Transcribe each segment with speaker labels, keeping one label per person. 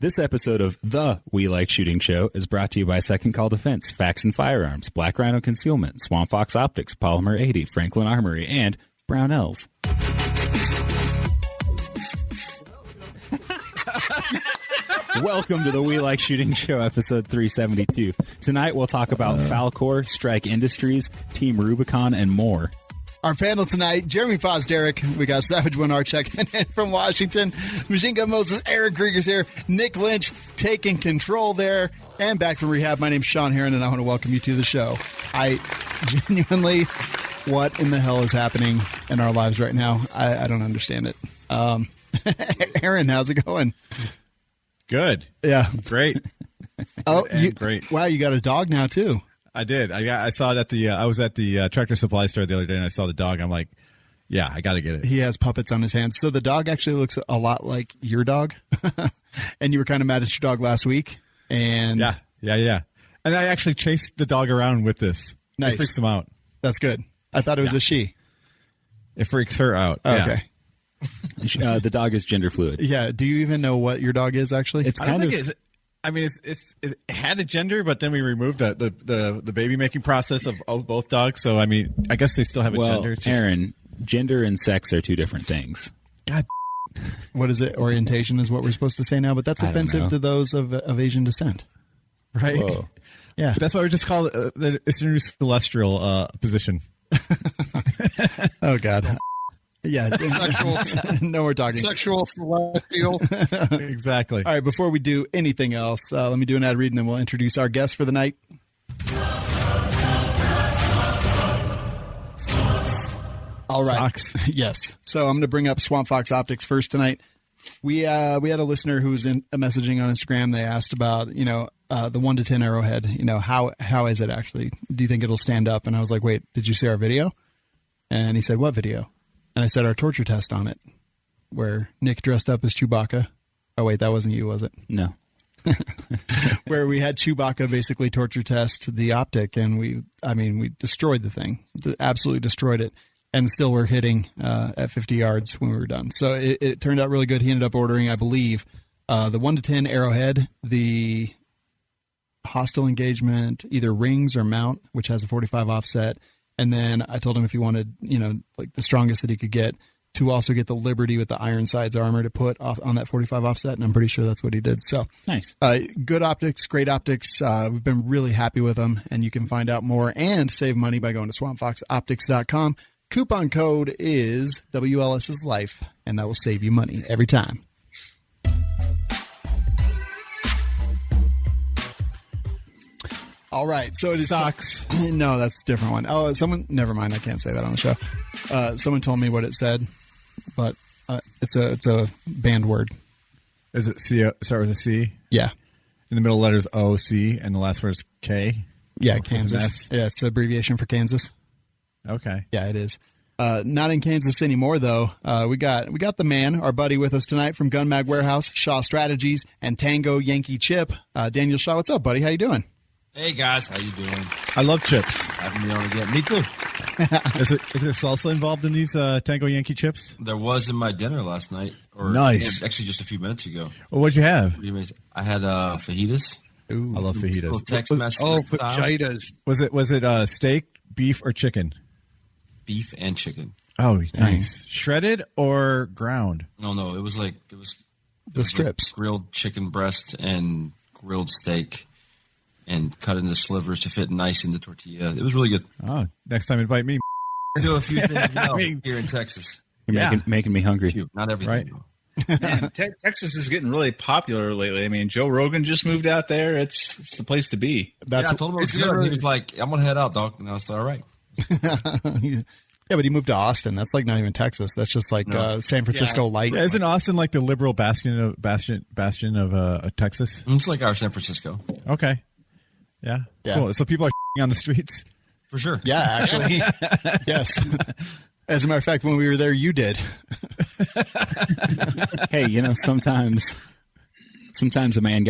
Speaker 1: This episode of The We Like Shooting Show is brought to you by Second Call Defense, Facts and Firearms, Black Rhino Concealment, Swamp Fox Optics, Polymer 80, Franklin Armory, and Brown Elves. Welcome to the We Like Shooting Show, episode 372. Tonight we'll talk about Falkor, Strike Industries, Team Rubicon, and more.
Speaker 2: Our panel tonight, Jeremy Pozderac. We got Savage 1R checking in from Washington. Machine Gun Moses, Eric Krieger's here. Nick Lynch taking control there. And back from rehab, my name's Shawn Heron, and I want to welcome you to the show. I genuinely, what in the hell is happening in our lives right now? I don't understand it. Aaron, how's it going?
Speaker 3: Good.
Speaker 2: Yeah.
Speaker 3: Great.
Speaker 2: Great. Wow, you got a dog now, too.
Speaker 3: I did. I saw it at the. I was at the Tractor Supply store the other day, and I saw the dog. I'm like, yeah, I got to get it. He
Speaker 2: has puppets on his hands, so the dog actually looks a lot like your dog. And you were kind of mad at your dog last week, and
Speaker 3: yeah. And I actually chased the dog around with this.
Speaker 2: Nice.
Speaker 3: It freaks him out.
Speaker 2: That's good. I thought it was a she.
Speaker 3: It freaks her out.
Speaker 2: Oh, okay.
Speaker 1: The dog is gender fluid.
Speaker 2: Yeah. Do you even know what your dog is? Actually,
Speaker 1: it's kind of.
Speaker 3: It had a gender, but then we removed the baby making process of both dogs. So, I mean, I guess they still have a gender.
Speaker 1: Aaron, gender and sex are two different things.
Speaker 3: God.
Speaker 2: What is it? Orientation is what we're supposed to say now, but that's offensive to those of Asian descent.
Speaker 3: Right?
Speaker 2: Whoa. Yeah.
Speaker 3: That's why we just call it the celestial position.
Speaker 2: Oh, God. Yeah, no, we're talking
Speaker 4: sexual celestial.
Speaker 3: Exactly.
Speaker 2: All right, before we do anything else, let me do an ad read, and then we'll introduce our guest for the night. All right.
Speaker 3: Socks.
Speaker 2: Yes. So I'm going to bring up Swamp Fox Optics first tonight. We had a listener who was in messaging on Instagram. They asked about the 1 to 10 arrowhead. How is it actually? Do you think it'll stand up? And I was like, wait, did you see our video? And he said, what video? And I said our torture test on it, where Nick dressed up as Chewbacca. Oh, wait, that wasn't you, was it?
Speaker 1: No.
Speaker 2: Where we had Chewbacca basically torture test the optic, and we destroyed the thing. Absolutely destroyed it. And still we're hitting at 50 yards when we were done. So it turned out really good. He ended up ordering, I believe, the 1 to 10 arrowhead, the hostile engagement, either rings or mount, which has a 45 offset. And then I told him if he wanted, like the strongest that he could get, to also get the Liberty with the iron sides armor to put off on that 45 offset. And I'm pretty sure that's what he did. So
Speaker 1: nice.
Speaker 2: Good optics, great optics. We've been really happy with them. And you can find out more and save money by going to swampfoxoptics.com. Coupon code is WLS's Life, and that will save you money every time. All right, so it is
Speaker 3: socks.
Speaker 2: No, that's a different one. Oh, never mind. I can't say that on the show. Someone told me what it said, but it's a banned word.
Speaker 3: Is it C? Start with a C?
Speaker 2: Yeah.
Speaker 3: In the middle letter is O, C, and the last word is K?
Speaker 2: Yeah, Kansas. Yeah, it's an abbreviation for Kansas.
Speaker 3: Okay.
Speaker 2: Yeah, it is. Not in Kansas anymore, though. We got the man, our buddy, with us tonight from Gun Mag Warehouse, Shaw Strategies, and Tango Yankee Chip. Daniel Shaw, what's up, buddy? How you doing?
Speaker 5: Hey guys, how you doing?
Speaker 3: I love chips.
Speaker 5: Having me on again. Me too.
Speaker 3: Is there salsa involved in these Tango Yankee chips?
Speaker 5: There was in my dinner last night.
Speaker 3: Nice.
Speaker 5: Actually, just a few minutes ago.
Speaker 3: Well, what'd you have?
Speaker 5: I had fajitas.
Speaker 3: Ooh, I love fajitas.
Speaker 5: Tex-Mex
Speaker 4: fajitas.
Speaker 3: Was it steak, beef, or chicken?
Speaker 5: Beef and chicken.
Speaker 3: Oh, nice. Shredded or ground?
Speaker 5: No. It was
Speaker 2: the strips.
Speaker 5: Like grilled chicken breast and grilled steak. And cut into slivers to fit nice in the tortilla. It was really good.
Speaker 3: Oh, next time invite me.
Speaker 5: Do a few things here in Texas.
Speaker 1: You're making me hungry.
Speaker 5: Not everything.
Speaker 6: Right. Man, Texas is getting really popular lately. I mean, Joe Rogan just moved out there. It's the place to be.
Speaker 5: I told him it was good. He was like, I'm going to head out, dog. And I was all right.
Speaker 2: Yeah, but he moved to Austin. That's like not even Texas. That's just like San Francisco light.
Speaker 3: Yeah, isn't Austin like the liberal bastion of Texas?
Speaker 5: It's like our San Francisco.
Speaker 3: Okay. Yeah. Cool. So people are on the streets?
Speaker 5: For sure.
Speaker 2: Yeah, actually. Yes. As a matter of fact, when we were there, you did.
Speaker 1: Hey, sometimes a man's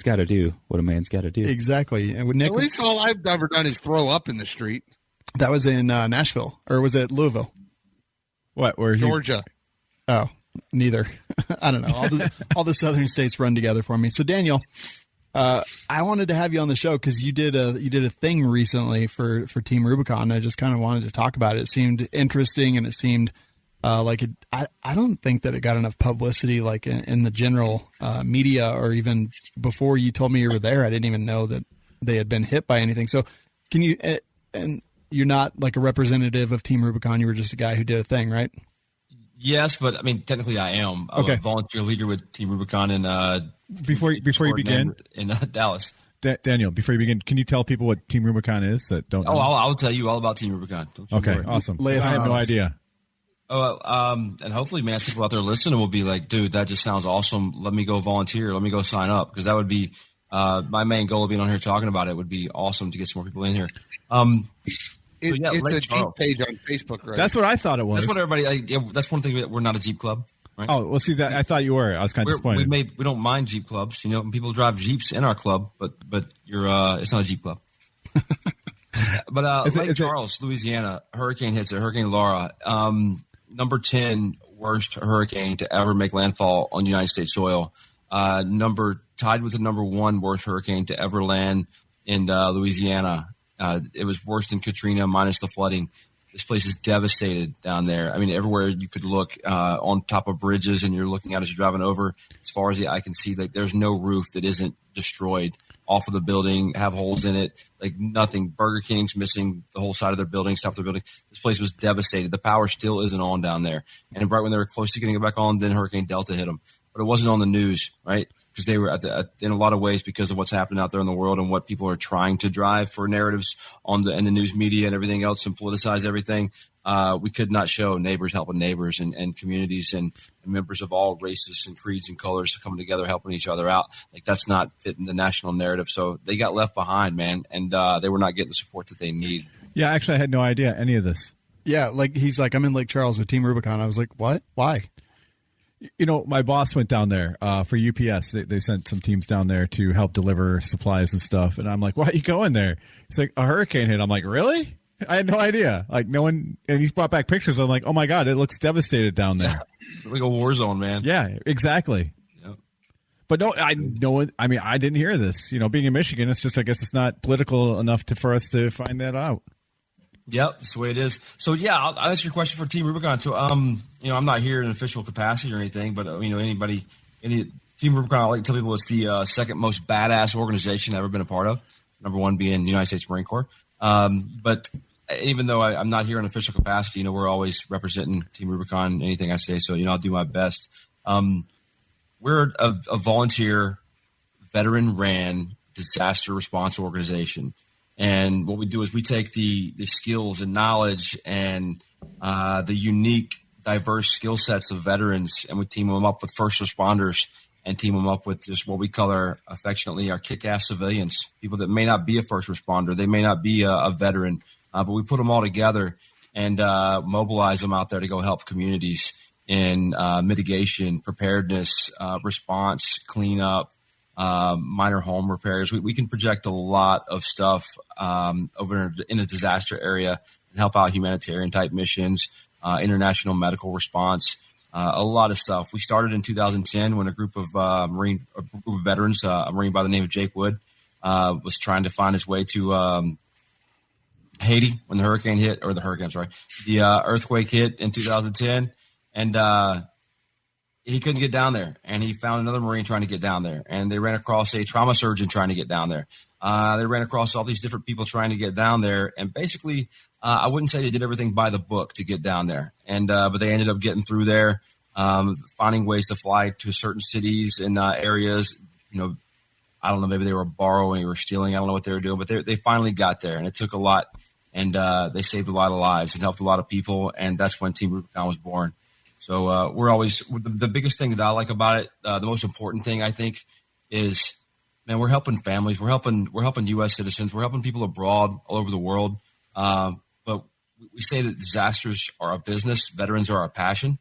Speaker 1: got to do what a man's got to do.
Speaker 2: Exactly. And with Nick,
Speaker 4: at least all I've ever done is throw up in the street.
Speaker 2: That was in Nashville, or was it Louisville?
Speaker 3: What? Where
Speaker 4: Georgia.
Speaker 2: Oh. Neither. I don't know. All the southern states run together for me. So Daniel, I wanted to have you on the show because you did a thing recently for Team Rubicon. I just kind of wanted to talk about it. It seemed interesting, and it seemed like it. I don't think that it got enough publicity, like in the general media, or even before you told me you were there. I didn't even know that they had been hit by anything. So can you? And you're not like a representative of Team Rubicon. You were just a guy who did a thing, right?
Speaker 5: Yes, but I mean, technically, I am. I'm a volunteer leader with Team Rubicon, and
Speaker 3: before you begin
Speaker 5: in Dallas.
Speaker 3: Daniel, before you begin, can you tell people what Team Rubicon is that don't know?
Speaker 5: I'll tell you all about Team Rubicon.
Speaker 3: Okay, awesome. I had no idea.
Speaker 5: And hopefully, man, people out there listening will be like, dude, that just sounds awesome. Let me go volunteer. Let me go sign up, because that would be my main goal of being on here talking about it. Would be awesome to get some more people in here.
Speaker 4: It's a Jeep page on Facebook, right?
Speaker 3: That's what I thought it was.
Speaker 5: That's what everybody. That's one thing. We're not a Jeep club, right?
Speaker 3: Oh, well, see, that I thought you were. I was kind of disappointed.
Speaker 5: We don't mind Jeep clubs. You know, people drive Jeeps in our club, but you're it's not a Jeep club. But Lake Charles, Louisiana, hurricane hits it. Hurricane Laura, number 10 worst hurricane to ever make landfall on United States soil. Tied with the number 1 worst hurricane to ever land in Louisiana. It was worse than Katrina minus the flooding. This place is devastated down there. I mean, everywhere you could look on top of bridges, and you're looking out as you're driving over, as far as the eye can see, like there's no roof that isn't destroyed off of the building, have holes in it, like nothing. Burger King's missing the whole side of their building, top of their building. This place was devastated. The power still isn't on down there. And right when they were close to getting it back on, then Hurricane Delta hit them. But it wasn't on the news, right? Because they were in a lot of ways, because of what's happening out there in the world and what people are trying to drive for narratives in the news media and everything else, and politicize everything. We could not show neighbors helping neighbors, and communities and members of all races and creeds and colors coming together, helping each other out. Like, that's not fitting the national narrative. So they got left behind, man, and they were not getting the support that they need. Yeah,
Speaker 3: actually, I had no idea any of this.
Speaker 2: Yeah, like he's like, I'm in Lake Charles with Team Rubicon. I was like, what? Why?
Speaker 3: You know, my boss went down there for UPS. They sent some teams down there to help deliver supplies and stuff. And I'm like, why are you going there? He's like, a hurricane hit. I'm like, really? I had no idea. Like, no one. And he brought back pictures. I'm like, oh my God, it looks devastated down there.
Speaker 5: Yeah. Like a war zone, man.
Speaker 3: Yeah, exactly. Yep. But I didn't hear this. You know, being in Michigan, it's just, I guess it's not political enough for us to find that out.
Speaker 5: Yep, that's the way it is. So, yeah, I'll answer your question for Team Rubicon. So, you know, I'm not here in official capacity or anything, but, you know, any Team Rubicon, I like to tell people it's the second most badass organization I've ever been a part of. Number 1 being the United States Marine Corps. But even though I'm not here in official capacity, you know, we're always representing Team Rubicon, anything I say. So, you know, I'll do my best. We're a volunteer, veteran-ran disaster response organization. And what we do is we take the skills and knowledge and the unique, diverse skill sets of veterans, and we team them up with first responders and team them up with just what we call affectionately our kick-ass civilians, people that may not be a first responder. They may not be a veteran, but we put them all together and mobilize them out there to go help communities in mitigation, preparedness, response, cleanup, minor home repairs. We can project a lot of stuff over in a disaster area and help out humanitarian type missions, international medical response, a lot of stuff. We started in 2010 when a group of veterans, a Marine by the name of Jake Wood, was trying to find his way to Haiti when the earthquake hit in 2010, and he couldn't get down there, and he found another Marine trying to get down there, and they ran across a trauma surgeon trying to get down there. They ran across all these different people trying to get down there, and basically, I wouldn't say they did everything by the book to get down there, and but they ended up getting through there, finding ways to fly to certain cities and areas. You know, I don't know, maybe they were borrowing or stealing. I don't know what they were doing, but they finally got there, and it took a lot, and they saved a lot of lives and helped a lot of people, and that's when Team Rubicon was born. So we're always the biggest thing that I like about it. The most important thing I think is, man, we're helping families. We're helping U.S. citizens. We're helping people abroad, all over the world. But we say that disasters are a business. Veterans are our passion.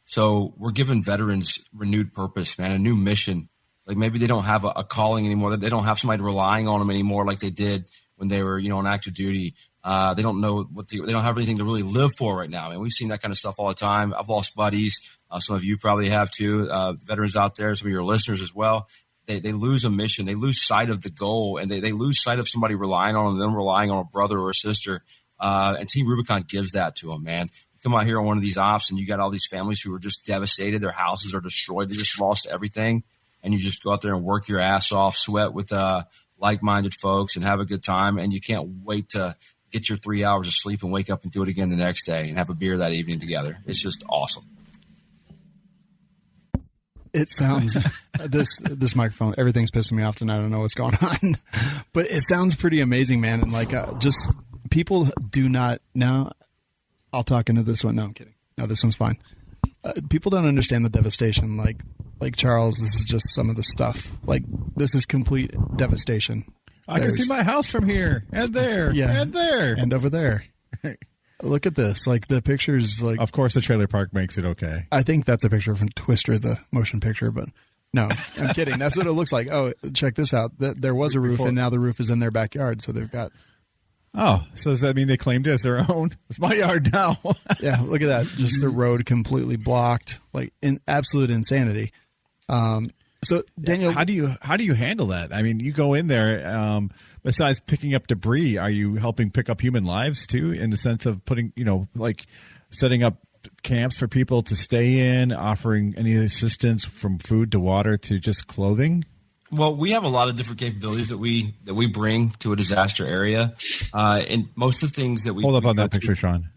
Speaker 5: So we're giving veterans renewed purpose, man, a new mission. Like maybe they don't have a calling anymore. They don't have somebody relying on them anymore like they did when they were, on active duty. They don't know they don't have anything to really live for right now. And we've seen that kind of stuff all the time. I've lost buddies. Some of you probably have too, veterans out there, some of your listeners as well. They lose a mission. They lose sight of the goal, and they lose sight of somebody relying on them, relying on a brother or a sister. And Team Rubicon gives that to them, man. You come out here on one of these ops, and you got all these families who are just devastated. Their houses are destroyed. They just lost everything. And you just go out there and work your ass off, sweat with like-minded folks and have a good time. And you can't wait to get your 3 hours of sleep and wake up and do it again the next day and have a beer that evening together. It's just awesome.
Speaker 2: It sounds this microphone, everything's pissing me off tonight. I don't know what's going on, but it sounds pretty amazing, man. And like, just people do not now. I'll talk into this one. No, I'm kidding. No, this one's fine. People don't understand the devastation. Like Charles, this is just some of the stuff. Like, this is complete devastation.
Speaker 3: I can see my house from here and there, and there,
Speaker 2: and over there. Look at this. Like, the pictures, like,
Speaker 3: of course the trailer park makes it okay.
Speaker 2: I think that's a picture from Twister, the motion picture, but no, I'm kidding. That's what it looks like. Oh, check this out. There was a roof, and now the roof is in their backyard, so they've got.
Speaker 3: Oh, so does that mean they claimed it as their own? It's my yard now.
Speaker 2: Yeah, look at that. Just the road completely blocked, like in absolute insanity. So Daniel,
Speaker 3: how do you handle that? I mean, you go in there. Besides picking up debris, are you helping pick up human lives too? In the sense of putting, like setting up camps for people to stay in, offering any assistance from food to water to just clothing.
Speaker 5: Well, we have a lot of different capabilities that we bring to a disaster area, and most of the things that we
Speaker 3: hold up on that picture, Shawn.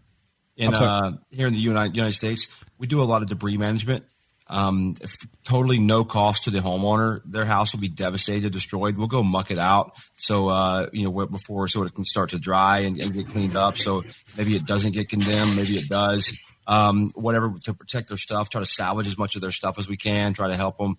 Speaker 5: Here in the United States, we do a lot of debris management. Totally no cost to the homeowner. Their house will be devastated, destroyed. We'll go muck it out. So, before so it can start to dry and get cleaned up. So maybe it doesn't get condemned. Maybe it does. Whatever to protect their stuff, try to salvage as much of their stuff as we can, try to help them.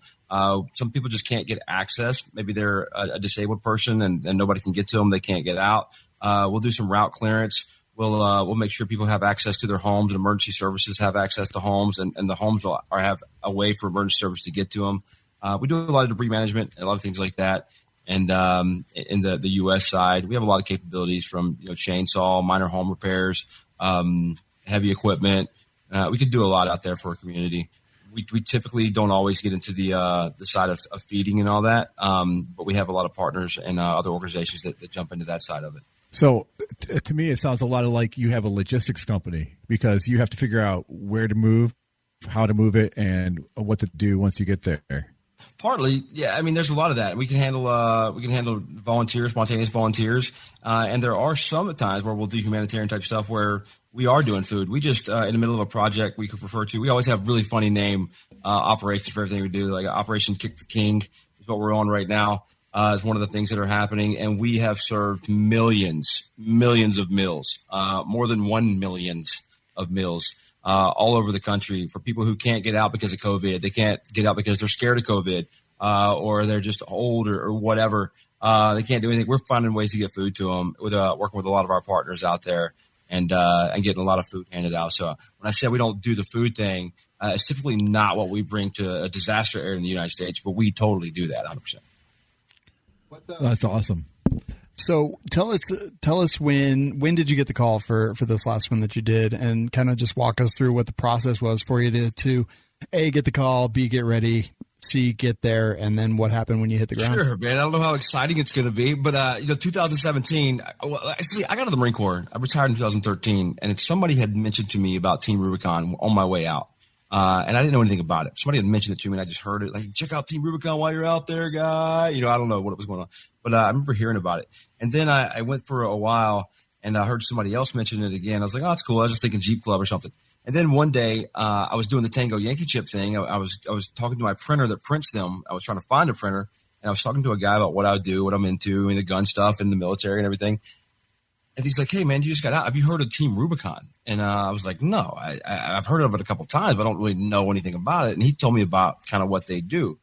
Speaker 5: Some people just can't get access. Maybe they're a disabled person and nobody can get to them. They can't get out. We'll do some route clearance. We'll make sure people have access to their homes. Emergency services have access to homes, and the homes will have a way for emergency service to get to them. We do a lot of debris management, a lot of things like that. And in the U.S. side, we have a lot of capabilities from chainsaw, minor home repairs, heavy equipment. We could do a lot out there for a community. We typically don't always get into the side of feeding and all that, but we have a lot of partners and other organizations that jump into that side of it.
Speaker 3: So to me, it sounds a lot like you have a logistics company because you have to figure out where to move, how to move it, and what to do once you get there.
Speaker 5: Partly, yeah. I mean, there's a lot of that. We can handle volunteers, spontaneous volunteers, and there are some at times where we'll do humanitarian type stuff where we are doing food. We just in the middle of a project we could refer to. We always have really funny name operations for everything we do. Like Operation Kick the King is what we're on right now. Is one of the things that are happening, and we have served millions of meals, more than 1 million of meals all over the country for people who can't get out because of COVID. They can't get out because they're scared of COVID, or they're just old or whatever. They can't do anything. We're finding ways to get food to them with working with a lot of our partners out there and getting a lot of food handed out. So when I say we don't do the food thing, it's typically not what we bring to a disaster area in the United States, but we totally do that 100%.
Speaker 3: That's awesome.
Speaker 2: So tell us when did you get the call for this last one that you did, and kind of just walk us through what the process was for you to A, get the call, B, get ready, C, get there, and then what happened when you hit the ground?
Speaker 5: Sure, man. I don't know how exciting it's going to be, but 2017, I got out of the Marine Corps. I retired in 2013, and somebody had mentioned to me about Team Rubicon on my way out. And I didn't know anything about it. Somebody had mentioned it to me, and I just heard it. Like, check out Team Rubicon while you're out there, guy. I don't know what was going on, but I remember hearing about it. And then I went for a while, and I heard somebody else mention it again. I was like, oh, that's cool. I was just thinking Jeep Club or something. And then one day, I was doing the Tango Yankee Chip thing. I was talking to my printer that prints them. I was trying to find a printer, and I was talking to a guy about what I would do, what I'm into, and the gun stuff and the military and everything. And he's like, hey, man, you just got out. Have you heard of Team Rubicon? And I was like, no, I've heard of it a couple of times, but I don't really know anything about it. And he told me about kind of what they do.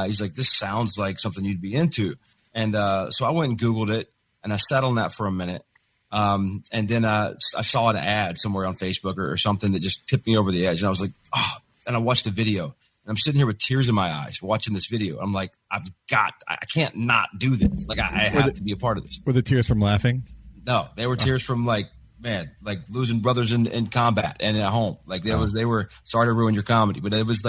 Speaker 5: He's like, this sounds like something you'd be into. And so I went and Googled it, and I sat on that for a minute. And then I saw an ad somewhere on Facebook or something that just tipped me over the edge. And I was like, oh, and I watched the video. And I'm sitting here with tears in my eyes watching this video. I'm like, I can't not do this. Like, I have to be a part of this.
Speaker 3: Were the tears from laughing?
Speaker 5: No, they were tears from like losing brothers in combat and at home. Like they were sorry to ruin your comedy, but it was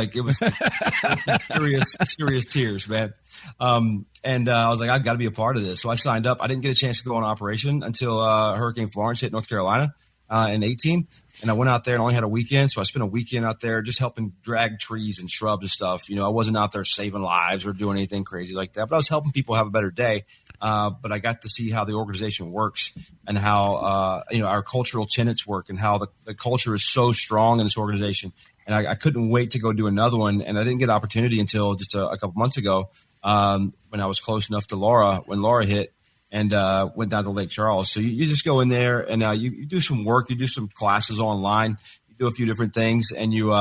Speaker 5: serious tears, man. And I was like, I've got to be a part of this. So I signed up. I didn't get a chance to go on operation until Hurricane Florence hit North Carolina in 18. And I went out there and only had a weekend. So I spent a weekend out there just helping drag trees and shrubs and stuff. You know, I wasn't out there saving lives or doing anything crazy like that, but I was helping people have a better day. But I got to see how the organization works and how, our cultural tenets work and how the culture is so strong in this organization. And I couldn't wait to go do another one. And I didn't get an opportunity until just a couple months ago when I was close enough to when Laura hit. And went down to Lake Charles. So you just go in there and you do some work. You do some classes online. You do a few different things, and you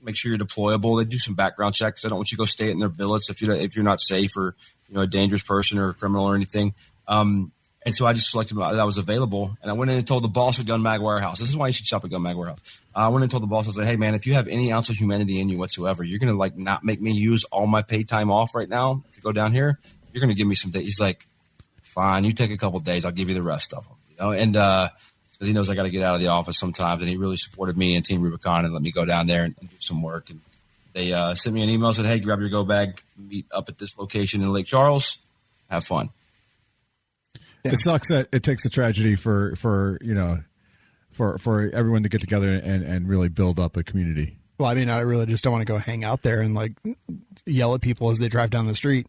Speaker 5: make sure you're deployable. They do some background checks. I don't want you to go stay in their billets if you're not safe or a dangerous person or a criminal or anything. And so I just selected that I was available, and I went in and told the boss at Gun Mag Warehouse. This is why you should shop at Gun Mag Warehouse. I went in and told the boss, I was like, hey man, if you have any ounce of humanity in you whatsoever, you're gonna like not make me use all my paid time off right now to go down here. You're gonna give me some days. He's like, fine, you take a couple of days. I'll give you the rest of them. And because he knows I got to get out of the office sometimes, and he really supported me and Team Rubicon and let me go down there and do some work. And they sent me an email, said, "Hey, grab your go bag, meet up at this location in Lake Charles, have fun."
Speaker 3: Yeah. It sucks that it takes a tragedy for everyone to get together and really build up a community.
Speaker 2: Well, I mean, I really just don't want to go hang out there and like yell at people as they drive down the street.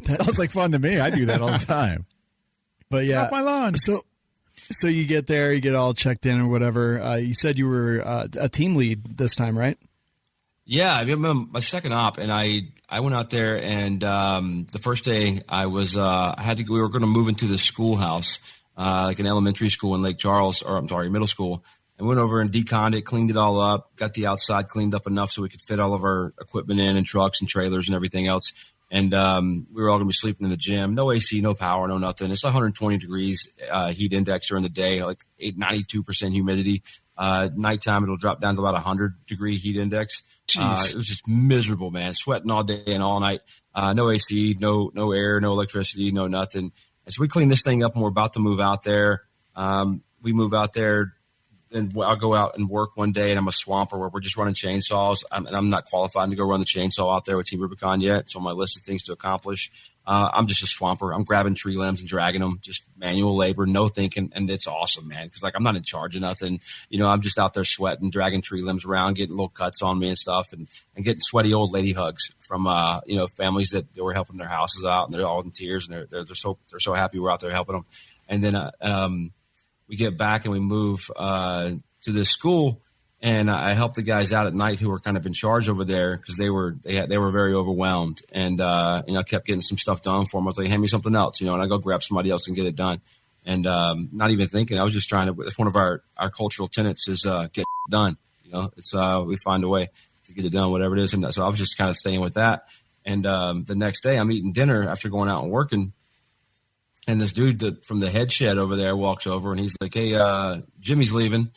Speaker 3: Sounds like fun to me. I do that all the time.
Speaker 2: But yeah,
Speaker 3: off my lawn.
Speaker 2: So you get there, you get all checked in or whatever. You said you were a team lead this time, right?
Speaker 5: Yeah, I remember my second op, and I went out there, and the first day I was we were going to move into the schoolhouse, like an elementary school in Lake Charles, middle school. I went over and deconned it, cleaned it all up, got the outside cleaned up enough so we could fit all of our equipment in and trucks and trailers and everything else. And we were all going to be sleeping in the gym. No AC, no power, no nothing. It's 120 degrees heat index during the day, like 92% humidity. Nighttime, it'll drop down to about 100-degree heat index. It was just miserable, man. Sweating all day and all night. No AC, no air, no electricity, no nothing. And so we cleaned this thing up, and we're about to move out there. We move out there. And I'll go out and work one day, and I'm a swamper where we're just running chainsaws. And I'm not qualified to go run the chainsaw out there with Team Rubicon yet. It's on my list of things to accomplish. I'm just a swamper. I'm grabbing tree limbs and dragging them, just manual labor, no thinking. And it's awesome, man. Because like I'm not in charge of nothing. I'm just out there sweating, dragging tree limbs around, getting little cuts on me and stuff, and getting sweaty old lady hugs from families that were helping their houses out, and they're all in tears, and they're so happy we're out there helping them. And then we get back and we move to this school, and I helped the guys out at night who were kind of in charge over there because they were very overwhelmed, and I kept getting some stuff done for them. I was like, hand me something else, and I go grab somebody else and get it done, and not even thinking. I was just trying to. It's one of our cultural tenets is get done. It's we find a way to get it done, whatever it is, and so I was just kind of staying with that. And the next day, I'm eating dinner after going out and working. And this dude from the head shed over there walks over, and he's like, hey, Jimmy's leaving.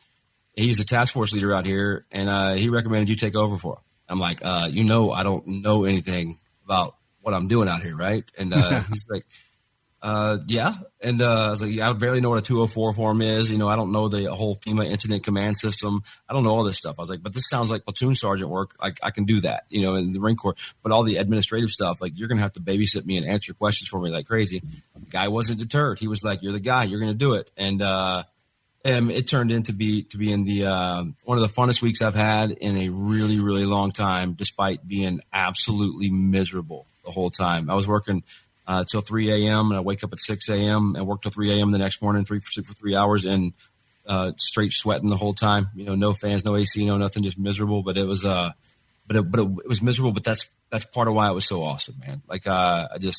Speaker 5: He's the task force leader out here, and he recommended you take over for him. I'm like, I don't know anything about what I'm doing out here, right? And he's like, yeah. And I was like, I barely know what a 204 form is. I don't know the whole FEMA incident command system. I don't know all this stuff. I was like, but this sounds like platoon sergeant work. I can do that, in the Marine Corps. But all the administrative stuff, like you're going to have to babysit me and answer questions for me like crazy. The guy wasn't deterred. He was like, you're the guy. You're going to do it. And it turned into being the one of the funnest weeks I've had in a really, really long time, despite being absolutely miserable the whole time. I was working till 3 a.m. and I wake up at 6 a.m. and work till 3 a.m. the next morning, for 3 hours, and straight sweating the whole time. No fans, no AC, no nothing, just miserable. But it was, it was miserable. But that's part of why it was so awesome, man. Like it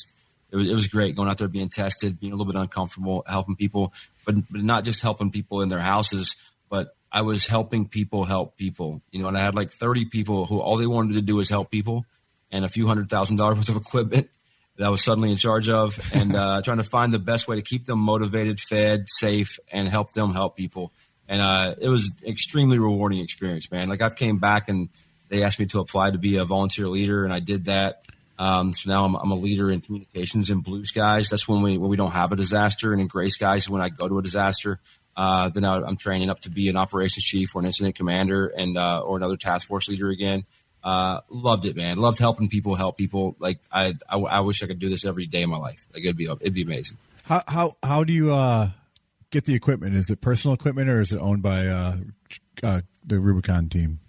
Speaker 5: was great going out there, being tested, being a little bit uncomfortable, helping people, but not just helping people in their houses, but I was helping people help people. And I had like 30 people who all they wanted to do was help people, and a few $100,000 worth of equipment that I was suddenly in charge of, and trying to find the best way to keep them motivated, fed, safe, and help them help people. And it was an extremely rewarding experience, man. Like I've came back and they asked me to apply to be a volunteer leader, and I did that. So now I'm a leader in communications in blue skies. That's when we don't have a disaster, and in gray skies when I go to a disaster. Then I'm training up to be an operations chief or an incident commander and or another task force leader again. Loved it, man. Loved helping people help people. Like I wish I could do this every day of my life. Like it'd be amazing.
Speaker 3: How do you get the equipment? Is it personal equipment or is it owned by the Rubicon team?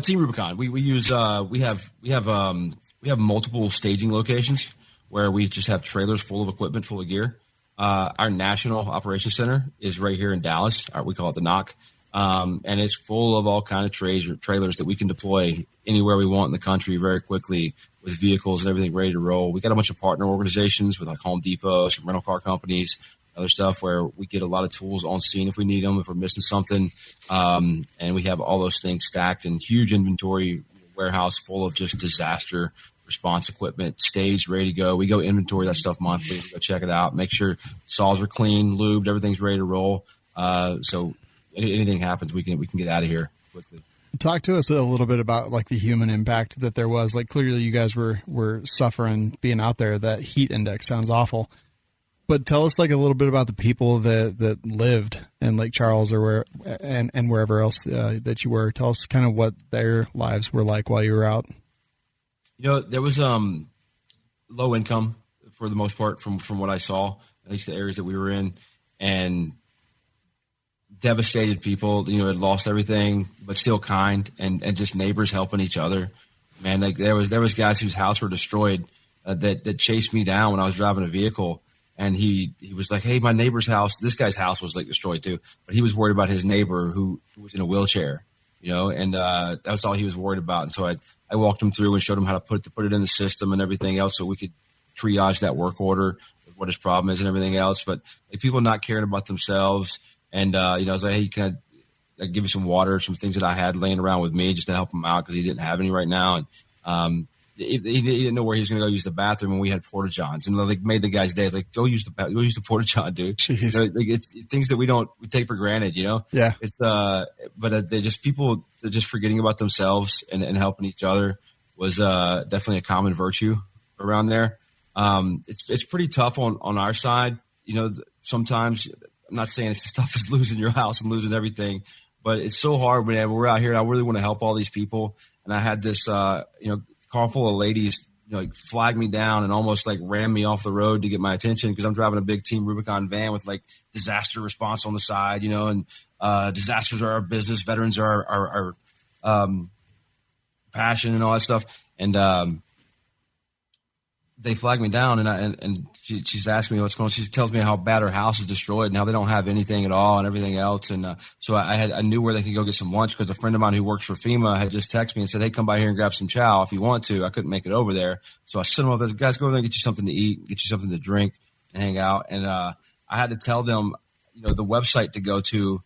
Speaker 5: Team Rubicon. We use we have multiple staging locations where we just have trailers full of equipment, full of gear. Our national operations center is right here in Dallas. We call it the NOC. And it's full of all kind of trailers that we can deploy anywhere we want in the country very quickly with vehicles and everything ready to roll. We got a bunch of partner organizations with like Home Depot, some rental car companies, other stuff where we get a lot of tools on scene if we need them, if we're missing something. And we have all those things stacked in huge inventory warehouse full of just disaster response equipment, staged, ready to go. We go inventory that stuff monthly. We go check it out, make sure saws are clean, lubed, everything's ready to roll. So anything happens, we can get out of here quickly.
Speaker 2: Talk to us a little bit about like the human impact that there was. Like clearly you guys were suffering being out there. That heat index sounds awful. But tell us like a little bit about the people that lived in Lake Charles or wherever else that you were. Tell us kind of what their lives were like while you were out.
Speaker 5: You know, there was low income for the most part from what I saw, at least the areas that we were in, and devastated people, you know, had lost everything, but still kind and just neighbors helping each other. Man, like there was guys whose house were destroyed that chased me down when I was driving a vehicle. And he was like, hey, my neighbor's house, this guy's house was like destroyed too, but he was worried about his neighbor who was in a wheelchair, you know, and that's all he was worried about. And so I walked him through and showed him how to put it in the system and everything else so we could triage that work order, what his problem is and everything else. But like people not caring about themselves. And, you know, I was like, hey, can I give you some water, some things that I had laying around with me just to help him out because he didn't have any right now. And he didn't know where he was going to go use the bathroom, and we had porta johns, and like made the guy's day. Like, go use the porta john, dude. You know, like, it's things that we take for granted, you know.
Speaker 2: Yeah.
Speaker 5: It's but they're just people. They're just forgetting about themselves and helping each other was definitely a common virtue around there. It's pretty tough on our side, you know. Sometimes I'm not saying it's as tough as losing your house and losing everything, but it's so hard when we're out here. I really want to help all these people, and I had this, you know, car full of ladies, you know, like flagged me down and almost like ran me off the road to get my attention because I'm driving a big Team Rubicon van with like disaster response on the side, you know, and disasters are our business, veterans are our passion and all that stuff. And they flagged me down, and she's asking me what's going on. She tells me how bad her house is destroyed and how they don't have anything at all and everything else. And so I knew where they could go get some lunch because a friend of mine who works for FEMA had just texted me and said, hey, come by here and grab some chow if you want to. I couldn't make it over there. So I sent them over there, guys, go over there and get you something to eat, get you something to drink and hang out. And I had to tell them, you know, the website to go to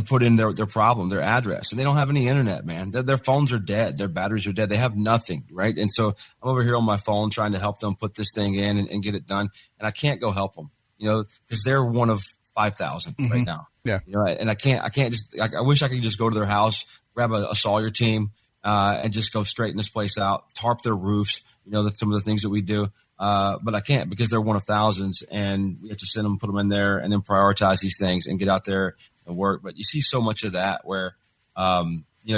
Speaker 5: put in their problem, their address. And they don't have any internet, man. Their phones are dead. Their batteries are dead. They have nothing, right? And so I'm over here on my phone trying to help them put this thing in and get it done. And I can't go help them, you know, because they're one of 5,000 right now.
Speaker 2: Yeah.
Speaker 5: You know, and I can't just, I wish I could just go to their house, grab a Sawyer team, and just go straighten this place out, tarp their roofs. You know, that's some of the things that we do. But I can't because they're one of thousands, and we have to send them, put them in there, and then prioritize these things and get out there and work. But you see so much of that where, you know,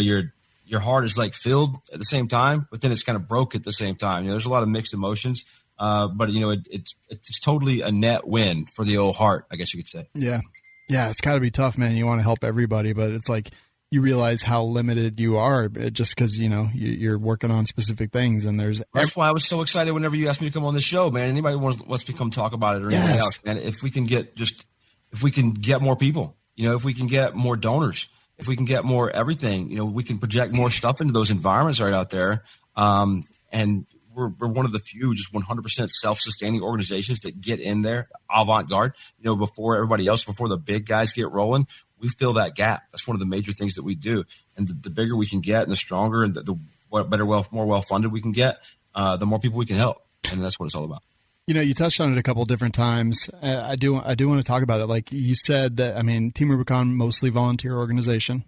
Speaker 5: your heart is like filled at the same time, but then it's kind of broke at the same time. You know, there's a lot of mixed emotions, but you know, it's totally a net win for the old heart, I guess you could say.
Speaker 2: Yeah. Yeah. It's gotta be tough, man. You want to help everybody, but it's like, you realize how limited you are just because, you know, you're working on specific things and
Speaker 5: that's why I was so excited whenever you asked me to come on this show, man. Anybody wants to come talk about it or anything else, man. If we can get more people, you know, if we can get more donors, if we can get more everything, you know, we can project more stuff into those environments right out there. And we're one of the few just 100% self-sustaining organizations that get in there avant-garde, you know, before everybody else, before the big guys get rolling. We fill that gap. That's one of the major things that we do. And the bigger we can get and the stronger and the better, more well-funded we can get, the more people we can help. And that's what it's all about.
Speaker 2: You know, you touched on it a couple of different times. I do want to talk about it. Like you said that, I mean, Team Rubicon, mostly volunteer organization.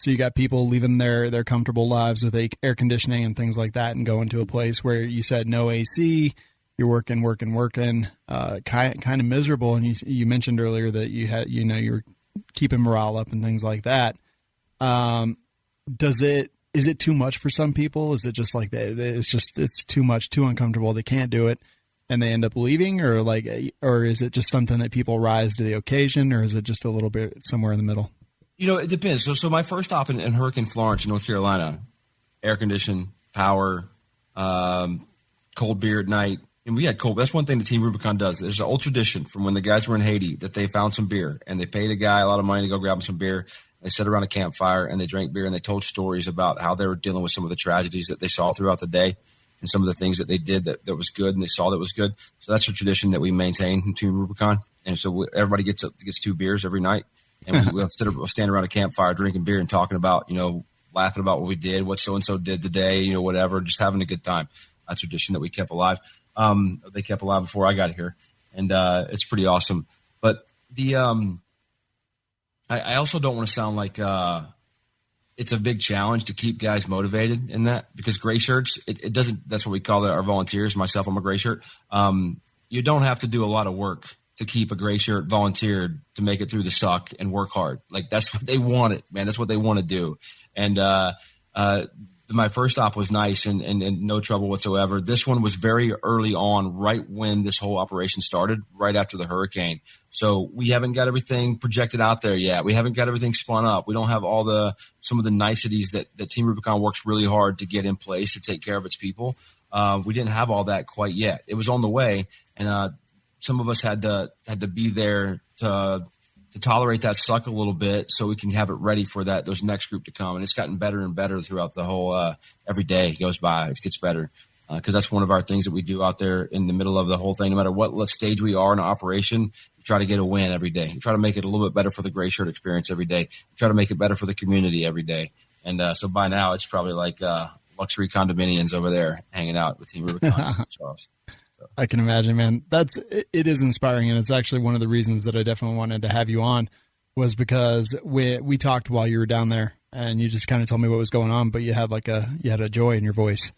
Speaker 2: So you got people leaving their comfortable lives with air conditioning and things like that and going to a place where you said no AC, you're working, kind of miserable. And you mentioned earlier that you had, you were keeping morale up and things like that. Is it too much for some people? Is it just like it's too much, too uncomfortable? They can't do it and they end up leaving, or is it just something that people rise to the occasion, or is it just a little bit somewhere in the middle?
Speaker 5: It depends. So my first stop in Hurricane Florence in North Carolina, air conditioned, power, cold beer at night. And we had cold. That's one thing the Team Rubicon does. There's an old tradition from when the guys were in Haiti that they found some beer and they paid a guy a lot of money to go grab them some beer. They sat around a campfire and they drank beer and they told stories about how they were dealing with some of the tragedies that they saw throughout the day and some of the things that they did that was good and they saw that was good. So that's a tradition that we maintain in Team Rubicon. And so everybody gets 2 beers every night. And we'll stand around a campfire drinking beer and talking about, laughing about what we did, what so-and-so did today, whatever, just having a good time. A tradition that we kept alive. They kept alive before I got here. And it's pretty awesome. But I also don't want to sound like it's a big challenge to keep guys motivated in that, because gray shirts, it doesn't, that's what we call our volunteers. Myself, I'm a gray shirt. You don't have to do a lot of work to keep a gray shirt volunteered to make it through the suck and work hard. Like that's what they wanted, man. That's what they want to do. And my first stop was nice and no trouble whatsoever. This one was very early on, right when this whole operation started, right after the hurricane. So we haven't got everything projected out there yet. We haven't got everything spun up. We don't have some of the niceties that Team Rubicon works really hard to get in place to take care of its people. We didn't have all that quite yet. It was on the way, and some of us had to be there to tolerate that suck a little bit so we can have it ready for those next group to come. And it's gotten better and better throughout the whole every day goes by. It gets better because that's one of our things that we do out there in the middle of the whole thing. No matter what stage we are in an operation, you try to get a win every day. You try to make it a little bit better for the gray shirt experience every day. You try to make it better for the community every day. And so by now it's probably like luxury condominiums over there hanging out with Team Rubicon. Charles.
Speaker 2: I can imagine, man. It is inspiring, and it's actually one of the reasons that I definitely wanted to have you on was because we talked while you were down there, and you just kind of told me what was going on, but you had a joy in your voice,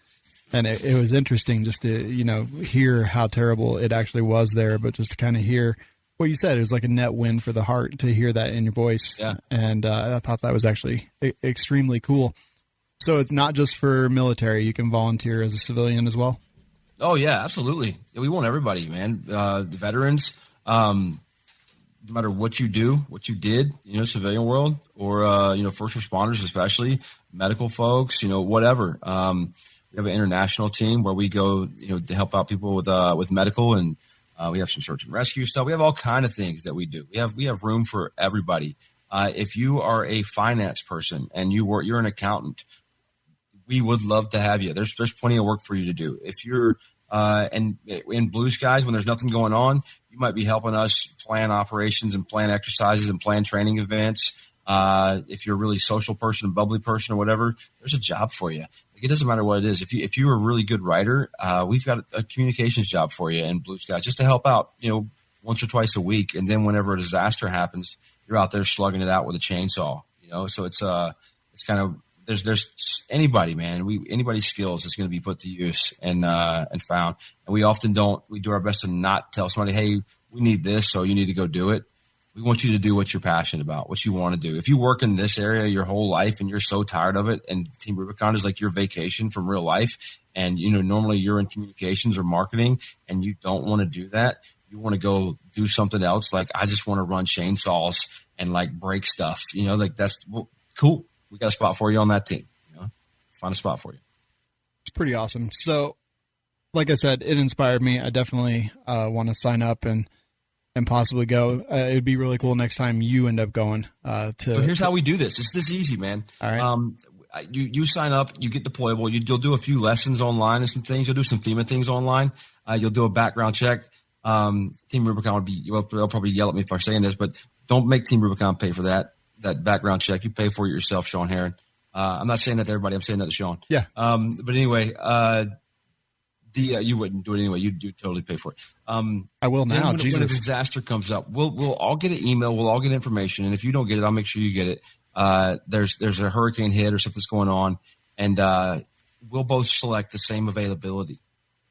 Speaker 2: and it was interesting just to hear how terrible it actually was there, but just to kind of hear what you said. It was like a net win for the heart to hear that in your voice,
Speaker 5: yeah.
Speaker 2: And I thought that was actually extremely cool. So it's not just for military; you can volunteer as a civilian as well.
Speaker 5: Oh yeah, absolutely. We want everybody, man. The veterans, no matter what you do, what you did, civilian world or, first responders, especially medical folks, whatever. We have an international team where we go, to help out people with medical, and we have some search and rescue stuff. We have all kind of things that we do. We have room for everybody. If you are a finance person and you're an accountant, we would love to have you. There's plenty of work for you to do. If you're and in blue skies, when there's nothing going on, you might be helping us plan operations and plan exercises and plan training events. If you're a really social person, bubbly person or whatever, there's a job for you. It doesn't matter what it is. If you're a really good writer, we've got a communications job for you in blue skies just to help out, once or twice a week. And then whenever a disaster happens, you're out there slugging it out with a chainsaw, so it's kind of, there's anybody, man. Anybody's skills is going to be put to use and found. And we often we do our best to not tell somebody, hey, we need this, so you need to go do it. We want you to do what you're passionate about, what you want to do. If you work in this area your whole life and you're so tired of it, and Team Rubicon is like your vacation from real life, and normally you're in communications or marketing and you don't want to do that, you want to go do something else. Like, I just want to run chainsaws and like break stuff, that's cool. We got a spot for you on that team. Find a spot for you.
Speaker 2: It's pretty awesome. So, like I said, it inspired me. I definitely want to sign up and possibly go. It'd be really cool next time you end up going. So
Speaker 5: here's how we do this. It's this easy, man.
Speaker 2: All right.
Speaker 5: You sign up. You get deployable. You'll do a few lessons online and some things. You'll do some FEMA things online. You'll do a background check. Team Rubicon they'll probably yell at me for saying this, but don't make Team Rubicon pay for that background check. You pay for it yourself, Shawn Heron. I'm not saying that to everybody. I'm saying that to Shawn.
Speaker 2: Yeah.
Speaker 5: But anyway, you wouldn't do it anyway. You totally pay for it.
Speaker 2: I will now.
Speaker 5: When a disaster comes up, we'll all get an email. We'll all get information. And if you don't get it, I'll make sure you get it. there's a hurricane hit or something's going on, and we'll both select the same availability,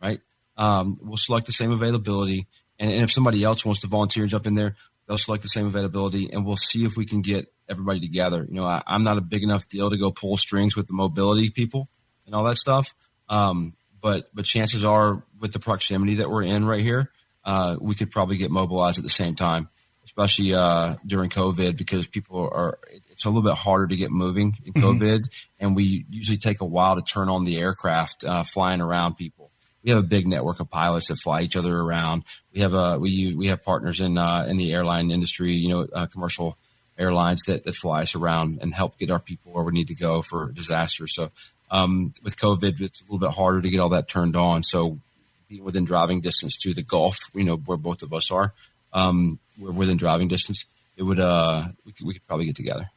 Speaker 5: right? We'll select the same availability, and if somebody else wants to volunteer and jump in there, they'll select the same availability, and we'll see if we can get everybody together. You know, I'm not a big enough deal to go pull strings with the mobility people and all that stuff. But chances are, with the proximity that we're in right here, we could probably get mobilized at the same time, especially during COVID, because it's a little bit harder to get moving in COVID, and we usually take a while to turn on the aircraft flying around people. We have a big network of pilots that fly each other around. We have partners in the airline industry, you know, commercial airlines that fly us around and help get our people where we need to go for disasters. So with COVID, it's a little bit harder to get all that turned on. So being within driving distance to the Gulf, you know, where both of us are, we're within driving distance. It would we could probably get together.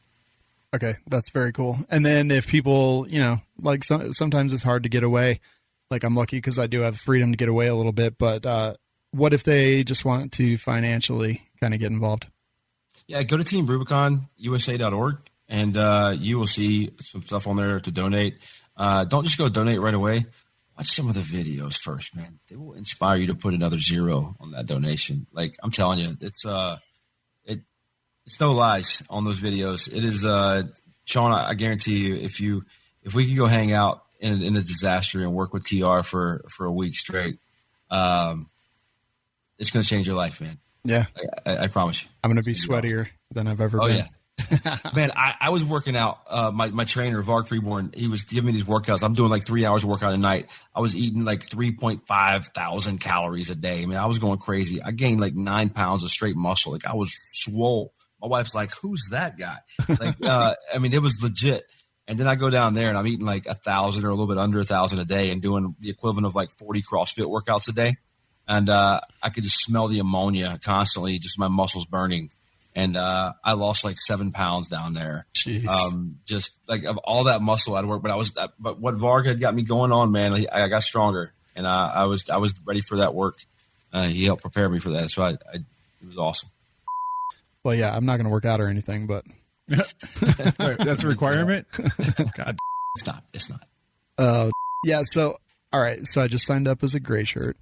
Speaker 2: Okay, that's very cool. And then if people, you know, like sometimes it's hard to get away. Like I'm lucky because I do have freedom to get away a little bit. But what if they just want to financially kind of get involved?
Speaker 5: Yeah, go to teamrubiconusa.org and you will see some stuff on there to donate. Don't just go donate right away. Watch some of the videos first, man. They will inspire you to put another zero on that donation. Like I'm telling you, it's no lies on those videos. It is, Shawn, I guarantee you, if we could go hang out in a disaster and work with TR for a week straight, it's going to change your life, man.
Speaker 2: Yeah.
Speaker 5: I promise you.
Speaker 2: I'm going to be sweatier than I've ever been.
Speaker 5: Yeah. Man, I was working out. My trainer, Varg Freeborn, he was giving me these workouts. I'm doing like 3 hours of workout a night. I was eating like 3.5 thousand calories a day. I mean, I was going crazy. I gained like 9 pounds of straight muscle. Like I was swole. My wife's like, who's that guy? Like, I mean, it was legit. And then I go down there and I'm eating like 1,000 or a little bit under 1,000 a day and doing the equivalent of like 40 CrossFit workouts a day. And I could just smell the ammonia constantly, just my muscles burning. And I lost like 7 pounds down there. Just like of all that muscle I'd work. But what Varg had got me going on, man, I got stronger, and I was ready for that work. He helped prepare me for that, so it was awesome.
Speaker 2: Well, yeah, I'm not going to work out or anything, but
Speaker 3: that's a requirement. God,
Speaker 5: it's not.
Speaker 2: Yeah. So, all right. So I just signed up as a gray shirt.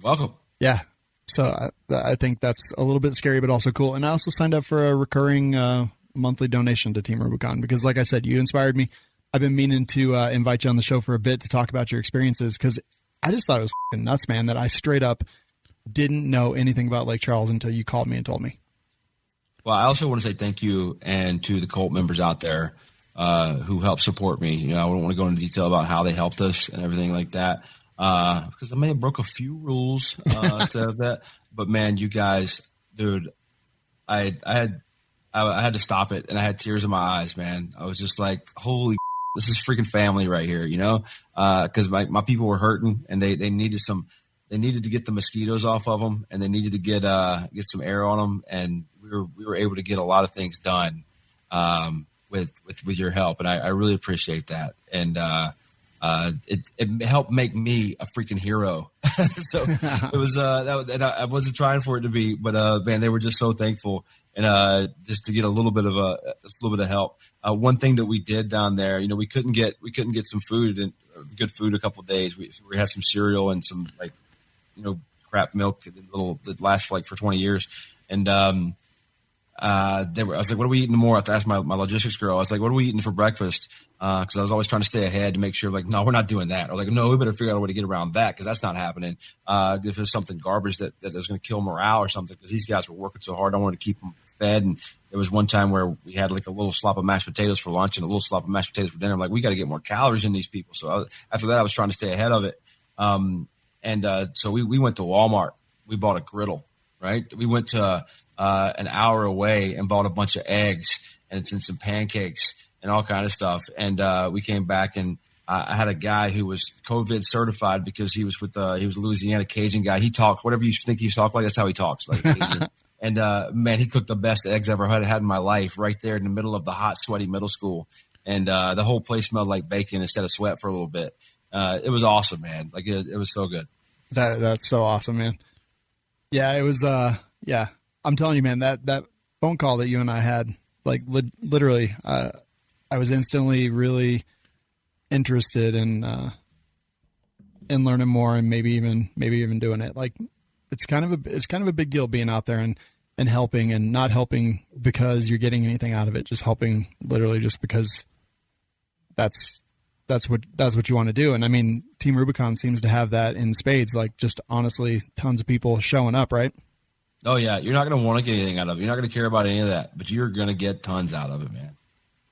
Speaker 5: Welcome.
Speaker 2: Yeah. So I think that's a little bit scary, but also cool. And I also signed up for a recurring monthly donation to Team Rubicon because, like I said, you inspired me. I've been meaning to invite you on the show for a bit to talk about your experiences because I just thought it was fucking nuts, man, that I straight up didn't know anything about Lake Charles until you called me and told me.
Speaker 5: Well, I also want to say thank you and to the Cult members out there who helped support me. You know, I don't want to go into detail about how they helped us and everything like that. Because I may have broke a few rules to that, but man, you guys, dude, I had to stop it, and I had tears in my eyes, man. I was just like, holy, this is freaking family right here, you know? Because my people were hurting, and they needed to get the mosquitoes off of them, and they needed to get some air on them, and we were able to get a lot of things done with your help, and I really appreciate that, and it helped make me a freaking hero. So it was and I wasn't trying for it to be, but man, they were just so thankful, and just to get a little bit of help. One thing that we did down there, you know, we couldn't get some food and good food a couple of days. We had some cereal and some like, you know, crap milk that lasts for 20 years, and I was like, what are we eating tomorrow? I have to ask my logistics girl. I was like, what are we eating for breakfast? Because I was always trying to stay ahead to make sure, like, no, we're not doing that. Or like, no, we better figure out a way to get around that because that's not happening. If there's something garbage that is going to kill morale or something, because these guys were working so hard, I wanted to keep them fed. And there was one time where we had like a little slop of mashed potatoes for lunch and a little slop of mashed potatoes for dinner. I'm like, we got to get more calories in these people. So after that, I was trying to stay ahead of it. So we went to Walmart. We bought a griddle, right? We went to an hour away and bought a bunch of eggs and some pancakes and all kind of stuff. And we came back, and I had a guy who was COVID certified because he was he was a Louisiana Cajun guy. He talked whatever you think he talked like. That's how he talks. Like Cajun. And man, he cooked the best eggs I've ever had in my life right there in the middle of the hot, sweaty middle school. And the whole place smelled like bacon instead of sweat for a little bit. It was awesome, man. Like it was so good.
Speaker 2: That's so awesome, man. Yeah, it was. Yeah. I'm telling you, man, that phone call that you and I had like literally, I was instantly really interested in learning more and maybe even doing it. Like it's kind of a big deal being out there and helping, and not helping because you're getting anything out of it, just helping literally just because that's what you want to do. And I mean, Team Rubicon seems to have that in spades, like just honestly tons of people showing up, right?
Speaker 5: Oh yeah. You're not going to want to get anything out of it. You're not going to care about any of that, but you're going to get tons out of it, man.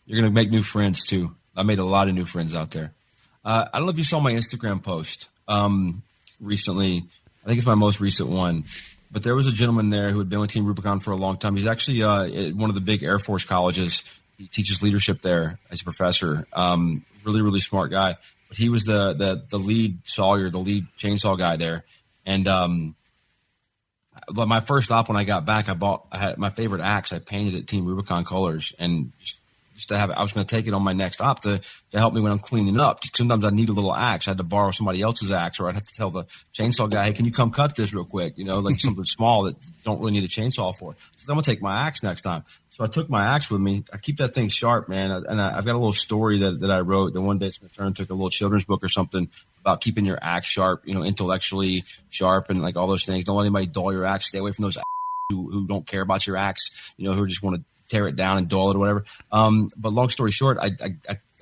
Speaker 5: You're going to make new friends too. I made a lot of new friends out there. I don't know if you saw my Instagram post recently. I think it's my most recent one. But there was a gentleman there who had been with Team Rubicon for a long time. He's actually at one of the big Air Force colleges. He teaches leadership there as a professor. Really, really smart guy. But he was the lead sawyer, the lead chainsaw guy there. And my first stop when I got back, I had my favorite axe. I painted it Team Rubicon colors, and just to have it, I was going to take it on my next stop to help me when I'm cleaning up. Sometimes I need a little axe. I had to borrow somebody else's axe, or I'd have to tell the chainsaw guy, hey, can you come cut this real quick? You know, like something small that you don't really need a chainsaw for. So I'm going to take my axe next time. So I took my axe with me. I keep that thing sharp, man. And I've got a little story that I wrote that one day it's going to turn into a little children's book or something about keeping your axe sharp, you know, intellectually sharp and like all those things. Don't let anybody dull your axe. Stay away from those who don't care about your axe, you know, who just want to tear it down and dull it or whatever. But long story short, I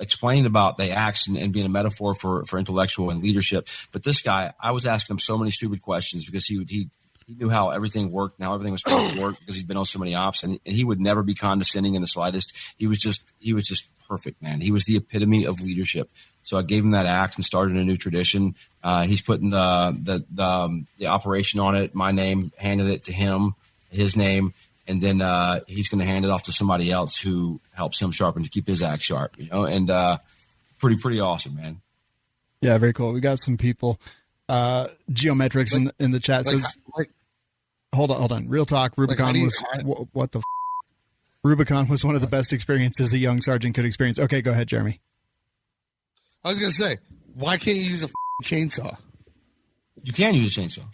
Speaker 5: explained about the axe and being a metaphor for intellectual and leadership. But this guy, I was asking him so many stupid questions because he knew how everything worked and how everything was supposed to work because he'd been on so many ops, and he would never be condescending in the slightest. He was just perfect, man. He was the epitome of leadership. So I gave him that axe and started a new tradition. He's putting the operation on it, my name, handed it to him, his name. And then he's going to hand it off to somebody else who helps him sharpen to keep his axe sharp, you know, and pretty awesome, man.
Speaker 2: Yeah, very cool. We got some people. Geometrics in the chat says, hold on. Real talk. Rubicon what the Rubicon was one of the best experiences a young sergeant could experience. Okay, go ahead, Jeremy.
Speaker 4: I was going to say, why can't you use a chainsaw?
Speaker 5: You can use a chainsaw.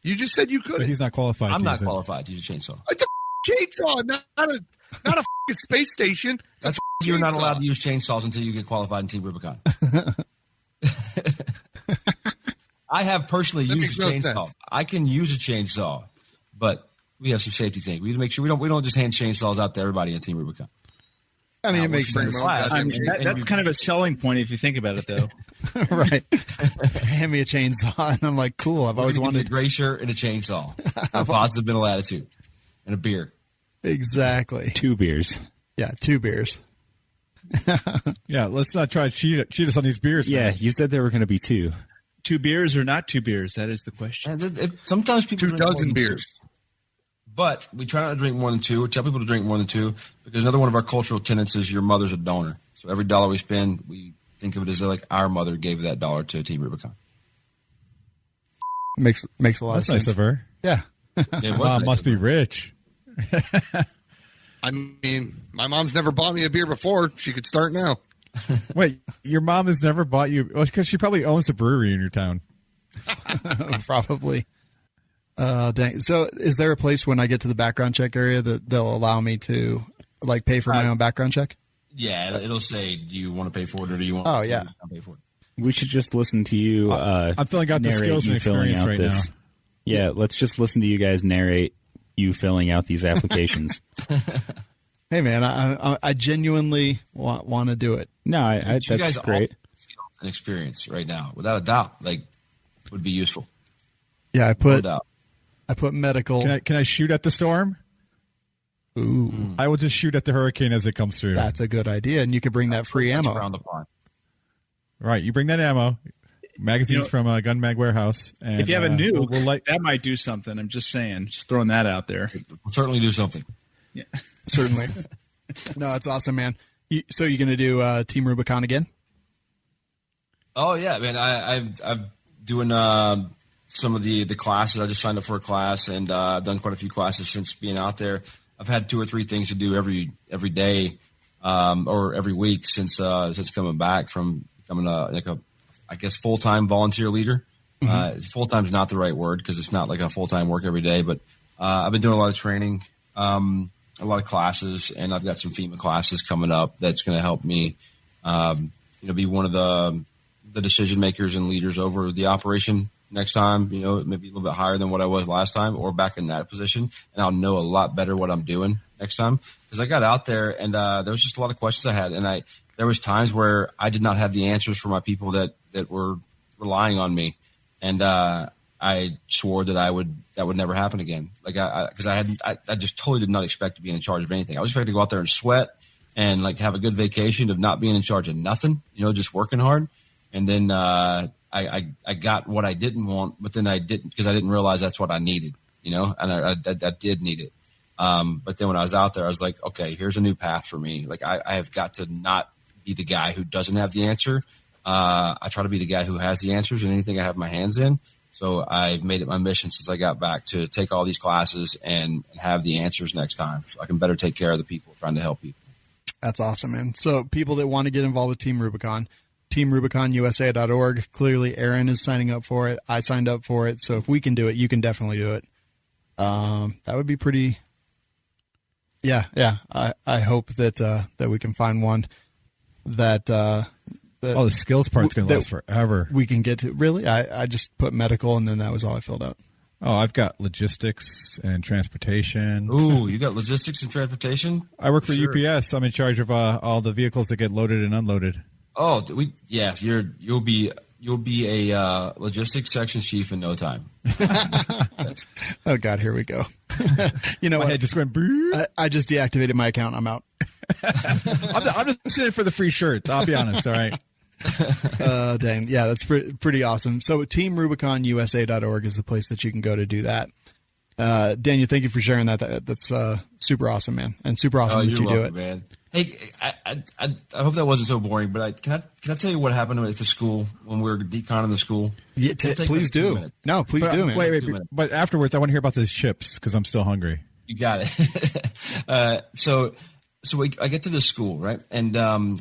Speaker 4: You just said you could.
Speaker 3: But he's not qualified.
Speaker 5: I'm not qualified to use a chainsaw.
Speaker 4: It's a chainsaw, not a space station.
Speaker 5: That's you're not allowed to use chainsaws until you get qualified in Team Rubicon. I have personally used a chainsaw. Sense. I can use a chainsaw, but we have some safety things. We need to make sure we don't just hand chainsaws out to everybody in Team Rubicon.
Speaker 2: I mean, it makes sense.
Speaker 6: That's kind of a selling point if you think about it, though.
Speaker 2: Right. Hand me a chainsaw, and I'm like, cool. I've always wanted
Speaker 5: a gray shirt and a chainsaw, a positive mental attitude, and a beer.
Speaker 2: Exactly.
Speaker 1: 2 beers.
Speaker 2: Yeah, 2 beers.
Speaker 3: Yeah, let's not try to cheat us on these beers.
Speaker 1: Yeah,
Speaker 3: guys.
Speaker 1: you said there were going to be 2.
Speaker 6: 2 beers or not 2 beers? That is the question.
Speaker 5: Sometimes people
Speaker 4: 2 dozen beers.
Speaker 5: But we try not to drink more than 2. We tell people to drink more than 2 because another one of our cultural tenets is your mother's a donor. So every dollar we spend, we think of it as like our mother gave that dollar to Team Rubicon.
Speaker 2: Makes a lot of sense.
Speaker 3: That's nice of her.
Speaker 2: Yeah.
Speaker 3: Mom must be rich.
Speaker 4: I mean, my mom's never bought me a beer before. She could start now.
Speaker 3: Wait, your mom has never bought you? Well, because she probably owns a brewery in your town.
Speaker 2: Probably. Dang. So is there a place when I get to the background check area that they'll allow me to like pay for my own background check?
Speaker 5: Yeah, it'll say, do you want to pay for it or do you want
Speaker 2: to
Speaker 5: pay for it?
Speaker 1: We should just listen to you.
Speaker 3: I'm filling out the skills and experience right now.
Speaker 1: Yeah, let's just listen to you guys narrate you filling out these applications.
Speaker 2: Hey, man, I genuinely want to do it.
Speaker 1: No, that's
Speaker 5: guys
Speaker 1: great.
Speaker 5: Skills and experience right now, without a doubt, like would be useful.
Speaker 2: Yeah, I put medical.
Speaker 3: Can I shoot at the storm?
Speaker 2: Ooh.
Speaker 3: I will just shoot at the hurricane as it comes through.
Speaker 2: That's a good idea, and you could bring that free ammo.
Speaker 5: Around the pond.
Speaker 3: Right, you bring that ammo. Magazines from Gun Mag Warehouse. And,
Speaker 6: if you have a nuke, that might do something. I'm just saying. Just throwing that out there.
Speaker 5: We'll certainly do something.
Speaker 6: Yeah.
Speaker 2: Certainly. No, it's awesome, man. So you're going to do Team Rubicon again?
Speaker 5: Oh, yeah, man. I'm doing some of the classes. I just signed up for a class, and I've done quite a few classes since being out there. I've had 2 or 3 things to do every day or every week since coming back from becoming I guess full-time volunteer leader. Mm-hmm. Full-time is not the right word because it's not like a full-time work every day, but I've been doing a lot of training a lot of classes, and I've got some FEMA classes coming up that's going to help me, be one of the decision makers and leaders over the operation next time, maybe a little bit higher than what I was last time or back in that position. And I'll know a lot better what I'm doing next time, because I got out there and there was just a lot of questions I had. And there was times where I did not have the answers for my people that were relying on me. And I swore that would never happen again. Like because I just totally did not expect to be in charge of anything. I was expecting to go out there and sweat and like have a good vacation of not being in charge of nothing, just working hard. And then I got what I didn't want, but then I didn't, because I didn't realize that's what I needed, and I did need it. But then when I was out there, I was like, okay, here's a new path for me. Like I have got to not be the guy who doesn't have the answer. I try to be the guy who has the answers in anything I have my hands in. So I've made it my mission since I got back to take all these classes and have the answers next time, so I can better take care of the people trying to help people.
Speaker 2: That's awesome, man. So people that want to get involved with Team Rubicon, teamrubiconusa.org. Clearly, Aaron is signing up for it. I signed up for it. So if we can do it, you can definitely do it. That would be pretty. Yeah. I hope that we can find one that
Speaker 3: the skills part's going to last forever.
Speaker 2: We can get to. Really? I just put medical, and then that was all I filled out.
Speaker 3: Oh, I've got logistics and transportation.
Speaker 5: Ooh, you got logistics and transportation?
Speaker 3: I work for UPS. I'm in charge of all the vehicles that get loaded and unloaded.
Speaker 5: Oh, you'll be a logistics section chief in no time.
Speaker 2: Oh God, here we go. You know,
Speaker 3: my head just went.
Speaker 2: I just deactivated my account. I'm out.
Speaker 3: I'm just sitting for the free shirts. I'll be honest. All right.
Speaker 2: Dang. Yeah, that's pretty awesome. So teamrubiconusa.org is the place that you can go to do that. Daniel, thank you for sharing that. That's super awesome, man. And super awesome that you do it.
Speaker 5: Man. Hey, I hope that wasn't so boring, but can I tell you what happened at the school when we were deconning the school?
Speaker 2: Yeah, please do. No, please do, man.
Speaker 3: Wait, but afterwards, I want to hear about those chips because I'm still hungry.
Speaker 5: You got it. So I get to the school, right? And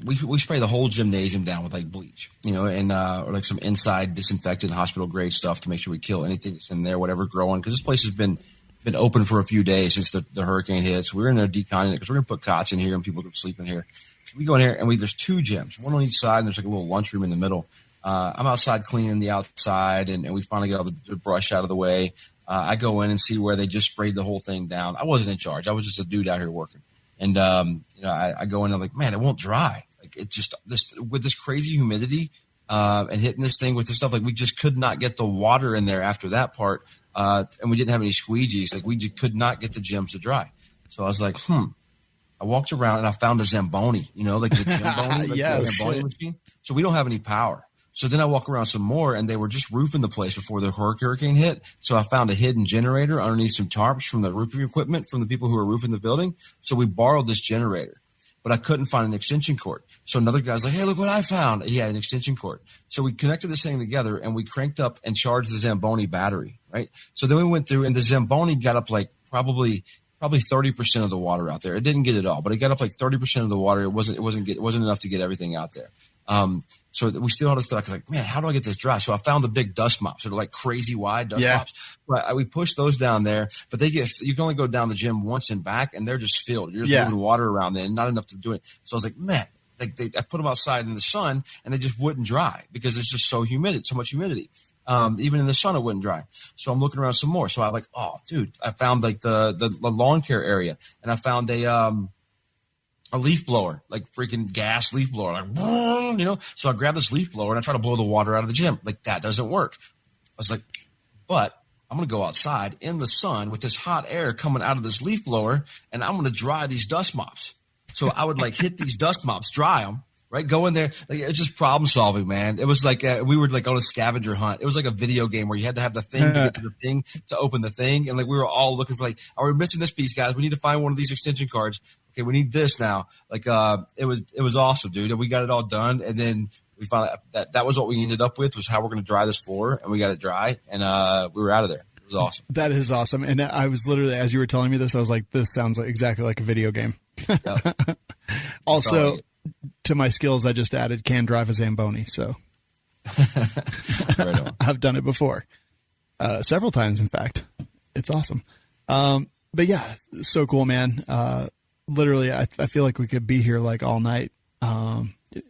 Speaker 5: we spray the whole gymnasium down with like bleach, and or like some inside disinfectant hospital grade stuff to make sure we kill anything that's in there, whatever growing, because this place has been open for a few days since the hurricane hit. So we're in there deconning it because we're going to put cots in here and people can sleep in here. So we go in here and there's two gyms, one on each side, and there's like a little lunchroom in the middle. I'm outside cleaning the outside, and we finally get all the brush out of the way. I go in and see where they just sprayed the whole thing down. I wasn't in charge. I was just a dude out here working. And, I go in and I'm like, man, it won't dry. Like it's just with this crazy humidity, and hitting this thing with this stuff, like we just could not get the water in there after that part. And we didn't have any squeegees. Like we just could not get the gyms to dry. So I was like, I walked around and I found a Zamboni, like the Zamboni, like
Speaker 2: yes.
Speaker 5: the Zamboni machine. So we don't have any power. So then I walk around some more, and they were just roofing the place before the hurricane hit. So I found a hidden generator underneath some tarps from the roofing equipment from the people who were roofing the building. So we borrowed this generator, but I couldn't find an extension cord. So another guy's like, hey, look what I found. He had an extension cord. So we connected this thing together, and we cranked up and charged the Zamboni battery, right? So then we went through, and the Zamboni got up like probably 30% of the water out there. It didn't get it all, but it got up like 30% of the water. It wasn't enough to get everything out there. So we still had to stuck. Like, man, how do I get this dry? So I found the big dust mops. They're like crazy wide dust mops. But we pushed those down there, but you can only go down the gym once and back, and they're just filled. You're just moving water around there, and not enough to do it. So I was like, man, I put them outside in the sun, and they just wouldn't dry because it's just so much humidity. Even in the sun, it wouldn't dry. So I'm looking around some more. So I'm like, oh, dude, I found like the lawn care area, and I found a leaf blower, like freaking gas leaf blower, like, So I grabbed this leaf blower and I try to blow the water out of the gym. Like that doesn't work. I was like, but I'm going to go outside in the sun with this hot air coming out of this leaf blower, and I'm going to dry these dust mops. So I would like hit these dust mops, dry them, right? Go in there. Like it's just problem solving, man. It was like we were like on a scavenger hunt. It was like a video game where you had to have the thing to get to the thing to open the thing. And like we were all looking for like, oh, we're missing this piece, guys. We need to find one of these extension cords. Okay, we need this now. Like it was awesome, dude. And we got it all done. And then we found that was what we ended up with, was how we're going to dry this floor. And we got it dry, and we were out of there. It was awesome.
Speaker 2: That is awesome. And I was literally, as you were telling me this, I was like, this sounds exactly like a video game. Yep. Also, to my skills, I just added can drive a Zamboni. So
Speaker 5: right on.
Speaker 2: I've done it before, several times, in fact. It's awesome. But yeah, so cool, man. Literally, I feel like we could be here like all night.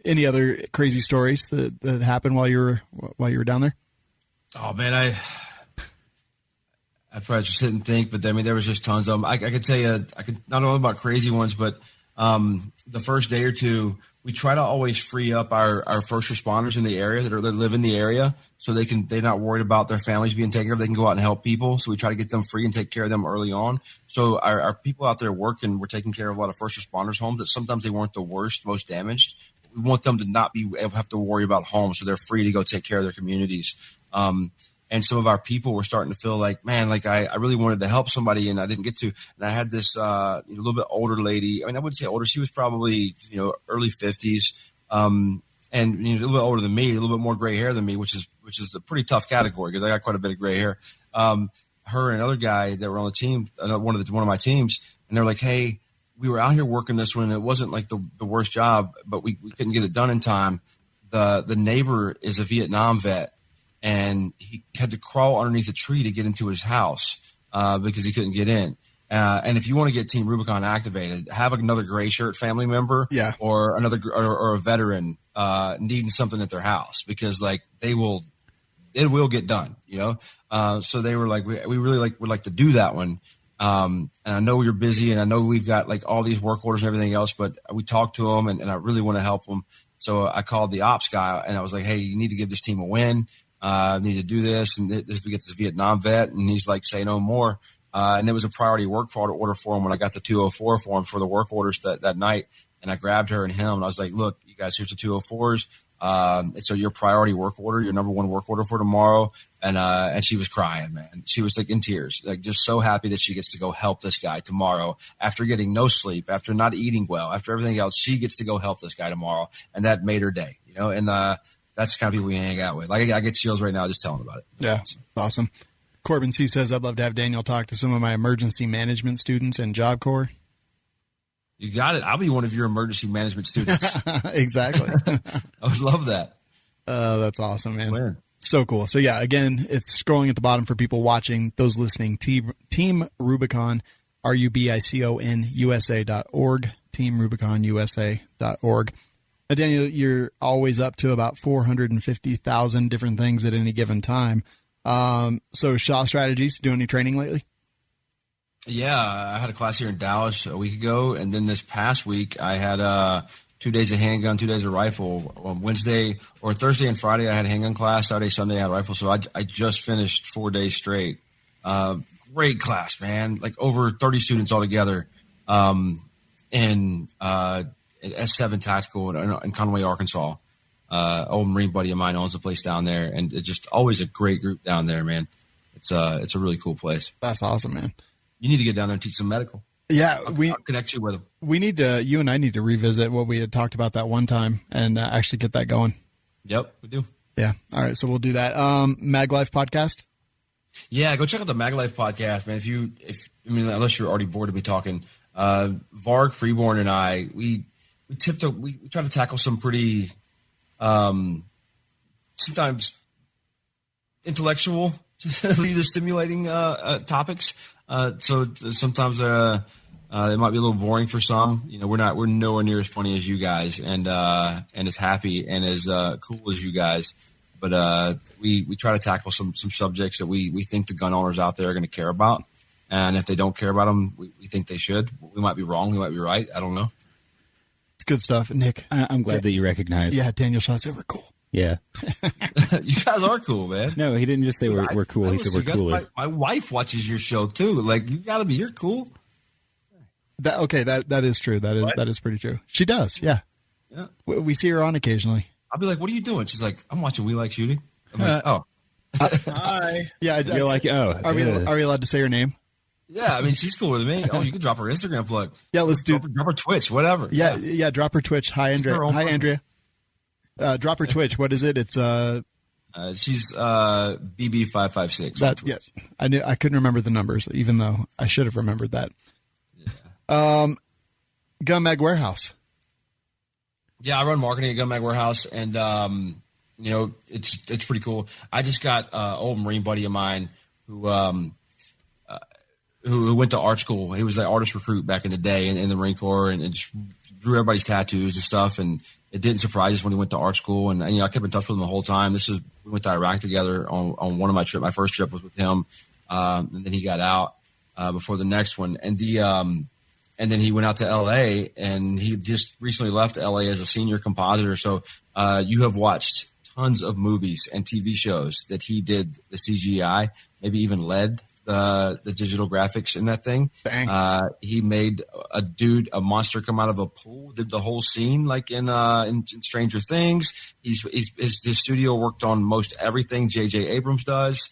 Speaker 2: Any other crazy stories that happened while you were down there?
Speaker 5: Oh man, I probably just sit and think, but I mean, there was just tons of them. I could tell you, I could not only about crazy ones, but the first day or two, we try to always free up our first responders in the area that live in the area, so they're not worried about their families being taken care of. They can go out and help people. So we try to get them free and take care of them early on. So our people out there working, we're taking care of a lot of first responders' homes that sometimes they weren't the worst, most damaged. We want them to not be have to worry about homes, so they're free to go take care of their communities. And some of our people were starting to feel like, man, like I really wanted to help somebody and I didn't get to. And I had this a little bit older lady. I mean, I wouldn't say older. She was probably, early 50s, and a little bit older than me, a little bit more gray hair than me, which is a pretty tough category because I got quite a bit of gray hair. Her and another guy that were on the team, one of my teams, and they're like, hey, we were out here working this one. And it wasn't like the worst job, but we couldn't get it done in time. The neighbor is a Vietnam vet. And he had to crawl underneath a tree to get into his house because he couldn't get in. And if you want to get Team Rubicon activated, have another gray shirt family member, or or a veteran needing something at their house because like it will get done, So they were like, we really would like to do that one. And I know you're busy, and I know we've got like all these work orders and everything else, but we talked to them, and I really want to help them. So I called the ops guy, and I was like, hey, you need to give this team a win. Need to do this, and we get this Vietnam vet, and he's like, say no more. And it was a priority work order for him when I got the 204 for him for the work orders that night. And I grabbed her and him, and I was like, look, you guys, here's the 204s. And so your priority work order, your number one work order for tomorrow. And she was crying, man. She was like in tears, like just so happy that she gets to go help this guy tomorrow after getting no sleep, after not eating well, after everything else. She gets to go help this guy tomorrow. And that made her day, and, that's the kind of people we hang out with. Like I get chills right now just telling about it.
Speaker 2: Yeah, awesome. Corbin C. says, I'd love to have Daniel talk to some of my emergency management students in Job Corps.
Speaker 5: You got it. I'll be one of your emergency management students.
Speaker 2: Exactly.
Speaker 5: I would love that.
Speaker 2: That's awesome, man.
Speaker 5: Where?
Speaker 2: So cool. So yeah, again, it's scrolling at the bottom for people watching, those listening. Team Rubicon, RUBICON USA.org, teamrubiconusa.org. Daniel, you're always up to about 450,000 different things at any given time. So Shaw Strategies, doing any training lately?
Speaker 5: Yeah, I had a class here in Dallas a week ago, and then this past week I had 2 days of handgun, 2 days of rifle. On Wednesday or Thursday and Friday I had a handgun class. Saturday, Sunday I had rifle. So I just finished 4 days straight. Great class, man. Like over 30 students altogether. S7 Tactical in Conway, Arkansas. Old Marine buddy of mine owns a place down there, and it's just always a great group down there, man. It's a really cool place.
Speaker 2: That's awesome, man.
Speaker 5: You need to get down there and teach some medical.
Speaker 2: Yeah,
Speaker 5: I'll connect you with them.
Speaker 2: We need to. You and I need to revisit what we had talked about that one time and actually get that going.
Speaker 5: Yep, we do.
Speaker 2: Yeah. All right, so we'll do that. Mag Life podcast.
Speaker 5: Yeah, go check out the Mag Life podcast, man. Unless you're already bored of me talking, Varg Freeborn and I, we try to tackle some pretty, sometimes intellectual, leader stimulating topics. So sometimes it might be a little boring for some. We're nowhere near as funny as you guys, and as happy and as cool as you guys. But we try to tackle some subjects that we think the gun owners out there are going to care about, and if they don't care about them, we think they should. We might be wrong. We might be right. I don't know.
Speaker 2: Good stuff, Nick.
Speaker 1: I'm glad that you recognize.
Speaker 2: Yeah, Daniel Shaw said we're cool.
Speaker 1: Yeah.
Speaker 5: You guys are cool, man.
Speaker 1: No, he didn't just say we're cool. He said we're cooler.
Speaker 5: My wife watches your show too. Like, you're cool.
Speaker 2: That is true. That is pretty true. She does. Yeah.
Speaker 5: Yeah.
Speaker 2: We see her on occasionally.
Speaker 5: I'll be like, "What are you doing?" She's like, "I'm watching We Like Shooting." I'm like, "Oh,
Speaker 2: hi." Yeah.
Speaker 1: You're like, "Oh."
Speaker 2: Are we allowed to say her name?
Speaker 5: Yeah, I mean, she's cooler than me. Oh, you can drop her Instagram plug.
Speaker 2: Yeah, let's
Speaker 5: drop her Twitch, whatever.
Speaker 2: Yeah, drop her Twitch. Hi, Andrea. Hi, Andrea. Drop her Twitch. What is it? It's
Speaker 5: she's BB556.
Speaker 2: Yeah, I couldn't remember the numbers, even though I should have remembered that. Yeah. Gun Mag Warehouse.
Speaker 5: Yeah, I run marketing at Gun Mag Warehouse, and it's pretty cool. I just got old Marine buddy of mine who who went to art school. He was the artist recruit back in the day in the Marine Corps, and just drew everybody's tattoos and stuff. And it didn't surprise us when he went to art school. And I kept in touch with him the whole time. We went to Iraq together on one of my trips. My first trip was with him, and then he got out before the next one. And then he went out to L.A. and he just recently left L.A. as a senior compositor. So you have watched tons of movies and TV shows that he did the CGI, maybe even led the digital graphics in that thing. He made a monster come out of a pool, did the whole scene like in Stranger Things. His studio worked on most everything J.J. Abrams does.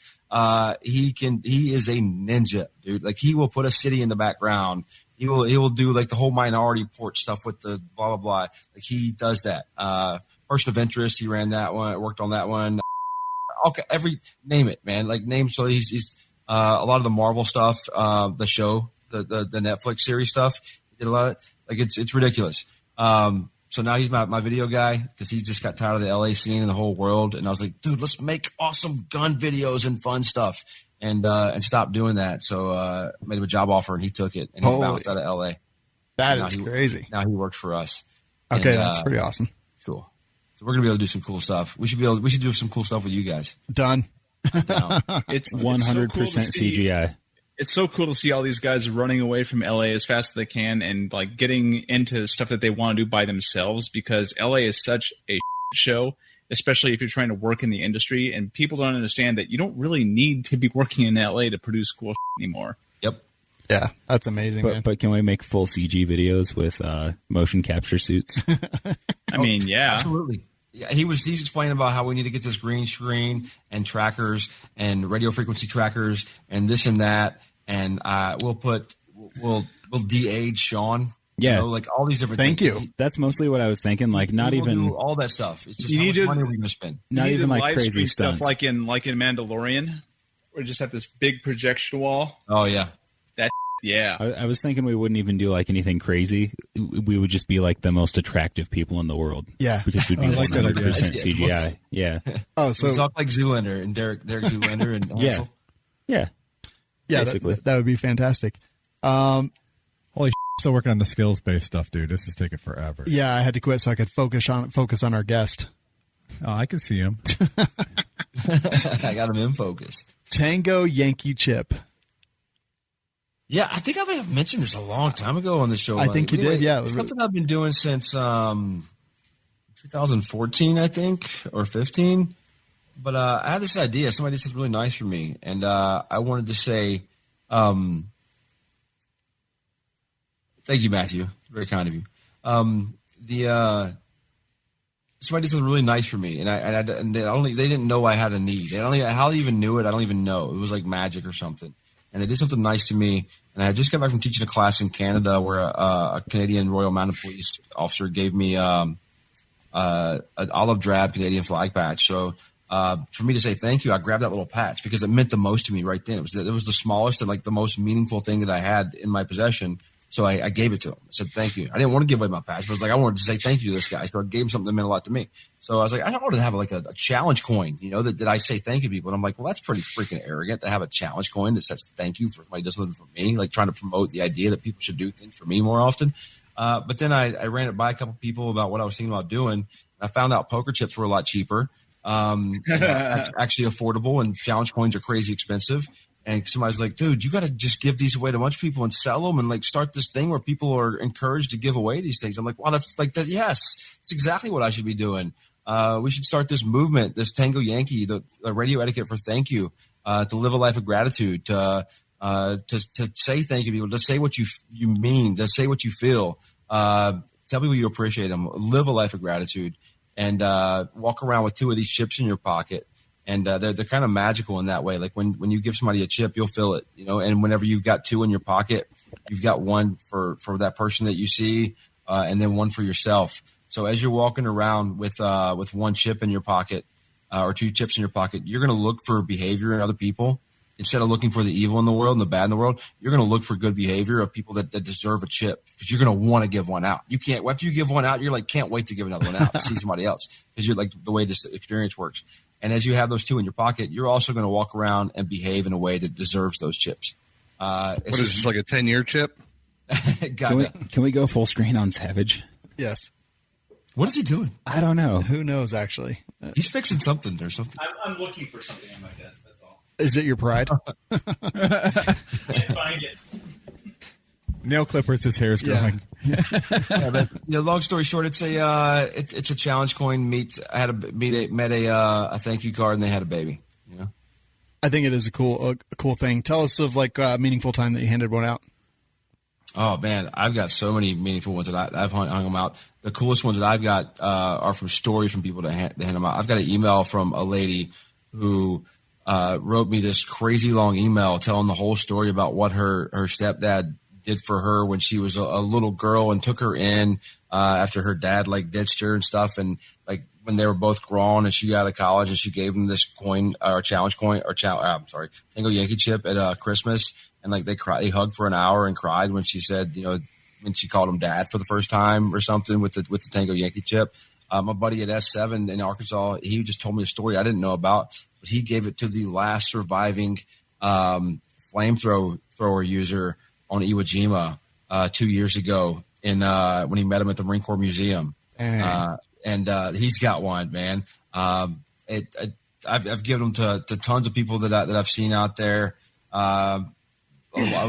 Speaker 5: He is a ninja, dude. Like, he will put a city in the background. He will do like the whole Minority Report stuff with the blah blah blah. Like, he does that. Person of Interest, he ran that one, worked on that one. Okay, name it, man. Like, so he's a lot of the Marvel stuff, the show, the Netflix series stuff. He did a lot of, like, it's ridiculous. So now he's my video guy because he just got tired of the LA scene and the whole world. And I was like, dude, let's make awesome gun videos and fun stuff, and stop doing that. So I made him a job offer and he took it, and he bounced out of LA.
Speaker 2: That is crazy.
Speaker 5: Now he works for us.
Speaker 2: Okay, and, that's pretty awesome.
Speaker 5: Cool. So we're gonna be able to do some cool stuff. We should do some cool stuff with you guys.
Speaker 2: Done.
Speaker 1: It's 100% CGI.
Speaker 6: It's so cool to see all these guys running away from LA as fast as they can and like getting into stuff that they want to do by themselves, because LA is such a show, especially if you're trying to work in the industry, and people don't understand that you don't really need to be working in LA to produce cool anymore.
Speaker 5: Yep.
Speaker 2: Yeah, that's amazing.
Speaker 1: But can we make full CG videos with motion capture suits?
Speaker 6: I mean, yeah,
Speaker 5: absolutely. Yeah, he's explaining about how we need to get this green screen and trackers and radio frequency trackers and this and that, and we'll de-age Shawn.
Speaker 1: Yeah,
Speaker 5: like all these different.
Speaker 2: Thank
Speaker 5: things.
Speaker 2: you.
Speaker 5: That's
Speaker 1: mostly what I was thinking. Like, not even
Speaker 5: all that stuff. It's just
Speaker 6: you
Speaker 5: how
Speaker 6: need
Speaker 5: much money are we going to spend?
Speaker 1: Not even like crazy
Speaker 6: stream
Speaker 1: stunts,
Speaker 6: stuff like in Mandalorian, where you just have this big projection wall.
Speaker 5: Oh yeah,
Speaker 6: yeah.
Speaker 1: I was thinking we wouldn't even do like anything crazy. We would just be like the most attractive people in the world.
Speaker 2: Yeah,
Speaker 1: because we'd be 100% CGI. Yeah.
Speaker 2: Oh, so
Speaker 5: we talk like Zoolander and Derek Zoolander and Hansel.
Speaker 1: Yeah.
Speaker 2: Basically, that would be fantastic.
Speaker 3: Holy shit, still working on the skills-based stuff, dude. This is taking forever.
Speaker 2: Yeah, I had to quit so I could focus on our guest.
Speaker 3: Oh, I can see him.
Speaker 5: I got him in focus.
Speaker 2: Tango Yankee Chip.
Speaker 5: Yeah, I think I may have mentioned this a long time ago on the show.
Speaker 2: I think you did, yeah.
Speaker 5: It's something I've been doing since 2014, I think, or 15. But I had this idea. Somebody did something really nice for me, and I wanted to say thank you, Matthew. Very kind of you. Somebody did something really nice for me, and they didn't know I had a need. How they even knew it, I don't even know. It was like magic or something. And they did something nice to me. And I just got back from teaching a class in Canada where a Canadian Royal Mounted Police officer gave me an olive drab Canadian flag patch. So for me to say thank you, I grabbed that little patch because it meant the most to me right then. It was the smallest and like the most meaningful thing that I had in my possession. So I gave it to him. I said, thank you. I didn't want to give away my patch, but it was like, I wanted to say thank you to this guy. So I gave him something that meant a lot to me. So I was like, I wanted to have like a challenge coin, that I say thank you to people. And I'm like, well, that's pretty freaking arrogant to have a challenge coin that says thank you for somebody does something for me, like trying to promote the idea that people should do things for me more often. But then I ran it by a couple people about what I was thinking about doing. I found out poker chips were a lot cheaper, actually affordable, and challenge coins are crazy expensive. And somebody's like, dude, you got to just give these away to a bunch of people and sell them and like start this thing where people are encouraged to give away these things. I'm like, wow, that's like that. Yes, it's exactly what I should be doing. We should start this movement, this Tango Yankee, the radio etiquette for thank you, to live a life of gratitude, to say thank you to people, to say what you mean, to say what you feel, tell people you appreciate them, live a life of gratitude, and walk around with 2 of these chips in your pocket. And they're kind of magical in that way. Like when you give somebody a chip, you'll feel it, and whenever you've got 2 in your pocket, you've got one for that person that you see, and then one for yourself. So as you're walking around with 1 chip in your pocket, or 2 chips in your pocket, you're going to look for behavior in other people. Instead of looking for the evil in the world and the bad in the world, you're going to look for good behavior of people that deserve a chip, because you're going to want to give one out. You can't, after you give one out, you're like, can't wait to give another one out to see somebody else, because you're like the way this experience works. And as you have those 2 in your pocket, you're also going to walk around and behave in a way that deserves those chips.
Speaker 4: What is this, like a 10-year chip?
Speaker 1: Can we go full screen on Savage?
Speaker 2: Yes.
Speaker 5: What is he doing?
Speaker 1: I don't know.
Speaker 2: Who knows, actually?
Speaker 5: He's fixing something or something.
Speaker 6: I'm looking for something on my desk. That's all.
Speaker 2: Is it your pride?
Speaker 6: Can't find it.
Speaker 3: Nail clippers, his hair is growing.
Speaker 5: Yeah, but long story short, it's a challenge coin meet. I had met a thank you card, and they had a baby. You know,
Speaker 2: I think it is a cool thing. Tell us of like a meaningful time that you handed one out.
Speaker 5: Oh man, I've got so many meaningful ones that I've hung them out. The coolest ones that I've got are from stories from people that hand them out. I've got an email from a lady who wrote me this crazy long email telling the whole story about what her stepdad did for her when she was a little girl and took her in after her dad like ditched her and stuff, and like when they were both grown and she got out of college, and she gave them this coin or challenge coin or Tango Yankee chip at Christmas, and like they hugged for an hour and cried when she said, when she called him dad for the first time or something with the Tango Yankee chip. My buddy at S7 in Arkansas, he just told me a story I didn't know about, but he gave it to the last surviving flamethrower user on Iwo Jima 2 years ago when he met him at the Marine Corps Museum. And he's got one, man. I've given them to tons of people that I've seen out there. A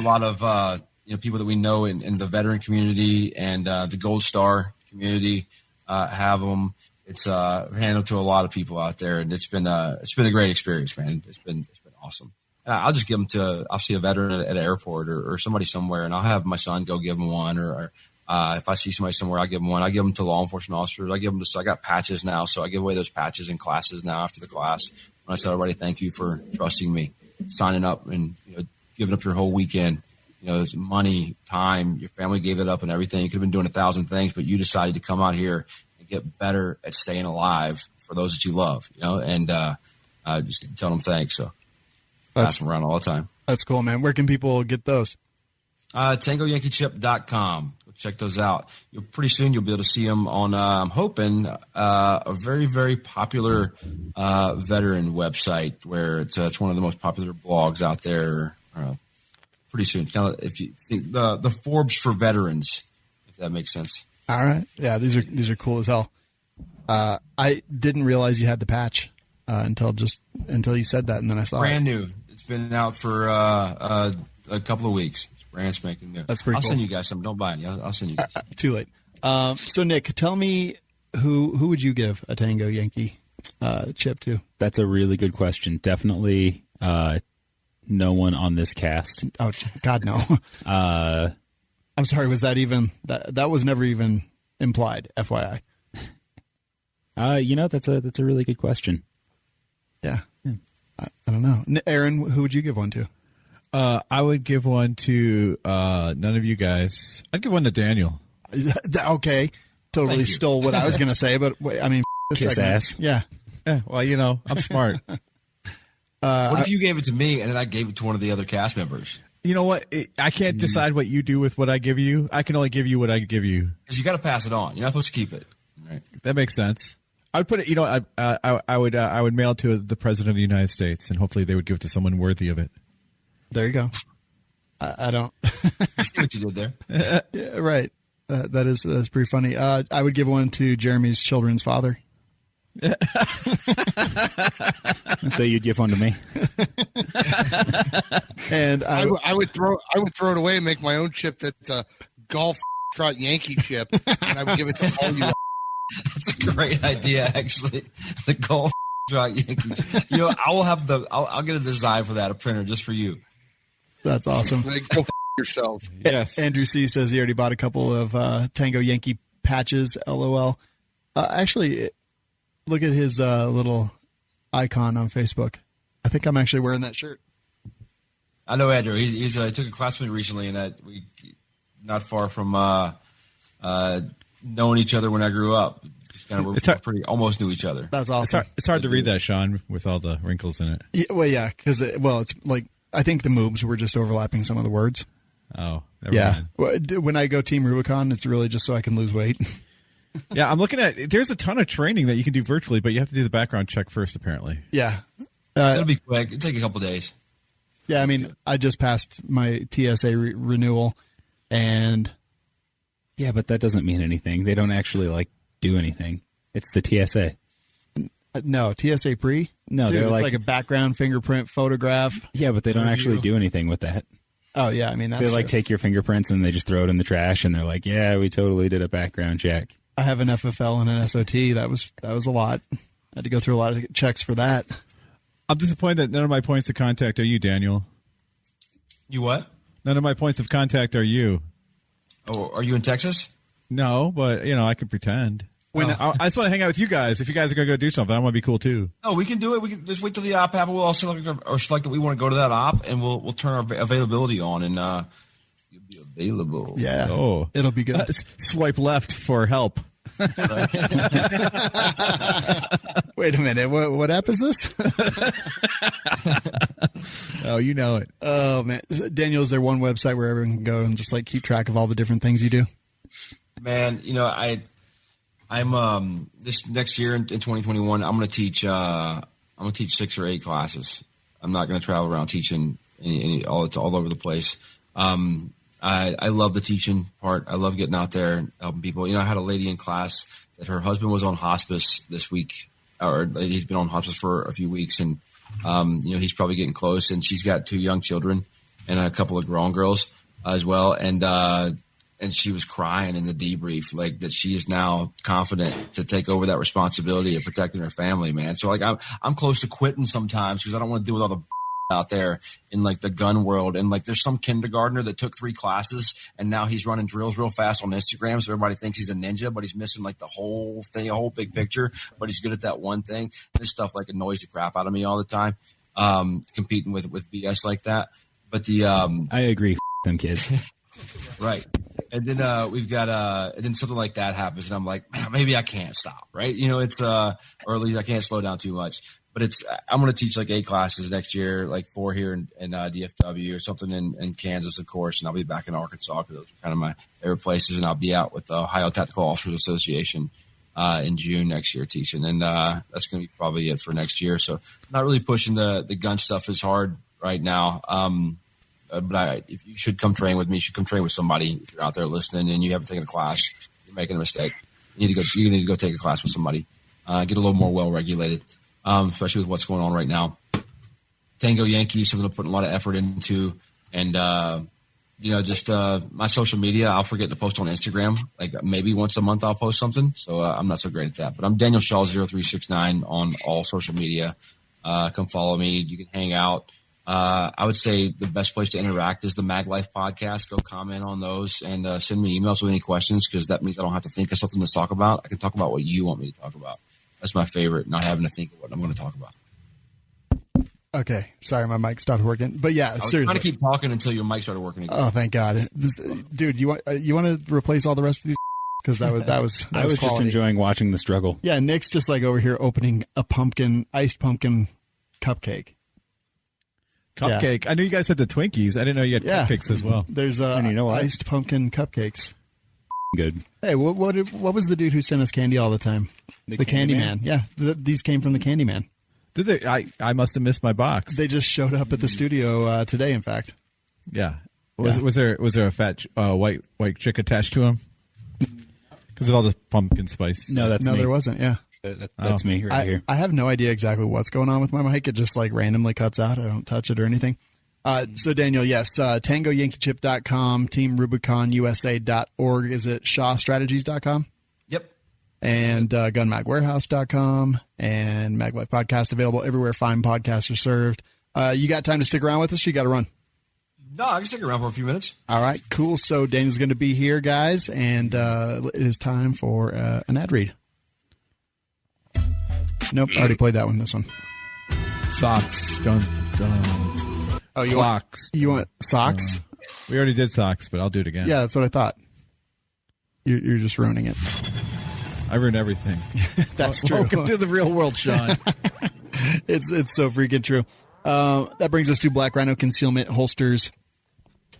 Speaker 5: lot of people that we know in the veteran community and the Gold Star community have them. It's handled to a lot of people out there, and it's been a great experience, man. It's been awesome. And I'll just give them I'll see a veteran at an airport or somebody somewhere, and I'll have my son go give them one, or if I see somebody somewhere, I'll give them one. I give them to law enforcement officers. I got patches now, so I give away those patches in classes now after the class. When I tell everybody, thank you for trusting me, signing up, and giving up your whole weekend. Money, time, your family gave it up and everything. You could have been doing 1,000 things, but you decided to come out here and get better at staying alive for those that you love, and just tell them thanks. So pass them around all the time.
Speaker 2: That's cool, man. Where can people get those?
Speaker 5: TangoYankeeChip.com. Check those out. Pretty soon you'll be able to see them on, I'm hoping, a very, very popular veteran website where it's one of the most popular blogs out there. Pretty soon, kind of, if you think the Forbes for veterans, if that makes sense.
Speaker 2: All right, yeah, these are cool as hell. I didn't realize you had the patch until you said that, and then I saw
Speaker 5: brand new. It's been out for a couple of weeks. It's brand spanking new.
Speaker 2: That's pretty cool.
Speaker 5: I'll send you guys some. Don't buy any. I'll send you guys some.
Speaker 2: Too late. So Nick, tell me who would you give a Tango Yankee chip to?
Speaker 1: That's a really good question. Definitely. No one on this cast.
Speaker 2: Oh God, no. I'm sorry. Was that even that was never even implied? FYI.
Speaker 1: That's a really good question.
Speaker 2: Yeah. I don't know. Aaron, who would you give one to?
Speaker 3: I would give one to none of you guys. I'd give one to Daniel.
Speaker 2: Okay. Totally stole what I was going to say, but I mean,
Speaker 1: kiss ass.
Speaker 2: Yeah.
Speaker 3: Well, I'm smart.
Speaker 5: What if you gave it to me and then I gave it to one of the other cast members?
Speaker 3: You know what? I can't decide what you do with what I give you. I can only give you what I give you.
Speaker 5: Because you got to pass it on. You're not supposed to keep it. Right?
Speaker 3: That makes sense. I would put it. I would mail it to the President of the United States, and hopefully they would give it to someone worthy of it.
Speaker 2: There you go. I don't.
Speaker 5: I see what you did there.
Speaker 2: Yeah, right. That's pretty funny. I would give one to Jeremy's children's father.
Speaker 1: So you'd give one to me,
Speaker 4: and I would throw it away and make my own chip that's a golf trot Yankee chip, and I would give it to all you.
Speaker 5: That's a great idea, actually. The golf trot Yankee. I'll get a design for that, a printer just for you.
Speaker 2: That's awesome.
Speaker 4: Go yourself.
Speaker 3: Yes.
Speaker 2: Andrew C says he already bought a couple of Tango Yankee patches. LOL. Actually. Look at his little icon on Facebook. I think I'm actually wearing that shirt.
Speaker 5: I know Andrew. He took a class with me recently, and we not far from knowing each other when I grew up. We almost knew each other.
Speaker 2: That's awesome.
Speaker 3: It's hard to read that, Shawn, with all the wrinkles in it.
Speaker 2: Yeah, well, because it's like I think the moves were just overlapping some of the words.
Speaker 3: Oh, never mind.
Speaker 2: When I go Team Rubicon, it's really just so I can lose weight.
Speaker 3: Yeah, I'm looking at. There's a ton of training that you can do virtually, but you have to do the background check first, apparently.
Speaker 2: Yeah,
Speaker 5: it'll be quick. It'll take a couple days.
Speaker 2: Yeah, I mean, I just passed my TSA renewal, and
Speaker 1: Yeah, but that doesn't mean anything. They don't actually like do anything. It's the TSA.
Speaker 2: no, TSA pre?
Speaker 1: No,
Speaker 2: Dude,
Speaker 1: they're
Speaker 2: it's
Speaker 1: like
Speaker 2: a background fingerprint photograph.
Speaker 1: Yeah, but they don't actually do anything with that.
Speaker 2: Oh, yeah, I mean, that's
Speaker 1: They like
Speaker 2: true.
Speaker 1: take your fingerprints and they just throw it in the trash and they're like, yeah, we totally did a background check.
Speaker 2: I have an FFL and an SOT. That was a lot. I had to go through a lot of checks for that.
Speaker 3: I'm disappointed that none of my points of contact are you, Daniel.
Speaker 5: You what?
Speaker 3: None of my points of contact are you.
Speaker 5: Oh, are you in Texas?
Speaker 3: No, but I can pretend. I just want to hang out with you guys. If you guys are going to go do something, I want to be cool too.
Speaker 5: No, we can do it. We can just wait till the op happens. We'll all select that we want to go to that op, and we'll turn our availability on, and you'll be available.
Speaker 2: Yeah.
Speaker 3: Oh.
Speaker 2: It'll be good.
Speaker 3: Swipe left for help.
Speaker 2: Wait a minute. What app is this?
Speaker 3: Oh, you know it.
Speaker 2: Oh, man. Daniel, is there one website where everyone can go and just keep track of all the different things you do?
Speaker 5: Man, I'm this next year in 2021. I'm going to teach 6 or 8 classes. I'm not going to travel around teaching all over the place. I love the teaching part. I love getting out there and helping people. I had a lady in class that her husband was on hospice this week, or he's been on hospice for a few weeks, and he's probably getting close. And she's got 2 young children and a couple of grown girls as well. And she was crying in the debrief, that she is now confident to take over that responsibility of protecting her family, man. So I'm close to quitting sometimes because I don't want to deal with all the out there in the gun world. And there's some kindergartner that took 3 classes and now he's running drills real fast on Instagram. So everybody thinks he's a ninja, but he's missing the whole thing, a whole big picture, but he's good at that one thing. This stuff annoys the crap out of me all the time. Competing with BS like that. But
Speaker 1: I agree. Them kids.
Speaker 5: Right. And then we've got and then something like that happens and I'm like, maybe I can't stop, right? It's or at least I can't slow down too much. But I'm going to teach 8 classes next year, 4 here in DFW or something in Kansas, of course, and I'll be back in Arkansas because those are kind of my favorite places. And I'll be out with the Ohio Tactical Officers Association in June next year teaching, and that's going to be probably it for next year. So not really pushing the gun stuff as hard right now. But if you should come train with me, you should come train with somebody. If you're out there listening and you haven't taken a class, you're making a mistake. You need to go take a class with somebody. Get a little more well regulated. Especially with what's going on right now. Tango Yankee, something I'm putting a lot of effort into. And, just my social media, I'll forget to post on Instagram. Maybe once a month I'll post something. So I'm not so great at that. But I'm Daniel Shaw 0369 on all social media. Come follow me. You can hang out. I would say the best place to interact is the Mag Life podcast. Go comment on those and send me emails with any questions because that means I don't have to think of something to talk about. I can talk about what you want me to talk about. That's my favorite, not having to think of what I'm going to talk about.
Speaker 2: Okay. Sorry, my mic stopped working. But yeah,
Speaker 5: I was
Speaker 2: seriously.
Speaker 5: trying to keep talking until your mic started working again.
Speaker 2: Oh, thank God. Dude, you want to replace all the rest of these? Because that was
Speaker 1: I was just enjoying watching the struggle.
Speaker 2: Yeah, Nick's just over here opening a iced pumpkin cupcake.
Speaker 3: Cupcake. Yeah. I knew you guys had the Twinkies. I didn't know you had cupcakes as well.
Speaker 2: There's
Speaker 1: and you know what?
Speaker 2: Iced pumpkin cupcakes.
Speaker 1: Good.
Speaker 2: Hey, what was the dude who sent us candy all the time? The Candyman. Yeah, these came from the Candyman.
Speaker 3: Did they? I must have missed my box.
Speaker 2: They just showed up at the studio today. In fact.
Speaker 3: Yeah. Was there a fat white chick attached to him? Because of all the pumpkin spice.
Speaker 2: No,
Speaker 1: me.
Speaker 2: there wasn't. Yeah.
Speaker 1: That's me right here.
Speaker 2: I have no idea exactly what's going on with my mic. It just randomly cuts out. I don't touch it or anything. So Daniel, yes, TangoYankeeChip.com, TeamRubiconUSA.org. Is it ShawStrategies.com?
Speaker 5: Yep.
Speaker 2: And GunMagWarehouse.com and Mag Life Podcast available everywhere fine podcasts are served. You got time to stick around with us? Or you got to run?
Speaker 5: No, I can stick around for a few minutes.
Speaker 2: All right, cool. So Daniel's going to be here, guys, and it is time for an ad read. Nope, already played that one. This one.
Speaker 3: Socks. Dun, dun.
Speaker 2: Oh,
Speaker 3: Clocks.
Speaker 2: You want socks?
Speaker 3: We already did socks, but I'll do it again.
Speaker 2: Yeah, that's what I thought. You're just ruining it.
Speaker 3: I ruin everything.
Speaker 2: That's true.
Speaker 3: Welcome to the real world, Shawn.
Speaker 2: It's so freaking true. That brings us to Black Rhino Concealment Holsters,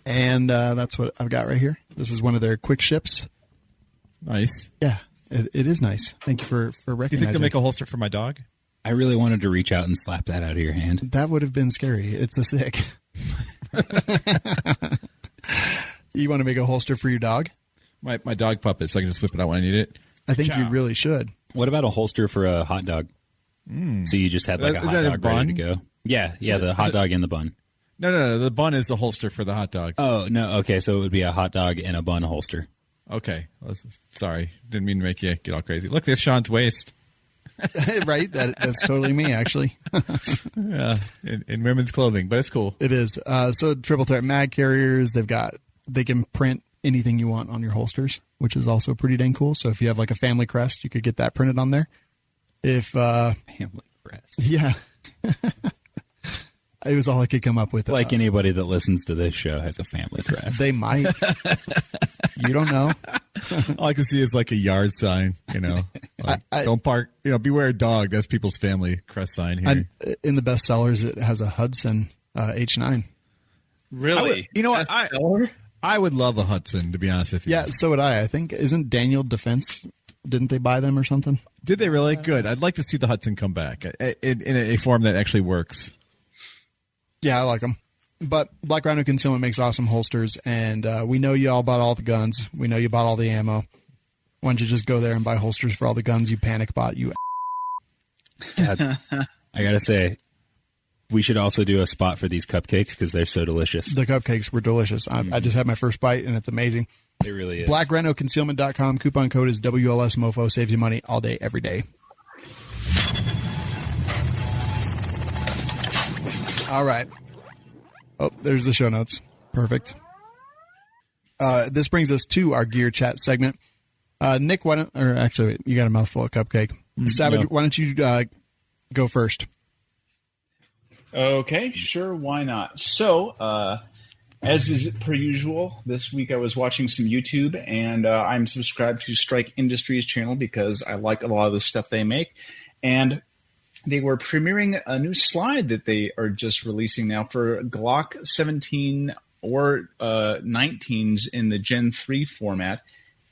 Speaker 2: and that's what I've got right here. This is one of their quick ships.
Speaker 3: Nice.
Speaker 2: Yeah, it is nice. Thank you for recognizing.
Speaker 3: Do you think they'll make a holster for my dog?
Speaker 1: I really wanted to reach out and slap that out of your hand.
Speaker 2: That would have been scary. It's a sick. You want to make a holster for your dog?
Speaker 3: My dog puppet, so I can just whip it out when I need it.
Speaker 2: I think you really should.
Speaker 1: What about a holster for a hot dog? So you just had like a
Speaker 3: Is
Speaker 1: hot
Speaker 3: that a
Speaker 1: dog ready to
Speaker 3: bun?
Speaker 1: go. Yeah, the hot dog in the bun.
Speaker 3: No. The bun is the holster for the hot dog.
Speaker 1: Oh, no. Okay, so it would be a hot dog in a bun holster.
Speaker 3: Okay. Sorry. Didn't mean to make you get all crazy. Look, there's Shawn's waist.
Speaker 2: Right? That's totally me, actually.
Speaker 3: Yeah, in women's clothing, but it's cool.
Speaker 2: It is. So triple threat mag carriers, they can print anything you want on your holsters, which is also pretty dang cool. So if you have like a family crest, you could get that printed on there. If
Speaker 1: Family crest.
Speaker 2: yeah. It was all I could come up with.
Speaker 1: Like anybody that listens to this show has a family crest.
Speaker 2: They might. You don't know.
Speaker 3: All I can see is like a yard sign, like, don't park, beware dog. That's people's family crest sign here.
Speaker 2: In the best sellers, it has a Hudson H9.
Speaker 6: Really?
Speaker 3: You know what? I would love a Hudson, to be honest with you.
Speaker 2: Yeah, so would I. I think, isn't Daniel Defense, didn't they buy them or something?
Speaker 3: Did they really? Good. I'd like to see the Hudson come back in a form that actually works.
Speaker 2: Yeah, I like them. But Black Rhino Concealment makes awesome holsters, and we know you all bought all the guns. We know you bought all the ammo. Why don't you just go there and buy holsters for all the guns you panic bought, you
Speaker 1: God, I got to say, we should also do a spot for these cupcakes because they're so delicious.
Speaker 2: The cupcakes were delicious. I just had my first bite, and it's amazing.
Speaker 1: It really is.
Speaker 2: BlackRhinoConcealment.com. Coupon code is WLSMOFO. Saves you money all day, every day. All right. Oh, there's the show notes. Perfect. This brings us to our gear chat segment. Nick, you got a mouthful of cupcake. Savage, Why don't you go first?
Speaker 6: Okay, sure, why not? So, as is per usual, this week I was watching some YouTube, and I'm subscribed to Strike Industries channel because I like a lot of the stuff they make. And they were premiering a new slide that they are just releasing now for Glock 17 or 19s in the Gen 3 format.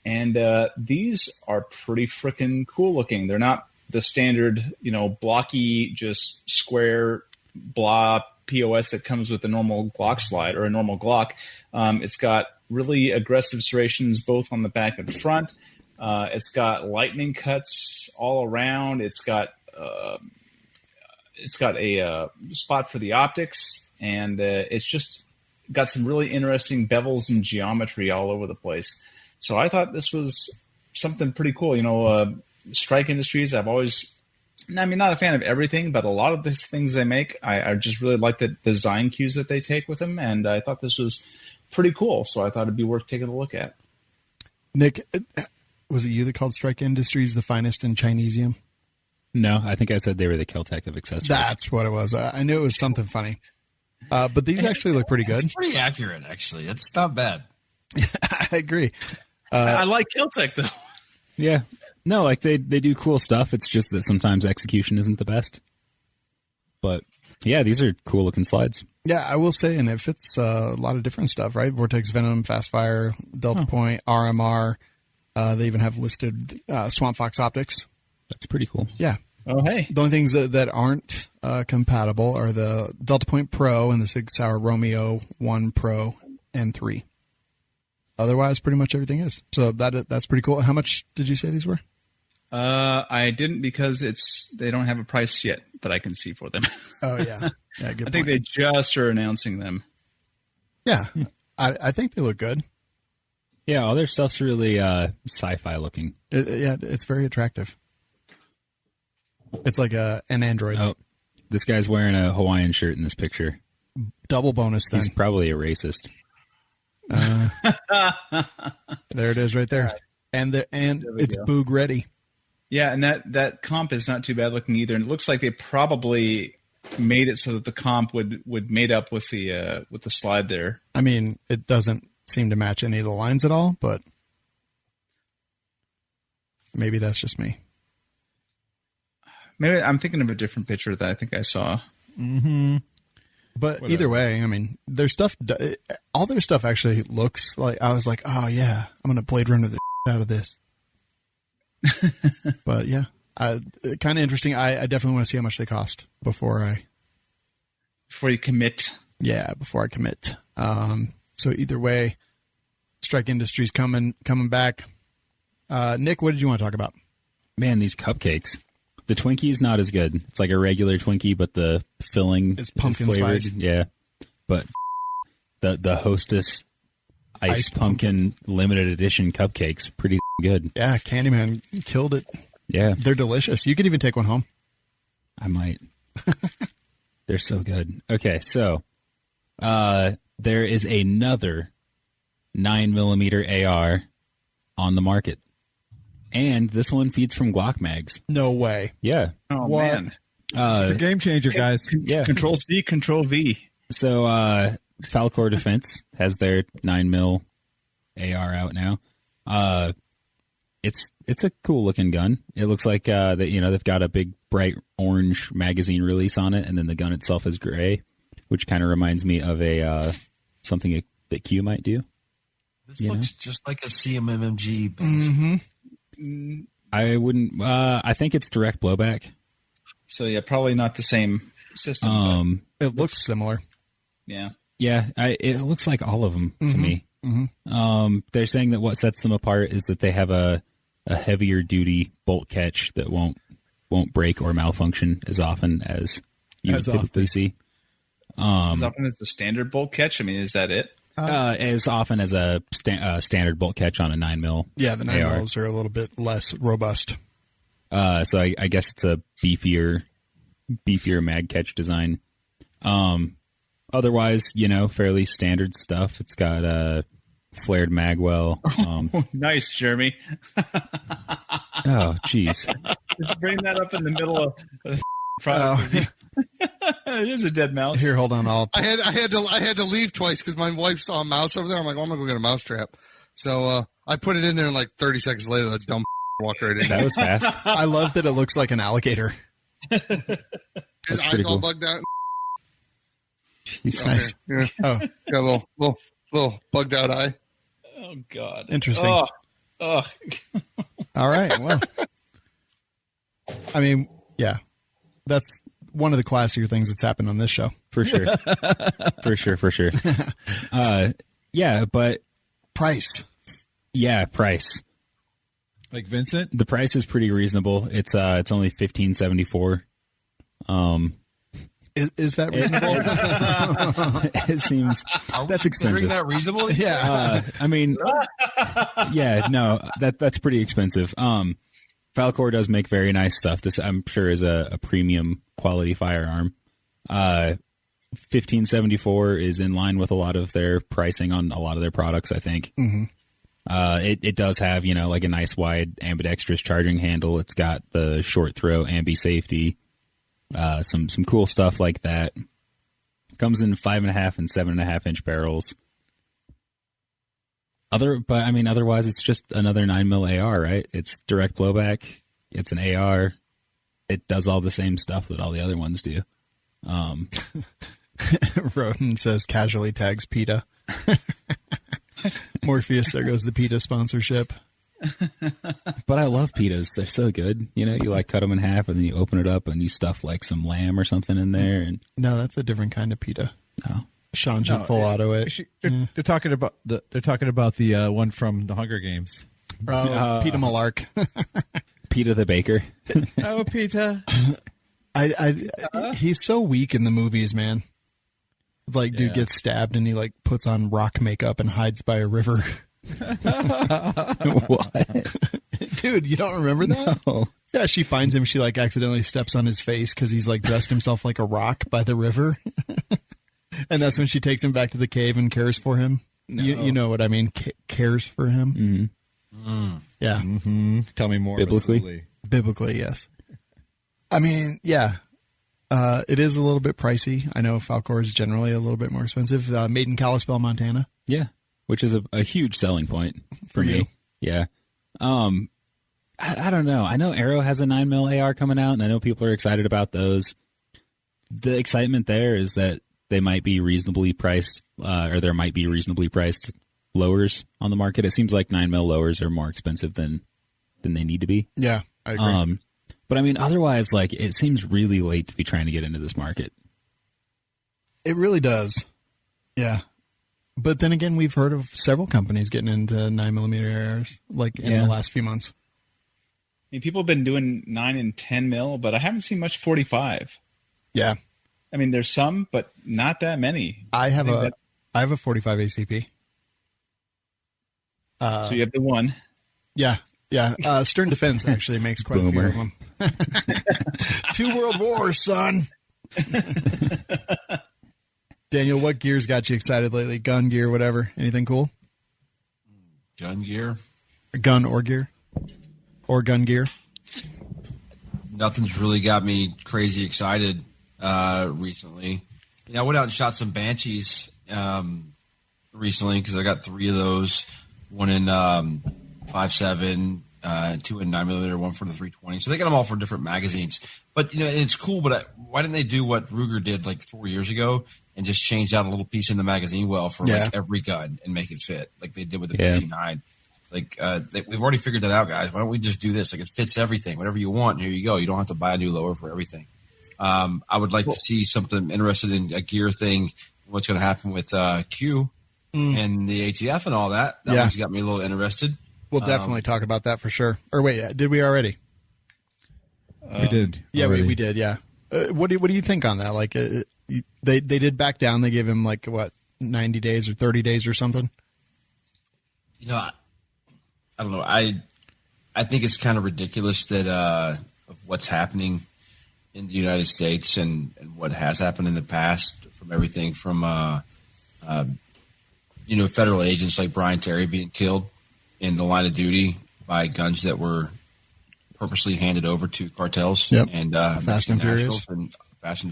Speaker 6: And these are pretty freaking cool looking. They're not the standard, blocky, just square, blah POS that comes with a normal Glock slide or a normal Glock. It's got really aggressive serrations both on the back and front. It's got lightning cuts all around. It's got a spot for the optics, and it's just got some really interesting bevels and geometry all over the place. So I thought this was something pretty cool. Strike Industries, I've always, not a fan of everything, but a lot of the things they make, I just really like the design cues that they take with them, and I thought this was pretty cool. So I thought it'd be worth taking a look at.
Speaker 2: Nick, was it you that called Strike Industries the finest in Chinesium?
Speaker 1: No, I think I said they were the Kel-Tec of accessories.
Speaker 2: That's what it was. I knew it was something funny. But these actually look pretty good.
Speaker 5: It's pretty accurate, actually. It's not bad.
Speaker 2: I agree.
Speaker 6: I like Kel-Tec, though.
Speaker 1: Yeah. No, like they do cool stuff. It's just that sometimes execution isn't the best. But yeah, these are cool looking slides.
Speaker 2: Yeah, I will say, and it fits a lot of different stuff, right? Vortex Venom, Fast Fire, Delta Point, RMR. They even have listed Swamp Fox optics.
Speaker 1: That's pretty cool.
Speaker 2: Yeah.
Speaker 6: Oh, hey.
Speaker 2: The only things that aren't compatible are the Delta Point Pro and the Sig Sauer Romeo 1 Pro and 3. Otherwise, pretty much everything is. So that's pretty cool. How much did you say these were?
Speaker 6: I didn't because they don't have a price yet that I can see for them.
Speaker 2: Oh, yeah. Yeah, good
Speaker 6: I think they just are announcing them.
Speaker 2: Yeah. I think they look good.
Speaker 1: Yeah, all their stuff's really sci-fi looking.
Speaker 2: It's very attractive. It's like an Android.
Speaker 1: Oh, this guy's wearing a Hawaiian shirt in this picture.
Speaker 2: Double bonus thing.
Speaker 1: He's probably a racist.
Speaker 2: There it is right there. And it's
Speaker 6: go.
Speaker 2: Boog ready.
Speaker 6: Yeah, and that comp is not too bad looking either. And it looks like they probably made it so that the comp would mate up with the slide there.
Speaker 2: I mean, it doesn't seem to match any of the lines at all, but maybe that's just me.
Speaker 6: Maybe I'm thinking of a different picture that I think I saw.
Speaker 2: Mm-hmm. But either way, I mean, all their stuff actually looks like, I was like, oh yeah, I'm going to Blade Runner the out of this. But yeah, kind of interesting. I definitely want to see how much they cost before
Speaker 6: you commit.
Speaker 2: Yeah, before I commit. So either way, Strike Industries coming back. Nick, what did you want to talk about?
Speaker 1: Man, these cupcakes. The Twinkie is not as good. It's like a regular Twinkie, but the filling
Speaker 2: It's pumpkin
Speaker 1: is flavored.
Speaker 2: spice.
Speaker 1: Yeah, but the Hostess Ice Pumpkin limited edition cupcakes, pretty good.
Speaker 2: Yeah, Candyman killed it.
Speaker 1: Yeah,
Speaker 2: They're delicious. You could even take one home.
Speaker 1: I might. They're so good. Okay, so there is another 9mm AR on the market. And this one feeds from Glock mags.
Speaker 2: No way.
Speaker 1: Yeah.
Speaker 6: Oh,
Speaker 2: What?
Speaker 6: man.
Speaker 3: It's a game changer, guys.
Speaker 1: Yeah.
Speaker 6: Control C, Control V.
Speaker 1: So Falkor Defense has their 9mm AR out now. It's a cool looking gun. It looks like they've got a big bright orange magazine release on it, and then the gun itself is gray, which kind of reminds me of a something that Q might do.
Speaker 5: This looks just like a CMMG.
Speaker 2: Mm-hmm.
Speaker 1: I wouldn't. I think it's direct blowback.
Speaker 6: So, yeah, probably not the same system.
Speaker 2: It looks similar.
Speaker 6: Yeah.
Speaker 1: Yeah, it looks like all of them to me.
Speaker 2: Mm-hmm.
Speaker 1: They're saying that what sets them apart is that they have a heavier duty bolt catch that won't break or malfunction as often as you would typically see.
Speaker 6: As often as the standard bolt catch? I mean, is that it?
Speaker 1: As often as a standard bolt catch on a 9mm.
Speaker 2: Yeah, the
Speaker 1: AR.
Speaker 2: 9mm are a little bit less robust.
Speaker 1: So I guess it's a beefier mag catch design. Otherwise, fairly standard stuff. It's got a flared magwell.
Speaker 6: Nice, Jeremy.
Speaker 1: Oh, jeez.
Speaker 6: Just bring that up in the middle of product review. There's a dead mouse.
Speaker 2: Here, hold on.
Speaker 4: I had to leave twice because my wife saw a mouse over there. I'm like, I'm gonna go get a mouse trap. So I put it in there, and like 30 seconds later, the dumb walked right in.
Speaker 1: That was fast.
Speaker 2: I love that it looks like an alligator.
Speaker 4: His
Speaker 1: That's
Speaker 4: eyes
Speaker 1: pretty
Speaker 4: all
Speaker 1: cool.
Speaker 4: bugged out.
Speaker 1: Jeez.
Speaker 2: Nice.
Speaker 4: Yeah.
Speaker 2: Oh,
Speaker 4: Got a little bugged out eye.
Speaker 6: Oh, God.
Speaker 2: interesting.
Speaker 6: Oh.
Speaker 2: All right. Well, I mean, yeah, that's one of the classier things that's happened on this show.
Speaker 1: For sure. For sure. Yeah, but
Speaker 2: Price.
Speaker 1: yeah, price.
Speaker 3: Like Vincent?
Speaker 1: The price is pretty reasonable. It's only $15.74.
Speaker 2: Is that reasonable?
Speaker 1: It seems
Speaker 5: Are we
Speaker 1: that's
Speaker 5: considering
Speaker 1: expensive.
Speaker 5: that reasonable?
Speaker 2: Yeah.
Speaker 1: I mean, yeah, no, that's pretty expensive. Falkor does make very nice stuff. This, I'm sure, is a premium quality firearm. $15.74 is in line with a lot of their pricing on a lot of their products, I think.
Speaker 2: Mm-hmm.
Speaker 1: It does have, like a nice wide ambidextrous charging handle. It's got the short throw ambi safety, some cool stuff like that. Comes in 5.5 and 7.5 inch barrels. Otherwise it's just another 9mm AR, right? It's direct blowback. It's an AR. It does all the same stuff that all the other ones do.
Speaker 2: Roden says casually tags PETA. Morpheus, there goes the PETA sponsorship.
Speaker 1: But I love pitas. They're so good. You cut them in half and then you open it up and you stuff like some lamb or something in there. And
Speaker 2: No, that's a different kind of PETA.
Speaker 1: oh,
Speaker 2: Shawn should full auto it.
Speaker 3: They're talking about the one from the Hunger Games.
Speaker 2: PETA Malark.
Speaker 1: Pita the baker.
Speaker 3: Oh, Peter.
Speaker 2: He's so weak in the movies, man. Dude gets stabbed and he puts on rock makeup and hides by a river.
Speaker 1: What?
Speaker 2: Dude, you don't remember that?
Speaker 1: No.
Speaker 2: Yeah, she finds him. She accidentally steps on his face because he's dressed himself like a rock by the river. And that's when she takes him back to the cave and cares for him.
Speaker 1: No.
Speaker 2: You know what I mean? Cares for him.
Speaker 1: Mm-hmm.
Speaker 2: Yeah.
Speaker 3: Mm-hmm. Tell me more.
Speaker 1: Biblically?
Speaker 2: Biblically, yes. I mean, yeah. It is a little bit pricey. I know Falkor is generally a little bit more expensive. Made in Kalispell, Montana.
Speaker 1: Yeah, which is a huge selling point for me.
Speaker 2: you.
Speaker 1: Yeah. I don't know. I know Arrow has a 9mm AR coming out, and I know people are excited about those. The excitement there is that they might be reasonably priced, or there might be reasonably priced lowers on the market. It seems like 9mm lowers are more expensive than they need to be.
Speaker 2: Yeah, I agree.
Speaker 1: But otherwise, it seems really late to be trying to get into this market.
Speaker 2: It really does. Yeah. But then again, we've heard of several companies getting into 9mm ARs, like in the last few months.
Speaker 6: I mean, people have been doing 9 and 10 mil, but I haven't seen much 45.
Speaker 2: Yeah.
Speaker 6: I mean, there's some, but not that many.
Speaker 2: I have a 45 ACP.
Speaker 6: So you have the one.
Speaker 2: Yeah. Yeah. Stern Defense actually makes quite a few of them. 2 world wars, son. Daniel, what gears got you excited lately? Gun gear, whatever. Anything cool?
Speaker 5: Gun gear?
Speaker 2: Gun or gear? Or gun gear?
Speaker 5: Nothing's really got me crazy excited recently. You know, I went out and shot some Banshees recently because I got 3 of those. One in 5.7, 2 in 9mm, one for the 320. So they got them all for different magazines. But, you know, and it's cool, but why didn't they do what Ruger did like 4 years ago and just change out a little piece in the magazine well for like every gun and make it fit like they did with the PC9? Like, we've already figured that out, guys. Why don't we just do this? Like, it fits everything. Whatever you want, here you go. You don't have to buy a new lower for everything. I would like to see something interested in a gear thing, what's going to happen with Q and the ATF and all that. That one's got me a little interested.
Speaker 2: We'll definitely talk about that for sure. Or wait, did we already?
Speaker 3: We did.
Speaker 2: Yeah, we did, yeah. What do you think on that? Like, they did back down. They gave him, like, what, 90 days or 30 days or something?
Speaker 5: You know, I don't know. I think it's kind of ridiculous that of what's happening in the United States and what has happened in the past, from everything from federal agents like Brian Terry being killed in the line of duty by guns that were purposely handed over to cartels and
Speaker 2: Fast and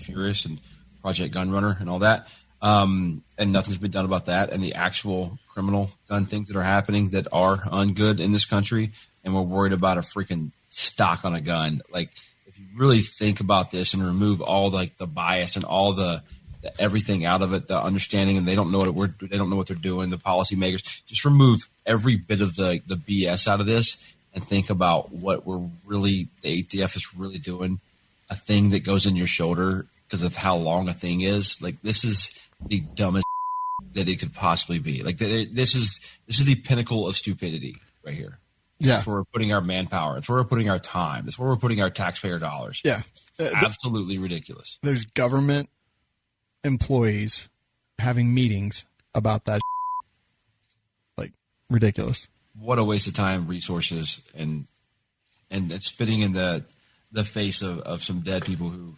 Speaker 2: Furious
Speaker 5: and Project Gunrunner and all that. And nothing's been done about that. And the actual criminal gun things that are happening that are ungood in this country. And we're worried about a freaking stock on a gun. Like, if you really think about this and remove all like the bias and all the everything out of it, the understanding, and they don't know what they're doing. The policymakers, just remove every bit of the BS out of this and think about what the ATF is really doing. A thing that goes in your shoulder because of how long a thing is. Like, this is the dumbest that it could possibly be. Like, this is the pinnacle of stupidity right here.
Speaker 2: Yeah.
Speaker 5: That's where we're putting our manpower. It's where we're putting our time. It's where we're putting our taxpayer dollars.
Speaker 2: Yeah.
Speaker 5: Absolutely ridiculous.
Speaker 2: There's government employees having meetings about that. Like, ridiculous.
Speaker 5: What a waste of time, resources, and it's spitting in the face of some dead people who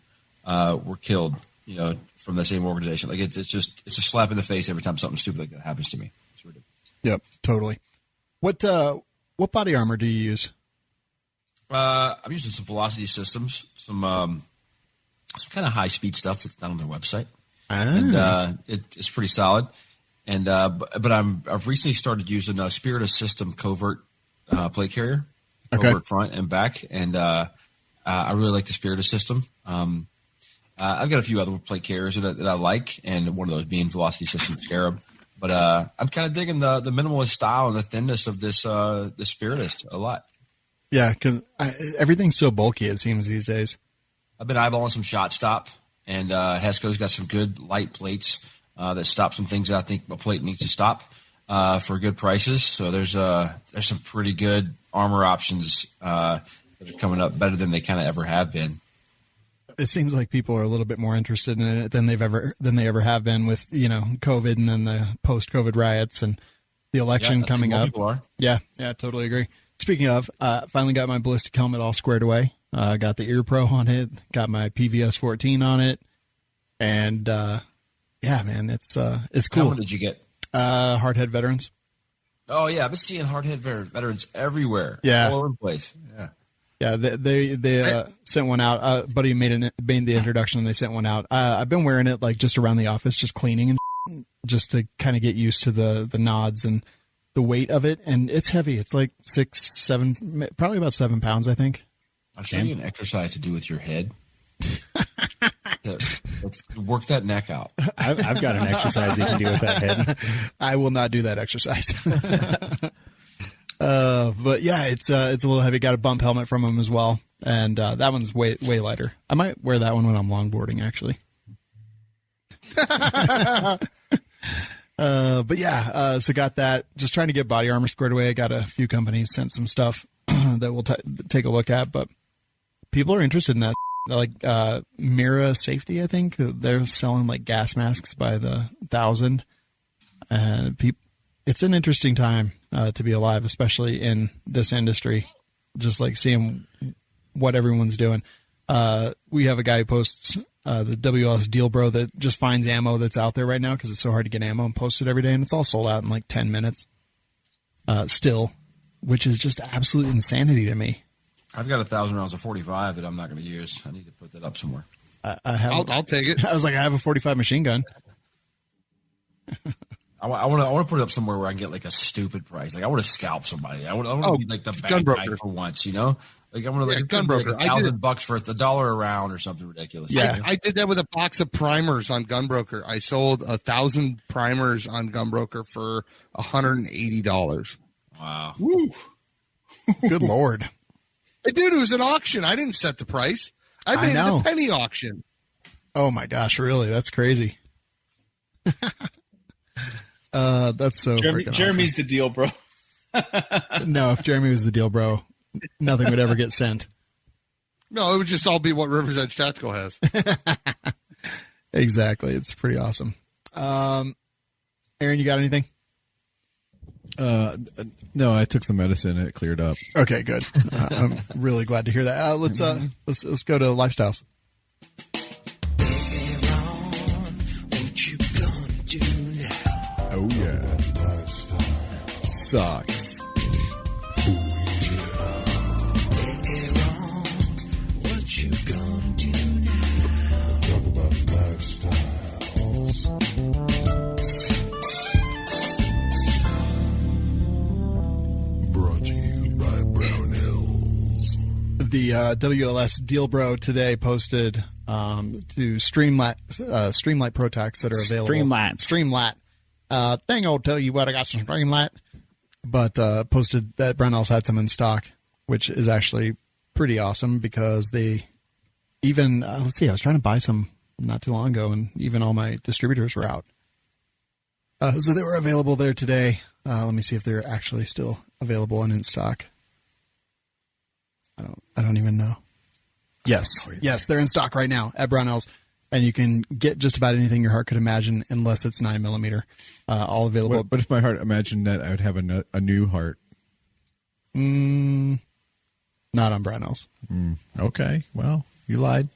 Speaker 5: were killed, from the same organization. Like, it's a slap in the face every time something stupid like that happens to me. It's ridiculous.
Speaker 2: Yep, totally. What body armor do you use?
Speaker 5: I'm using some velocity systems, some kind of high speed stuff that's not on their website, and it's pretty solid. And but I've recently started using a Spirit of System covert plate carrier, covert front and back, and I really like the Spirit of System. I've got a few other plate carriers that I like, and one of those being Velocity System Jerambe. But I'm kind of digging the minimalist style and the thinness of this the Spiritist a lot.
Speaker 2: Yeah, because everything's so bulky, it seems, these days.
Speaker 5: I've been eyeballing some Shot Stop, and Hesco's got some good light plates that stop some things that I think a plate needs to stop for good prices. So there's some pretty good armor options that are coming up, better than they kind of ever have been.
Speaker 2: It seems like people are a little bit more interested in it than they ever have been with COVID and then the post-COVID riots and the election coming up.
Speaker 5: People are.
Speaker 2: Yeah, totally agree. Speaking of, finally got my ballistic helmet all squared away. Got the Ear Pro on it. Got my PVS 14 on it, and yeah, man, it's cool.
Speaker 5: What did you get?
Speaker 2: Hardhead Veterans.
Speaker 5: Oh yeah, I've been seeing hardhead veterans everywhere.
Speaker 2: Yeah,
Speaker 5: all over the place. Yeah.
Speaker 2: Yeah, they sent one out. Buddy made the introduction, and they sent one out. I've been wearing it like just around the office, just cleaning and just to kind of get used to the nods and the weight of it. And it's heavy. It's like 6, 7, probably about 7 pounds, I think.
Speaker 5: I'll show you an exercise to do with your head. Let's work that neck out.
Speaker 1: I've got an exercise you can do with that head.
Speaker 2: I will not do that exercise. But yeah, it's a little heavy. Got a bump helmet from them as well, and that one's way lighter. I might wear that one when I'm longboarding, actually. But yeah, so got that. Just trying to get body armor squared away. I got a few companies sent some stuff that we'll take a look at, but people are interested in that. Like Mira Safety, I think they're selling like gas masks by the 1,000. It's an interesting time to be alive, especially in this industry. Just like seeing what everyone's doing. We have a guy who posts the WLS Deal Bro that just finds ammo that's out there right now because it's so hard to get ammo and posts it every day, and it's all sold out in like 10 minutes. Still, which is just absolute insanity to me.
Speaker 5: I've got 1,000 rounds of 45 that I'm not going to use. I need to put that up somewhere.
Speaker 4: I'll take it.
Speaker 2: I was like, I have a 45 machine gun.
Speaker 5: I want to put it up somewhere where I can get like a stupid price. Like I want to scalp somebody. I want to be like the bad guy for once, you know. Like I want to
Speaker 4: gun broker.
Speaker 5: Like $1,000 for $1 a round or something ridiculous.
Speaker 2: Yeah,
Speaker 4: I did that with a box of primers on Gunbroker. I sold 1,000 primers on Gunbroker for $180.
Speaker 5: Wow.
Speaker 4: Woo.
Speaker 2: Good Lord.
Speaker 4: Dude, it was an auction. I didn't set the price. I made it a penny auction.
Speaker 2: Oh my gosh, really? That's crazy. That's so freaking
Speaker 6: Jeremy's
Speaker 2: awesome.
Speaker 6: the deal, bro.
Speaker 2: No, if Jeremy was the deal, bro, nothing would ever get sent.
Speaker 4: No, it would just all be what River's Edge Tactical has.
Speaker 2: Exactly. It's pretty awesome. Aaron, you got anything?
Speaker 3: No, I took some medicine and it cleared up.
Speaker 2: Okay, good. I'm really glad to hear that. Let's go to lifestyles.
Speaker 3: Oh yeah, sucks.
Speaker 7: What you gonna do now? Talk about lifestyles. Brought to you by Brown Hills.
Speaker 2: The WLS Deal Bro today posted to Streamlight Pro-Tacs that are available. Streamlight. Dang, I'll tell you what, I got some Streamlight. But posted that Brownells had some in stock, which is actually pretty awesome because they even, let's see, I was trying to buy some not too long ago, and even all my distributors were out. So they were available there today. Let me see if they're actually still available and in stock. I don't even know. Yes, they're in stock right now at Brownells, and you can get just about anything your heart could imagine, unless it's 9mm. All available.
Speaker 3: But if my heart imagined that, I would have a new heart.
Speaker 2: Not on Brownells.
Speaker 3: Okay, well, you lied.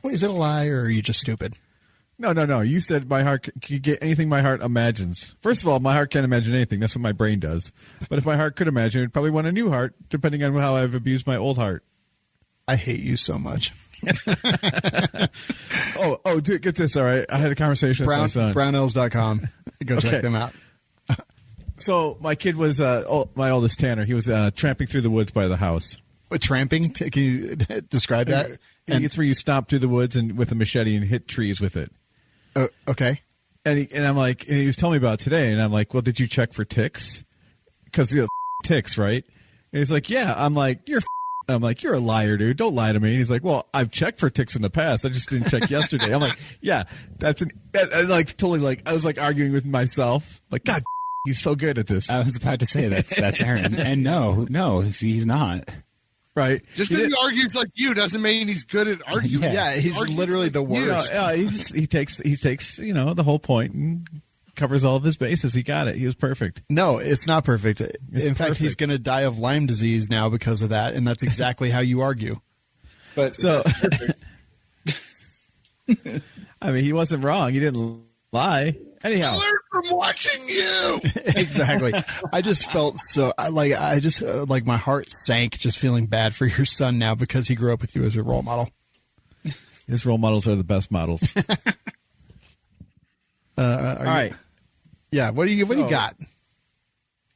Speaker 2: Is it a lie, or are you just stupid?
Speaker 3: No. You said my heart could get anything my heart imagines. First of all, my heart can't imagine anything. That's what my brain does. But if my heart could imagine, it'd probably want a new heart, depending on how I've abused my old heart.
Speaker 2: I hate you so much.
Speaker 3: Dude, get this. All right. I had a conversation with my son.
Speaker 2: Brownells.com. Go check them out.
Speaker 3: So my kid was, my oldest Tanner, he was tramping through the woods by the house.
Speaker 2: What, tramping? Can you describe that?
Speaker 3: And it's where you stomp through the woods and with a machete and hit trees with it.
Speaker 2: Okay.
Speaker 3: And I'm like, and he was telling me about it today, and I'm like, well, did you check for ticks? Because ticks, right? And he's like, yeah. I'm like, you're a liar, dude. Don't lie to me. And he's like, well, I've checked for ticks in the past. I just didn't check yesterday. I'm like, yeah, I was like arguing with myself. Like, God, he's so good at this.
Speaker 1: I was about to say that's Aaron. And no, he's not.
Speaker 3: Right.
Speaker 4: Just because he argues like you doesn't mean he's good at arguing.
Speaker 2: Yeah, he's literally the worst.
Speaker 3: He takes the whole point and covers all of his bases. He got it. He was perfect.
Speaker 2: No, it's not perfect. In fact, he's going to die of Lyme disease now because of that, and that's exactly how you argue.
Speaker 6: But
Speaker 3: so, I mean, he wasn't wrong. He didn't lie. Anyhow,
Speaker 4: I learned from watching you.
Speaker 2: Exactly. I just felt so like my heart sank just feeling bad for your son now because he grew up with you as a role model.
Speaker 3: His role models are the best models.
Speaker 2: All right. Yeah. What do you got?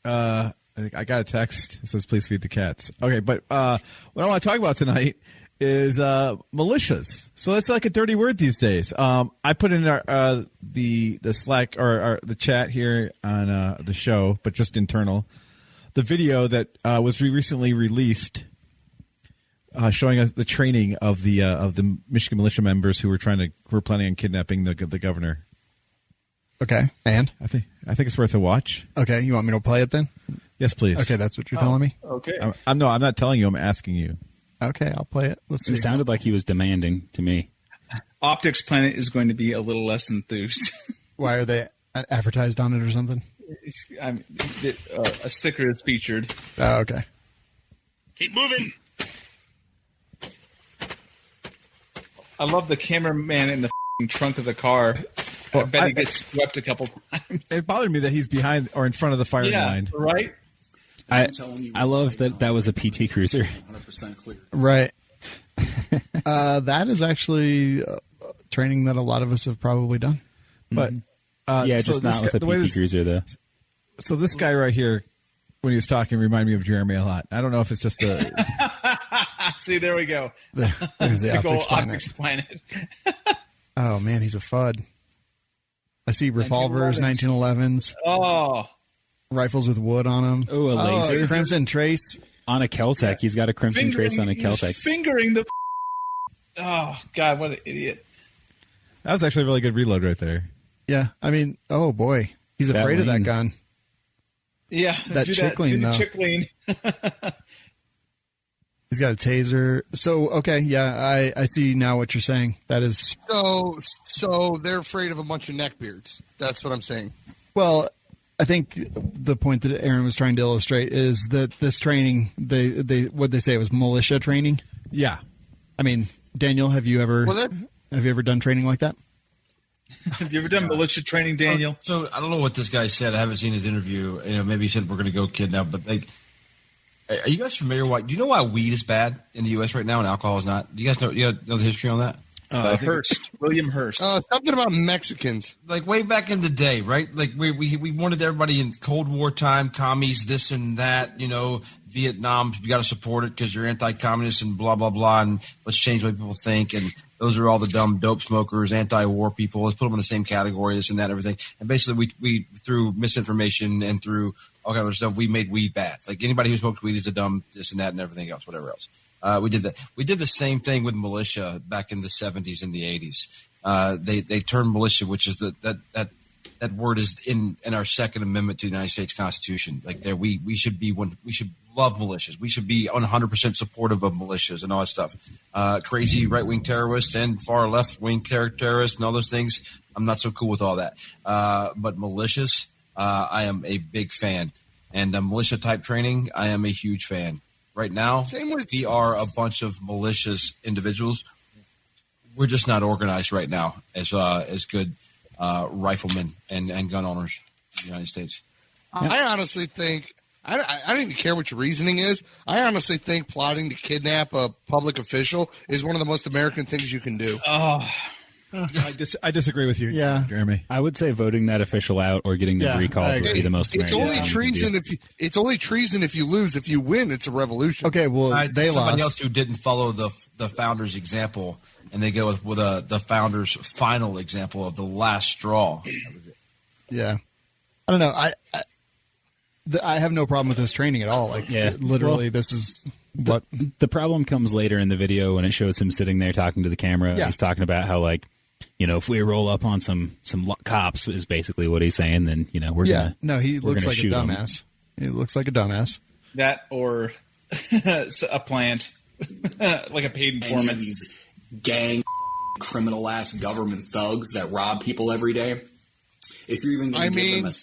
Speaker 3: I got a text. It says, please feed the cats. Okay. But what I want to talk about tonight is militias. So that's like a dirty word these days. I put in our the Slack or the chat here on the show, but just internal, the video that was recently released showing us the training of the Michigan militia members who were planning on kidnapping the governor.
Speaker 2: Okay, and
Speaker 3: I think it's worth a watch.
Speaker 2: Okay, you want me to play it then?
Speaker 3: Yes, please.
Speaker 2: Okay, that's what you're telling me.
Speaker 6: Okay.
Speaker 3: I'm not telling you. I'm asking you.
Speaker 2: Okay, I'll play it. Let's see.
Speaker 1: It sounded like he was demanding to me.
Speaker 6: Optics Planet is going to be a little less enthused.
Speaker 2: Why are they advertised on it or something?
Speaker 6: A sticker is featured.
Speaker 2: Oh, okay.
Speaker 8: Keep moving.
Speaker 6: I love the cameraman in the trunk of the car. I bet he gets swept a couple times.
Speaker 3: It bothered me that he's behind or in front of the firing line.
Speaker 6: Right?
Speaker 1: I love that was a PT Cruiser.
Speaker 7: 100% clear.
Speaker 2: Right. That is actually training that a lot of us have probably done.
Speaker 3: But
Speaker 1: Yeah,
Speaker 3: so
Speaker 1: just not with a PT Cruiser, though.
Speaker 3: So this guy right here, when he was talking, reminded me of Jerambe a lot. I don't know if it's just a...
Speaker 6: See, there we go.
Speaker 2: There's the
Speaker 6: Big ol'
Speaker 2: Optics Planet. Oh, man, he's a FUD. I see revolvers, 1911s.
Speaker 6: Oh.
Speaker 2: Rifles with wood on them.
Speaker 1: Oh, a laser.
Speaker 2: Crimson Trace.
Speaker 1: On a Keltec. He's got a Crimson Trace on a Keltec.
Speaker 6: He's fingering the... Oh, God, what an idiot.
Speaker 3: That was actually a really good reload right there.
Speaker 2: Yeah, I mean, oh, boy. He's afraid of that gun.
Speaker 6: Yeah.
Speaker 2: That chickling, though.
Speaker 6: Chickling.
Speaker 2: He's got a taser. So, okay, yeah, I see now what you're saying. That is...
Speaker 4: So they're afraid of a bunch of neckbeards. That's what I'm saying.
Speaker 2: Well, I think the point that Aaron was trying to illustrate is that this training, what they say it was militia training.
Speaker 3: Yeah.
Speaker 2: I mean, Daniel, have you ever done training like that?
Speaker 6: Have you ever done militia training, Daniel?
Speaker 5: So I don't know what this guy said. I haven't seen his interview. Maybe he said we're going to go kidnap. But are you guys familiar? Do you know why weed is bad in the U.S. right now and alcohol is not? Do you guys know? You know the history on that?
Speaker 6: William Hearst.
Speaker 4: Something about Mexicans.
Speaker 5: Like way back in the day, right? Like we wanted everybody in Cold War time, commies, this and that, Vietnam, you got to support it because you're anti-communist and blah, blah, blah, and let's change the way people think. And those are all the dumb dope smokers, anti-war people. Let's put them in the same category, this and that, everything. And basically we through misinformation and through all kind of stuff, we made weed bad. Like anybody who smokes weed is a dumb this and that and everything else, whatever else. We did that. We did the same thing with militia back in the 70s and the 80s. They turned militia, which is that word is in our Second Amendment to the United States Constitution. Like there, we should love militias. We should be 100% supportive of militias and all that stuff. Crazy right wing terrorists and far left wing terrorists and all those things. I'm not so cool with all that. But militias, I am a big fan, and militia type training, I am a huge fan. Right now, we are a bunch of malicious individuals. We're just not organized right now as good riflemen and gun owners in the United States.
Speaker 4: I honestly think I don't even care what your reasoning is. I honestly think plotting to kidnap a public official is one of the most American things you can do.
Speaker 3: I disagree with you, Jeremy.
Speaker 1: I would say voting that official out or getting them recalled would be the most American.
Speaker 4: It's only treason if you lose. If you win, it's a revolution.
Speaker 2: Okay, well, they lost.
Speaker 5: Somebody else who didn't follow the founders' example, and they go with the founders' final example of the last straw.
Speaker 2: Yeah, I don't know. I have no problem with this training at all. Like, literally, this is what
Speaker 1: the problem comes later in the video when it shows him sitting there talking to the camera.
Speaker 2: Yeah.
Speaker 1: He's talking about how if we roll up on some cops is basically what he's saying. Then we're gonna.
Speaker 2: No, he looks like a dumbass. He looks like a dumbass.
Speaker 6: That or a plant, like a paid informant.
Speaker 9: Any of these gang criminal ass government thugs that rob people every day. If you're even going to give them a...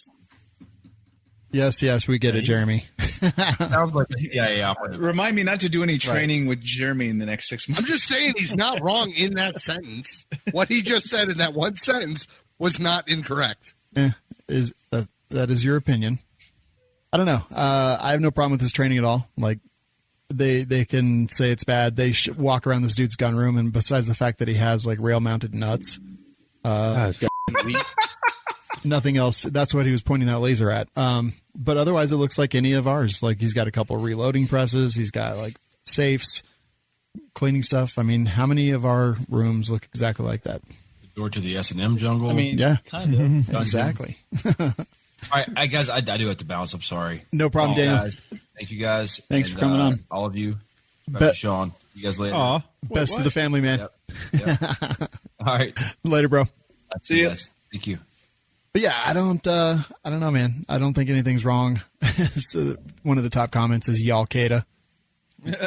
Speaker 2: Yes, we get it, Jeremy.
Speaker 5: Sounds like a CIA operative.
Speaker 6: Remind me not to do any training with Jeremy in the next 6 months.
Speaker 4: I'm just saying he's not wrong in that sentence. What he just said in that one sentence was not incorrect.
Speaker 2: That is your opinion. I don't know. I have no problem with this training at all. Like, they can say it's bad. They should walk around this dude's gun room, and besides the fact that he has like rail-mounted nuts, nothing else. That's what he was pointing that laser at. But otherwise, it looks like any of ours. Like, he's got a couple of reloading presses. He's got like safes, cleaning stuff. I mean, how many of our rooms look exactly like that?
Speaker 5: The door to the S&M jungle.
Speaker 6: I mean,
Speaker 2: yeah,
Speaker 6: kind of.
Speaker 2: Exactly.
Speaker 5: All right, guys, I do have to bounce. I'm sorry.
Speaker 2: No problem, Daniel.
Speaker 5: Guys. Thank you, guys.
Speaker 1: Thanks for coming on.
Speaker 5: All of you. Especially Shawn. You guys later.
Speaker 3: Aw.
Speaker 2: Best to the family, man.
Speaker 5: Yep. All right.
Speaker 2: Later, bro.
Speaker 5: See you guys. Thank you.
Speaker 2: But yeah, I don't know, man. I don't think anything's wrong. So one of the top comments is Al-Qaeda.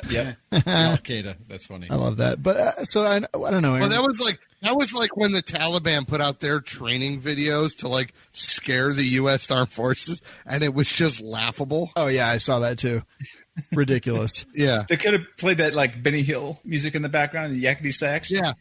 Speaker 3: Yeah. Al-Qaeda. That's funny.
Speaker 2: I love that. But so I don't know.
Speaker 4: Well, that was like when the Taliban put out their training videos to like scare the U.S. Armed Forces, and it was just laughable.
Speaker 2: Oh yeah, I saw that too. Ridiculous.
Speaker 4: Yeah,
Speaker 6: They could have played that like Benny Hill music in the background, the yakety sax.
Speaker 4: yeah.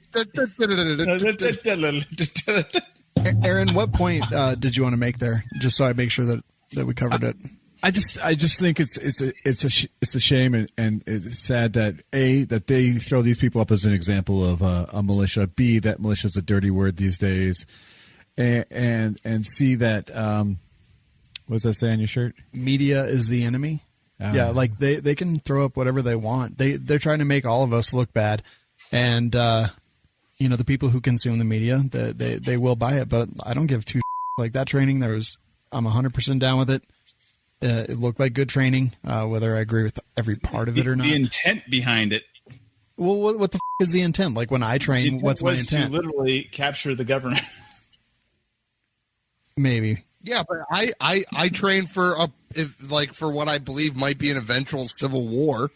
Speaker 2: Aaron, what point did you want to make there? Just so I make sure that we covered it.
Speaker 3: I just think it's a shame and it's sad that that they throw these people up as an example of a militia. B, that militia is a dirty word these days, and C, that what does that say on your shirt?
Speaker 2: Media is the enemy. Yeah, like they can throw up whatever they want. They're trying to make all of us look bad, and the people who consume the media, they will buy it. But I don't give two like that training. I'm 100% down with it. It looked like good training, whether I agree with every part of it or not.
Speaker 6: The intent behind it.
Speaker 2: Well, what the is the intent? Like when I train, what's my intent?
Speaker 6: To literally capture the government.
Speaker 2: Maybe.
Speaker 4: Yeah, but I train for for what I believe might be an eventual civil war.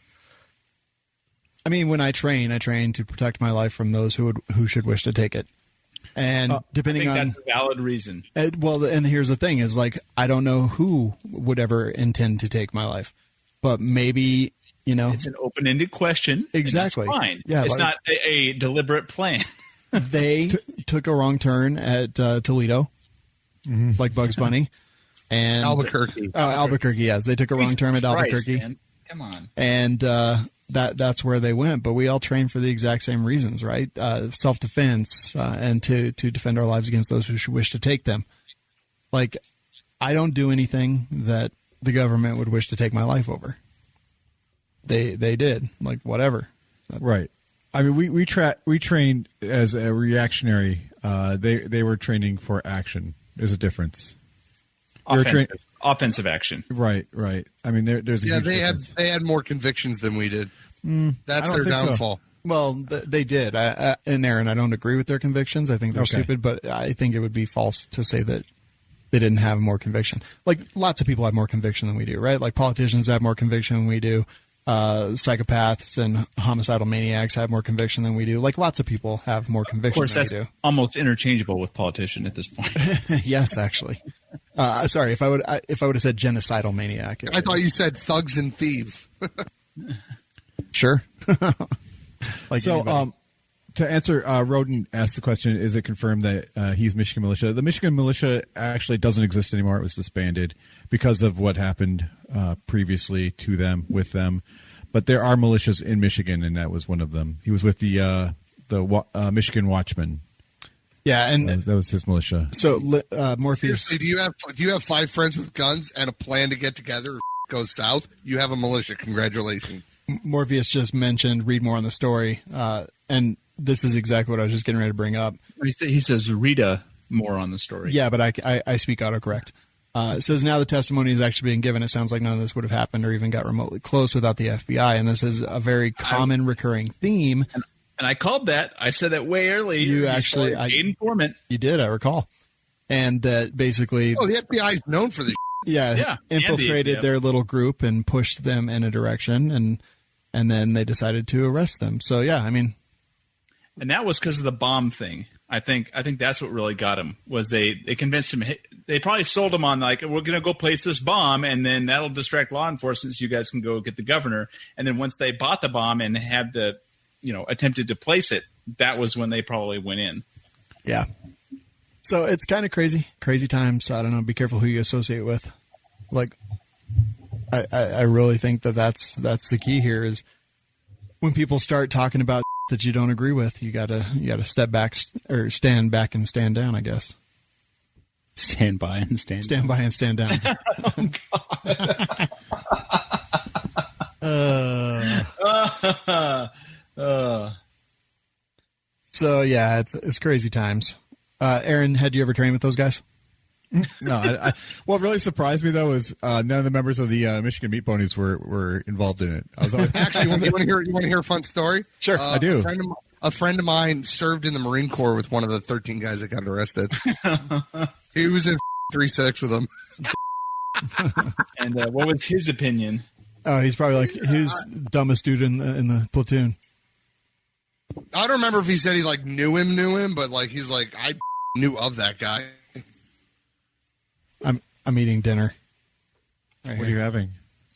Speaker 2: I mean, when I train to protect my life from those who should wish to take it. And depending
Speaker 6: I think
Speaker 2: on
Speaker 6: that's a valid reason.
Speaker 2: And here's the thing: is like I don't know who would ever intend to take my life, but maybe
Speaker 6: it's an open-ended question.
Speaker 2: Exactly.
Speaker 6: And that's fine.
Speaker 2: Yeah,
Speaker 6: it's not a deliberate plan.
Speaker 2: They took a wrong turn at Toledo, like Bugs Bunny, and
Speaker 4: Albuquerque.
Speaker 2: Albuquerque, yes, they took a wrong turn at Albuquerque.
Speaker 6: Man. Come on.
Speaker 2: And that's where they went. But we all train for the exact same reasons, right? Self-defense and to defend our lives against those who wish to take them. Like, I don't do anything that the government would wish to take my life over. They did, like, whatever.
Speaker 3: Right. I mean, we trained as a reactionary. They were training for action. There's a difference.
Speaker 6: Offensive action.
Speaker 3: Right. I mean, there's a huge difference.
Speaker 4: They had more convictions than we did. That's
Speaker 3: I
Speaker 4: their
Speaker 3: don't think so.
Speaker 4: downfall.
Speaker 2: Well, they did. And Aaron, I don't agree with their convictions. I think they're stupid, but I think it would be false to say that they didn't have more conviction. Like, lots of people have more conviction than we do, right? Like, politicians have more conviction than we do. Psychopaths and homicidal maniacs have more conviction than we do. Like, lots of people have more conviction than we do.
Speaker 6: Almost interchangeable with politician at this point.
Speaker 2: Yes, actually. Sorry, if I would have said genocidal maniac.
Speaker 4: I thought you said thugs and thieves.
Speaker 2: Sure. Like
Speaker 3: so,
Speaker 2: anybody.
Speaker 3: to answer, Roden asked the question, is it confirmed that he's Michigan Militia? The Michigan Militia actually doesn't exist anymore. It was disbanded because of what happened previously to them, with them. But there are militias in Michigan, and that was one of them. He was with the Michigan Watchman.
Speaker 2: Yeah, and
Speaker 3: that was his militia.
Speaker 2: So, Morpheus...
Speaker 4: Seriously, do you have 5 friends with guns and a plan to get together if goes south? You have a militia. Congratulations.
Speaker 2: Morpheus just mentioned read more on the story, and this is exactly what I was just getting ready to bring up.
Speaker 6: He says read more on the story.
Speaker 2: Yeah, but I speak autocorrect. It says now the testimony is actually being given. It sounds like none of this would have happened or even got remotely close without the FBI, and this is a very common recurring theme.
Speaker 6: And I called that. I said that way early.
Speaker 2: You actually,
Speaker 6: paid informant.
Speaker 2: You did, I recall. And that basically...
Speaker 4: Oh, the FBI is known for this.
Speaker 2: Yeah, infiltrated their little group and pushed them in a direction, and then they decided to arrest them. So, yeah, I mean...
Speaker 6: And that was because of the bomb thing. I think that's what really got him, was they convinced him. They probably sold him on, like, we're going to go place this bomb, and then that'll distract law enforcement so you guys can go get the governor. And then once they bought the bomb and had attempted to place it, that was when they probably went in.
Speaker 2: Yeah. So it's kind of crazy times. So I don't know. Be careful who you associate with. Like, I really think that's the key here is when people start talking about that you don't agree with, you gotta step back or stand back and stand down, I guess.
Speaker 1: Stand by and stand down.
Speaker 2: Stand by and stand down.
Speaker 6: Oh, God.
Speaker 2: So yeah, it's crazy times. Aaron, had you ever trained with those guys?
Speaker 3: No, what really surprised me though is none of the members of the Michigan Meat Ponies were involved in it. I was always,
Speaker 4: Actually, you want to hear a fun story?
Speaker 3: Sure, I do.
Speaker 4: A friend of mine served in the Marine Corps with one of the 13 guys that got arrested. He was in 3-6 with them.
Speaker 6: And what was his opinion?
Speaker 2: Oh, he's probably like his dumbest dude in the platoon.
Speaker 4: I don't remember if he said he like knew him, but like he's like I knew of that guy.
Speaker 2: I'm eating dinner.
Speaker 3: What are you having?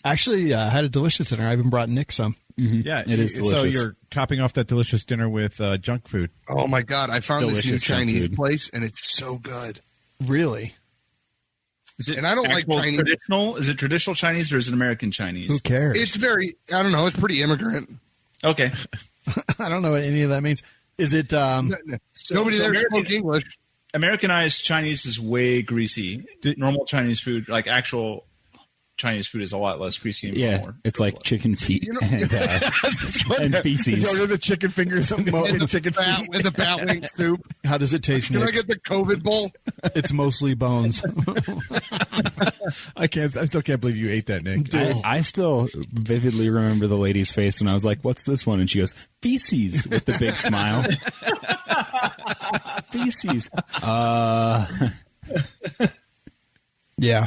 Speaker 2: Actually, I had a delicious dinner. I even brought Nick some.
Speaker 3: Mm-hmm. Yeah, it is delicious. So you're topping off that delicious dinner with junk food.
Speaker 4: Oh my God! I found
Speaker 1: Delicious
Speaker 4: this new Chinese
Speaker 1: food.
Speaker 4: place, and it's so good.
Speaker 2: Really?
Speaker 6: Is it
Speaker 4: And I don't like
Speaker 6: actual
Speaker 4: Chinese.
Speaker 6: traditional? Is it traditional Chinese or is it American Chinese?
Speaker 2: Who cares?
Speaker 4: It's very. I don't know. It's pretty immigrant.
Speaker 6: Okay.
Speaker 2: I don't know what any of that means. Is it?
Speaker 4: Nobody there spoke English.
Speaker 6: Americanized Chinese is way greasy. Normal Chinese food, like actual Chinese food, is a lot less greasy and
Speaker 1: Yeah,
Speaker 6: more.
Speaker 1: it's like chicken feet and feces.
Speaker 3: You know, the chicken fingers and chicken feet.
Speaker 4: With the bat wing soup.
Speaker 2: How does it taste,
Speaker 4: Can
Speaker 2: Nick?
Speaker 4: I get the COVID bowl?
Speaker 2: It's mostly bones.
Speaker 3: I still can't believe you ate that, Nick.
Speaker 1: I still vividly remember the lady's face when I was like, "What's this one?" And she goes, "Feces," with the big smile. Feces.
Speaker 2: Yeah.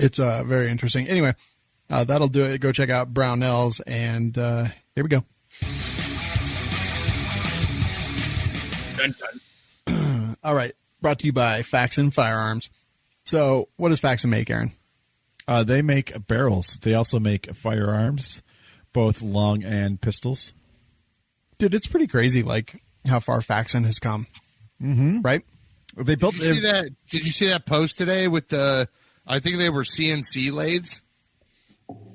Speaker 2: It's very interesting. Anyway, that'll do it. Go check out Brownells, and here we go.
Speaker 6: Dun, dun.
Speaker 2: All right. Brought to you by Faxon Firearms. So what does Faxon make, Aaron?
Speaker 3: They make barrels. They also make firearms, both long and pistols.
Speaker 2: Dude, it's pretty crazy, like, how far Faxon has come.
Speaker 3: Mm-hmm.
Speaker 2: Right?
Speaker 3: They built.
Speaker 4: Did you see that post today with the? I think they were CNC lathes.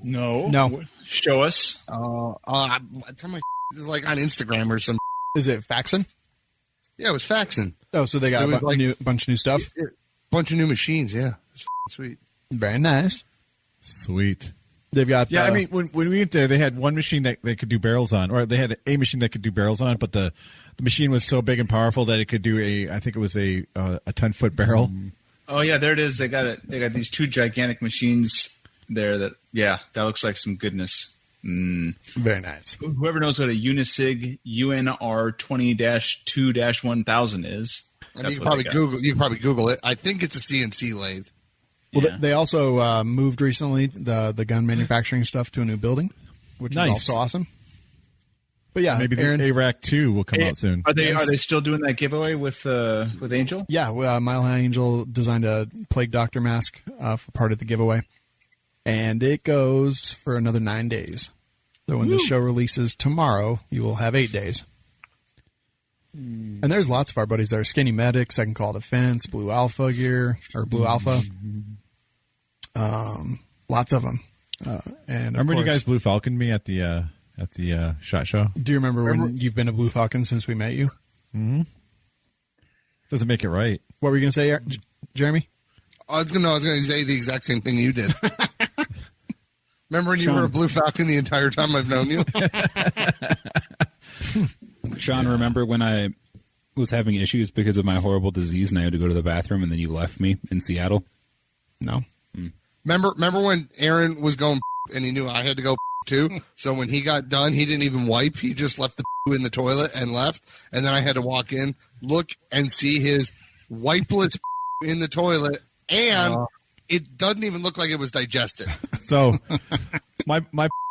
Speaker 2: No.
Speaker 6: Show us.
Speaker 4: Tell my it was like on Instagram or some.
Speaker 2: Is it Faxon?
Speaker 4: Yeah, it was Faxon.
Speaker 2: Oh, so they got
Speaker 4: It was
Speaker 2: a
Speaker 4: like-
Speaker 2: bunch of new stuff?
Speaker 4: Bunch of new machines. Yeah, it's sweet.
Speaker 2: Very nice.
Speaker 3: Sweet.
Speaker 2: They've got
Speaker 3: Yeah, I mean, when we went there, they had one machine that they could do barrels on, or they had a machine that could do barrels on, but the machine was so big and powerful that it could do I think it was a 10-foot barrel.
Speaker 6: Oh yeah, there it is. They got it. They got these two gigantic machines there. That looks like some goodness.
Speaker 2: very nice.
Speaker 6: Whoever knows what a Unisig UNR 20-2-1000 is.
Speaker 4: And you can probably Google it. I think it's a CNC lathe.
Speaker 2: Well,
Speaker 6: Yeah.
Speaker 2: they also moved recently the gun manufacturing stuff to a new building, which
Speaker 3: Nice.
Speaker 2: is also awesome. But yeah,
Speaker 3: Maybe the
Speaker 2: Aaron,
Speaker 3: ARAC 2 will come out soon.
Speaker 6: Are they still doing that giveaway with Angel?
Speaker 2: yeah, Mile High Angel designed a Plague Doctor mask for part of the giveaway, and it goes for another 9 days. So when the show releases tomorrow, you will have 8 days. And there's lots of our buddies there: Skinny Medic, Second Call Defense, Blue Alpha Gear or Blue Alpha. Lots of them. And of
Speaker 3: Remember when you
Speaker 2: course-
Speaker 3: guys Blue Falcon me at the SHOT Show?
Speaker 2: Do you remember when you've been a Blue Falcon since we met you?
Speaker 3: Doesn't make it right.
Speaker 2: What were you going to say, Jeremy?
Speaker 4: I was gonna say the exact same thing you did. Remember when you
Speaker 1: Shawn.
Speaker 4: were a Blue Falcon the entire time I've known you?
Speaker 1: Shawn, remember when I was having issues because of my horrible disease and I had to go to the bathroom and then you left me in Seattle?
Speaker 2: No.
Speaker 4: Remember when Aaron was going and he knew I had to go too? So when he got done, he didn't even wipe. He just left the in the toilet and left. And then I had to walk in, look, and see his wipeless in the toilet, and it doesn't even look like it was digested.
Speaker 3: So my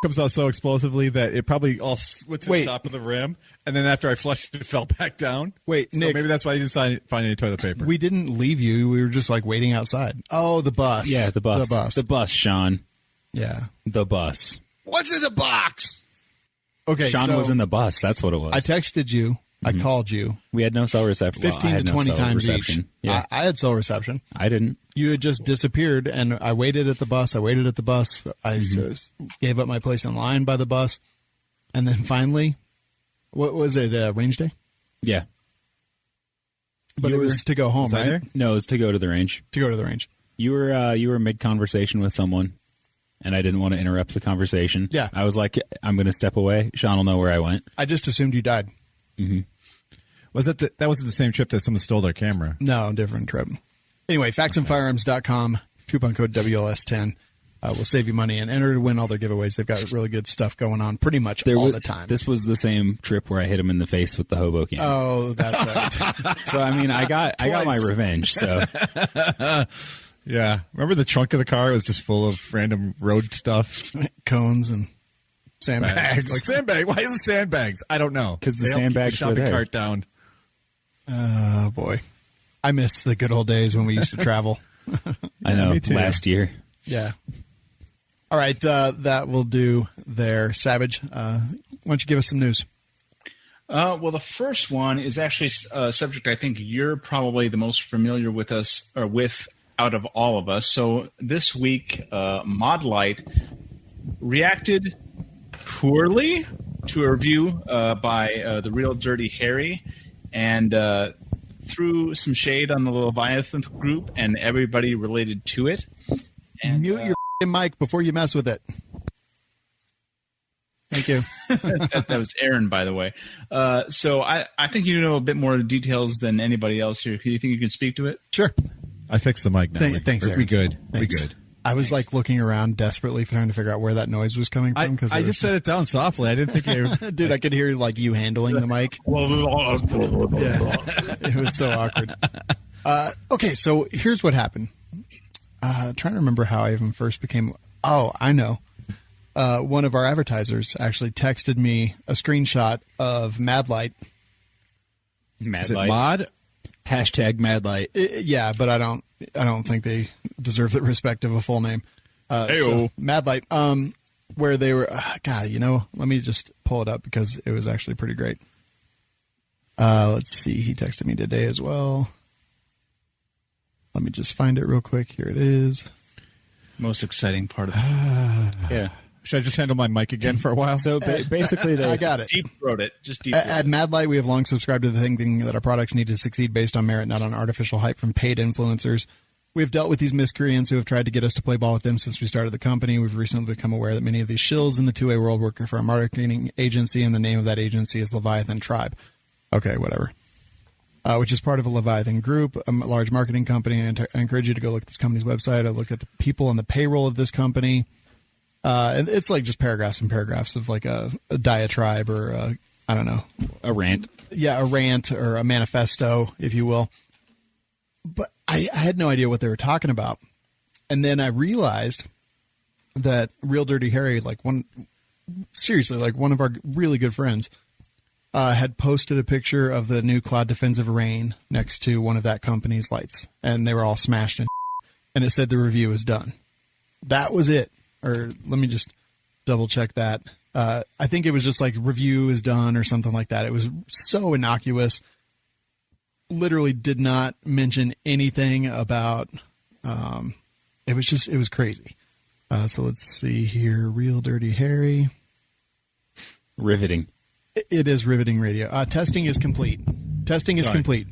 Speaker 3: comes out so explosively that it probably all went to
Speaker 2: Wait.
Speaker 3: the top of the rim, and then after I flushed it, fell back down.
Speaker 2: Wait,
Speaker 3: So
Speaker 2: Nick,
Speaker 3: maybe that's why I didn't find any toilet paper.
Speaker 2: we didn't leave you. We were just like waiting outside. Oh, the bus.
Speaker 1: Yeah, the bus.
Speaker 2: The bus.
Speaker 1: The bus, Shawn.
Speaker 2: Yeah.
Speaker 1: The bus.
Speaker 4: What's in the box?
Speaker 2: Okay,
Speaker 1: Shawn
Speaker 2: so
Speaker 1: was in the bus. That's what it was.
Speaker 2: I texted you. I called you.
Speaker 1: We had no cell reception.
Speaker 2: 15 to 20 times
Speaker 1: reception.
Speaker 2: each.
Speaker 1: Yeah,
Speaker 2: I had cell reception.
Speaker 1: I didn't.
Speaker 2: You had just disappeared, and I waited at the bus. I gave up my place in line by the bus. And then finally, what was it, range day?
Speaker 1: Yeah.
Speaker 2: But
Speaker 1: You
Speaker 2: it
Speaker 1: were-
Speaker 2: was to go home,
Speaker 3: Was I
Speaker 2: right?
Speaker 3: there?
Speaker 1: No, it was to go to the range.
Speaker 2: To go to the range.
Speaker 1: You were mid conversation with someone, and I didn't want to interrupt the conversation.
Speaker 2: Yeah.
Speaker 1: I was like, I'm going to step away. Shawn will know where I went.
Speaker 2: I just assumed you died.
Speaker 3: Was that wasn't the same trip that someone stole their camera?
Speaker 2: No, different trip. Anyway, faxandfirearms.com, coupon code WLS10. Will save you money and enter to win all their giveaways. They've got really good stuff going on pretty much all the time.
Speaker 1: This was the same trip where I hit him in the face with the hobo can.
Speaker 2: Oh, that's right.
Speaker 1: So I mean, I got my revenge. So
Speaker 3: Yeah. Remember the trunk of the car was just full of random road stuff?
Speaker 2: Cones and sandbags.
Speaker 3: Like sandbag. Why is it sandbags? I don't know.
Speaker 1: because the
Speaker 3: They help keep
Speaker 1: sandbags
Speaker 3: the
Speaker 1: were
Speaker 3: shopping
Speaker 1: there.
Speaker 3: cart down.
Speaker 2: Oh, boy. I miss the good old days when we used to travel.
Speaker 1: I know.
Speaker 3: me too.
Speaker 1: Last year.
Speaker 2: Yeah. All right. That will do there. Savage, why don't you give us some news?
Speaker 6: Well, the first one is actually a subject I think you're probably the most familiar with us or with out of all of us. So this week, Modlite reacted poorly to a review by the Real Dirty Harry and threw some shade on the Leviathan Group and everybody related to it. And,
Speaker 2: Mute your mic before you mess with it. Thank you.
Speaker 6: that was Aaron, by the way. So I think you know a bit more details than anybody else here. Do you think you can speak to it?
Speaker 2: Sure.
Speaker 3: I fixed the mic now.
Speaker 2: Thanks,
Speaker 3: We
Speaker 2: Aaron.
Speaker 3: good.
Speaker 2: Thanks.
Speaker 3: We good.
Speaker 2: I was like looking around desperately trying to figure out where that noise was coming from.
Speaker 3: I just set it down softly. I didn't think I...
Speaker 2: Dude, I could hear like you handling the mic. Yeah. It was so awkward. Okay, so here's what happened. Trying to remember how I even first became. Oh, I know. One of our advertisers actually texted me a screenshot of Modlite.
Speaker 3: Is it
Speaker 1: Madlight.
Speaker 3: mod?
Speaker 1: Hashtag Madlight.
Speaker 2: Yeah, but I don't think they deserve the respect of a full name. So, Modlite, where they were. God, let me just pull it up because it was actually pretty great. Let's see. He texted me today as well. Let me just find it real quick. Here it is.
Speaker 6: Most exciting part of it.
Speaker 1: Yeah.
Speaker 3: Should I just handle my mic again for a while?
Speaker 1: So basically,
Speaker 2: I got it.
Speaker 6: Deep throat it. Just deep
Speaker 2: At Modlite, we have long subscribed to the thinking that our products need to succeed based on merit, not on artificial hype from paid influencers. We have dealt with these miscreants who have tried to get us to play ball with them since we started the company. We've recently become aware that many of these shills in the two-way world work for a marketing agency, and the name of that agency is Leviathan Tribe. Okay, whatever. Which is part of a Leviathan Group, a large marketing company. And I encourage you to go look at this company's website. I look at the people on the payroll of this company. And it's like just paragraphs and paragraphs of like a diatribe or I don't know.
Speaker 1: a rant.
Speaker 2: Yeah, a rant or a manifesto, if you will. But I had no idea what they were talking about. And then I realized that Real Dirty Harry, one of our really good friends, had posted a picture of the new Cloud Defensive Rain next to one of that company's lights. And they were all smashed in. And it said the review is done. That was it. Or let me just double check that. I think it was just like review is done or something like that. It was so innocuous. Literally did not mention anything about. It was crazy. So let's see here. Real Dirty Harry.
Speaker 1: Riveting.
Speaker 2: It is riveting radio. Testing is complete. Testing is complete.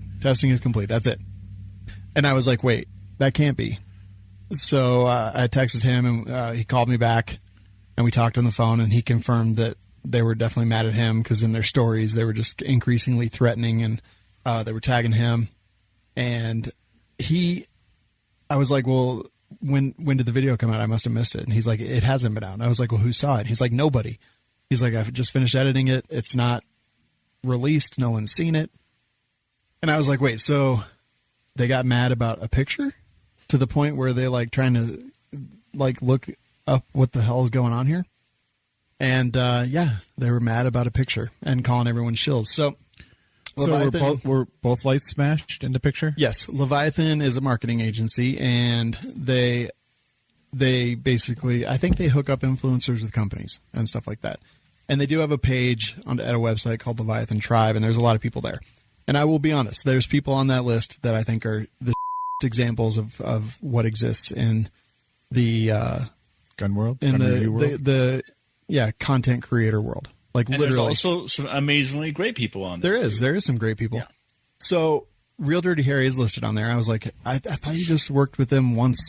Speaker 2: That's it. And I was like, wait, that can't be. So I texted him, and he called me back, and we talked on the phone, and he confirmed that they were definitely mad at him because in their stories they were just increasingly threatening, and they were tagging him. And I was like, well, when did the video come out? I must have missed it. And he's like, it hasn't been out. And I was like, well, who saw it? He's like, nobody. He's like, I've just finished editing it. It's not released. No one's seen it. And I was like, wait, so they got mad about a picture? To the point where they trying to look up what the hell is going on here. And they were mad about a picture and calling everyone shills. So
Speaker 3: were both lights smashed in the picture?
Speaker 2: Yes. Leviathan is a marketing agency, and they basically, I think they hook up influencers with companies and stuff like that. And they do have a page at a website called Leviathan Tribe, and there's a lot of people there. And I will be honest, there's people on that list that I think are the examples of what exists in the
Speaker 3: gun world,
Speaker 2: in
Speaker 3: world?
Speaker 2: the content creator world.
Speaker 6: And
Speaker 2: literally,
Speaker 6: there's also some amazingly great people on there.
Speaker 2: There is some great people.
Speaker 6: Yeah.
Speaker 2: So Real Dirty Harry is listed on there. I was like, I thought you just worked with them once,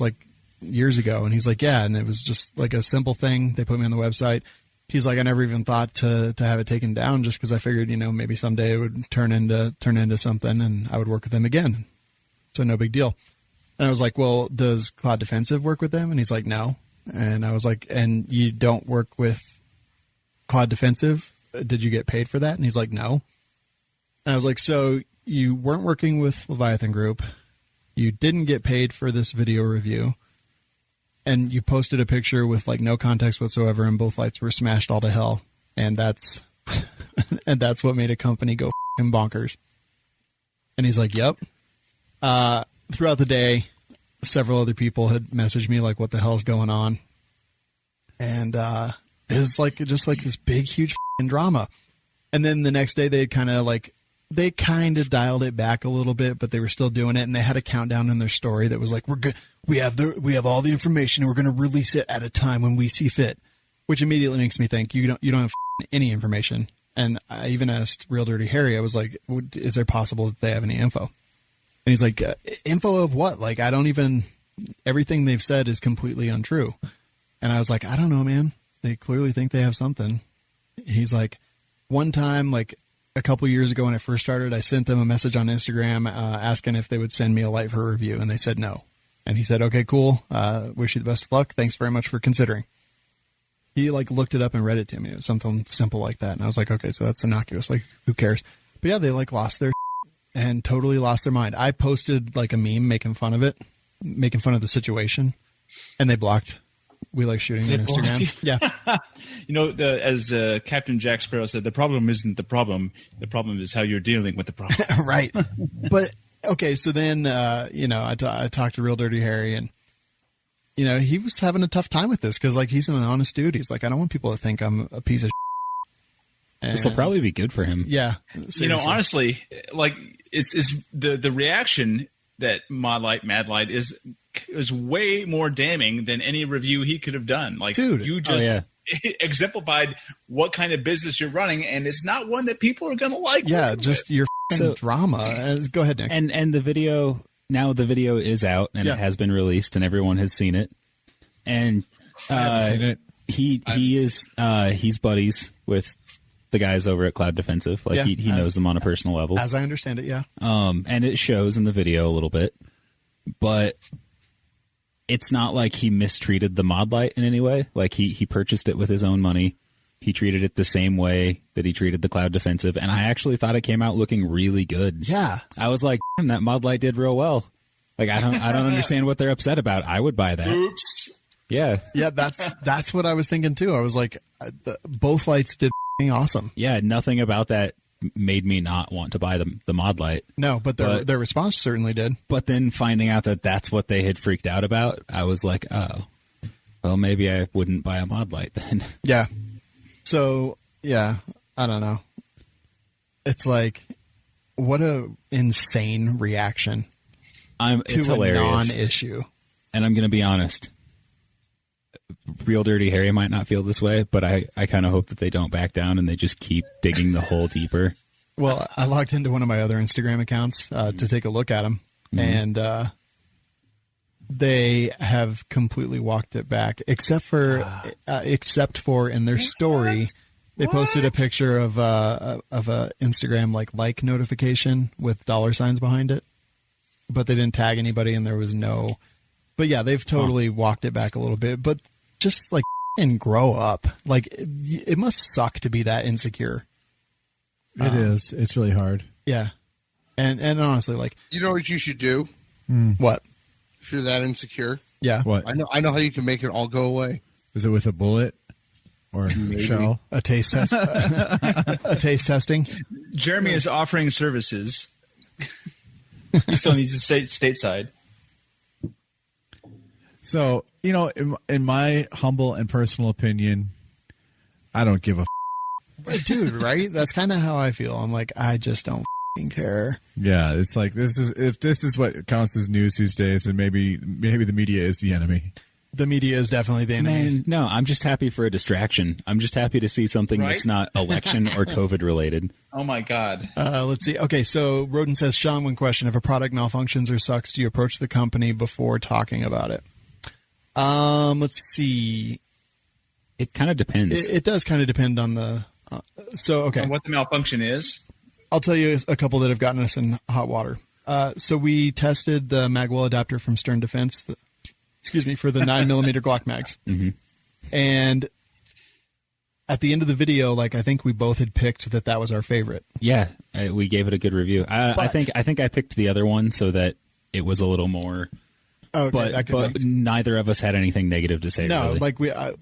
Speaker 2: years ago. And he's like, yeah. And it was just a simple thing. They put me on the website. He's like, I never even thought to have it taken down just because I figured, maybe someday it would turn into something and I would work with them again. So no big deal. And I was like, well, does Cloud Defensive work with them? And he's like, no. And I was like, and you don't work with Cloud Defensive? Did you get paid for that? And he's like, no. And I was like, so you weren't working with Leviathan Group. You didn't get paid for this video review. And you posted a picture with like no context whatsoever, and both lights were smashed all to hell. And that's and that's what made a company go f***ing bonkers. And he's like, yep. Throughout the day, several other people had messaged me like, what the hell's going on? And it's like just like this big, huge f***ing drama. And then the next day they kind of dialed it back a little bit, but they were still doing it. And they had a countdown in their story that was like, we're good. We have all the information, and we're going to release it at a time when we see fit, which immediately makes me think you don't have any information. And I even asked Real Dirty Harry, I was like, is there possible that they have any info? And he's like, info of what? Like, everything they've said is completely untrue. And I was like, I don't know, man. They clearly think they have something. He's like, one time, like a couple years ago when I first started, I sent them a message on Instagram asking if they would send me a light for review, and they said no. And he said, okay, cool. Wish you the best of luck. Thanks very much for considering. He like looked it up and read it to me. It was something simple like that. And I was like, okay, so that's innocuous. Like, who cares? But yeah, they like lost their and totally lost their mind. I posted like a meme making fun of it, making fun of the situation, and they blocked We Like Shooting on Instagram. Yeah.
Speaker 6: You know, as Captain Jack Sparrow said, the problem isn't the problem. The problem is how you're dealing with the problem.
Speaker 2: Right. But okay, so then, I talked to Real Dirty Harry, and, he was having a tough time with this because, like, he's an honest dude. He's like, I don't want people to think I'm a piece of shit.
Speaker 1: This will probably be good for him.
Speaker 2: Yeah. Seriously.
Speaker 6: Honestly, like, it's the reaction that Madlight is way more damning than any review he could have done. Like,
Speaker 2: dude,
Speaker 6: you just exemplified what kind of business you're running, and it's not one that people are going to like.
Speaker 2: Yeah, just your drama. Go ahead, Nick.
Speaker 1: And the video is out, and it has been released, and everyone has seen it. And
Speaker 3: I haven't seen it.
Speaker 1: he's buddies with the guys over at Cloud Defensive. Like, he knows them on a personal level.
Speaker 2: As I understand it, yeah.
Speaker 1: And it shows in the video a little bit, but it's not like he mistreated the Modlite in any way. Like, he purchased it with his own money. He treated it the same way that he treated the Cloud Defensive, and I actually thought it came out looking really good.
Speaker 2: Yeah.
Speaker 1: I was like, damn, that Modlite did real well. Like, I don't understand what they're upset about. I would buy that.
Speaker 6: Oops.
Speaker 1: Yeah.
Speaker 2: Yeah, that's what I was thinking too. I was like, both lights did awesome.
Speaker 1: Yeah, nothing about that made me not want to buy the Modlite.
Speaker 2: No, but their response certainly did.
Speaker 1: But then finding out that that's what they had freaked out about, I was like, oh, well, maybe I wouldn't buy a Modlite then.
Speaker 2: Yeah. So, yeah, I don't know. It's like, what a insane reaction
Speaker 1: It's
Speaker 2: to a
Speaker 1: hilarious.
Speaker 2: non-issue.
Speaker 1: And I'm going to be honest. Real Dirty Harry might not feel this way, but I kind of hope that they don't back down and they just keep digging the hole deeper.
Speaker 2: Well, I logged into one of my other Instagram accounts to take a look at them, and they have completely walked it back, except for in their story, they posted a picture of a Instagram like notification with $signs behind it, but they didn't tag anybody, and there was no. But yeah, they've totally walked it back a little bit, but just like and grow up. Like, it must suck to be that insecure.
Speaker 3: It is. It's really hard.
Speaker 2: Yeah, and honestly, like,
Speaker 4: You know what you should do
Speaker 2: what?
Speaker 4: if you're that insecure?
Speaker 2: Yeah,
Speaker 3: What?
Speaker 4: I know how you can make it all go away.
Speaker 3: Is it with a bullet or shell?
Speaker 2: A taste test. A taste testing.
Speaker 6: Jeremy is offering services. He still needs to stay stateside.
Speaker 3: So, in my humble and personal opinion, I don't give a
Speaker 2: Dude, right? That's kind of how I feel. I'm like, I just don't care.
Speaker 3: Yeah, it's like if this is what counts as news these days, then maybe the media is the enemy.
Speaker 2: The media is definitely the enemy.
Speaker 1: Man, no, I'm just happy for a distraction. I'm just happy to see something that's not election or COVID related.
Speaker 6: Oh my God.
Speaker 2: Let's see. Okay, so Roden says, Shawn, one question. If a product malfunctions or sucks, do you approach the company before talking about it? Let's see.
Speaker 1: It kind of depends.
Speaker 2: It does kind of depend on the... okay.
Speaker 6: And what the malfunction is?
Speaker 2: I'll tell you a couple that have gotten us in hot water. So we tested the magwell adapter from Stern Defense, for the 9mm Glock mags.
Speaker 1: Mm-hmm.
Speaker 2: And at the end of the video, like, I think we both had picked that was our favorite.
Speaker 1: Yeah, we gave it a good review. I think I picked the other one so that it was a little more.
Speaker 2: Okay,
Speaker 1: but neither of us had anything negative to say.
Speaker 2: No,
Speaker 1: really.
Speaker 2: like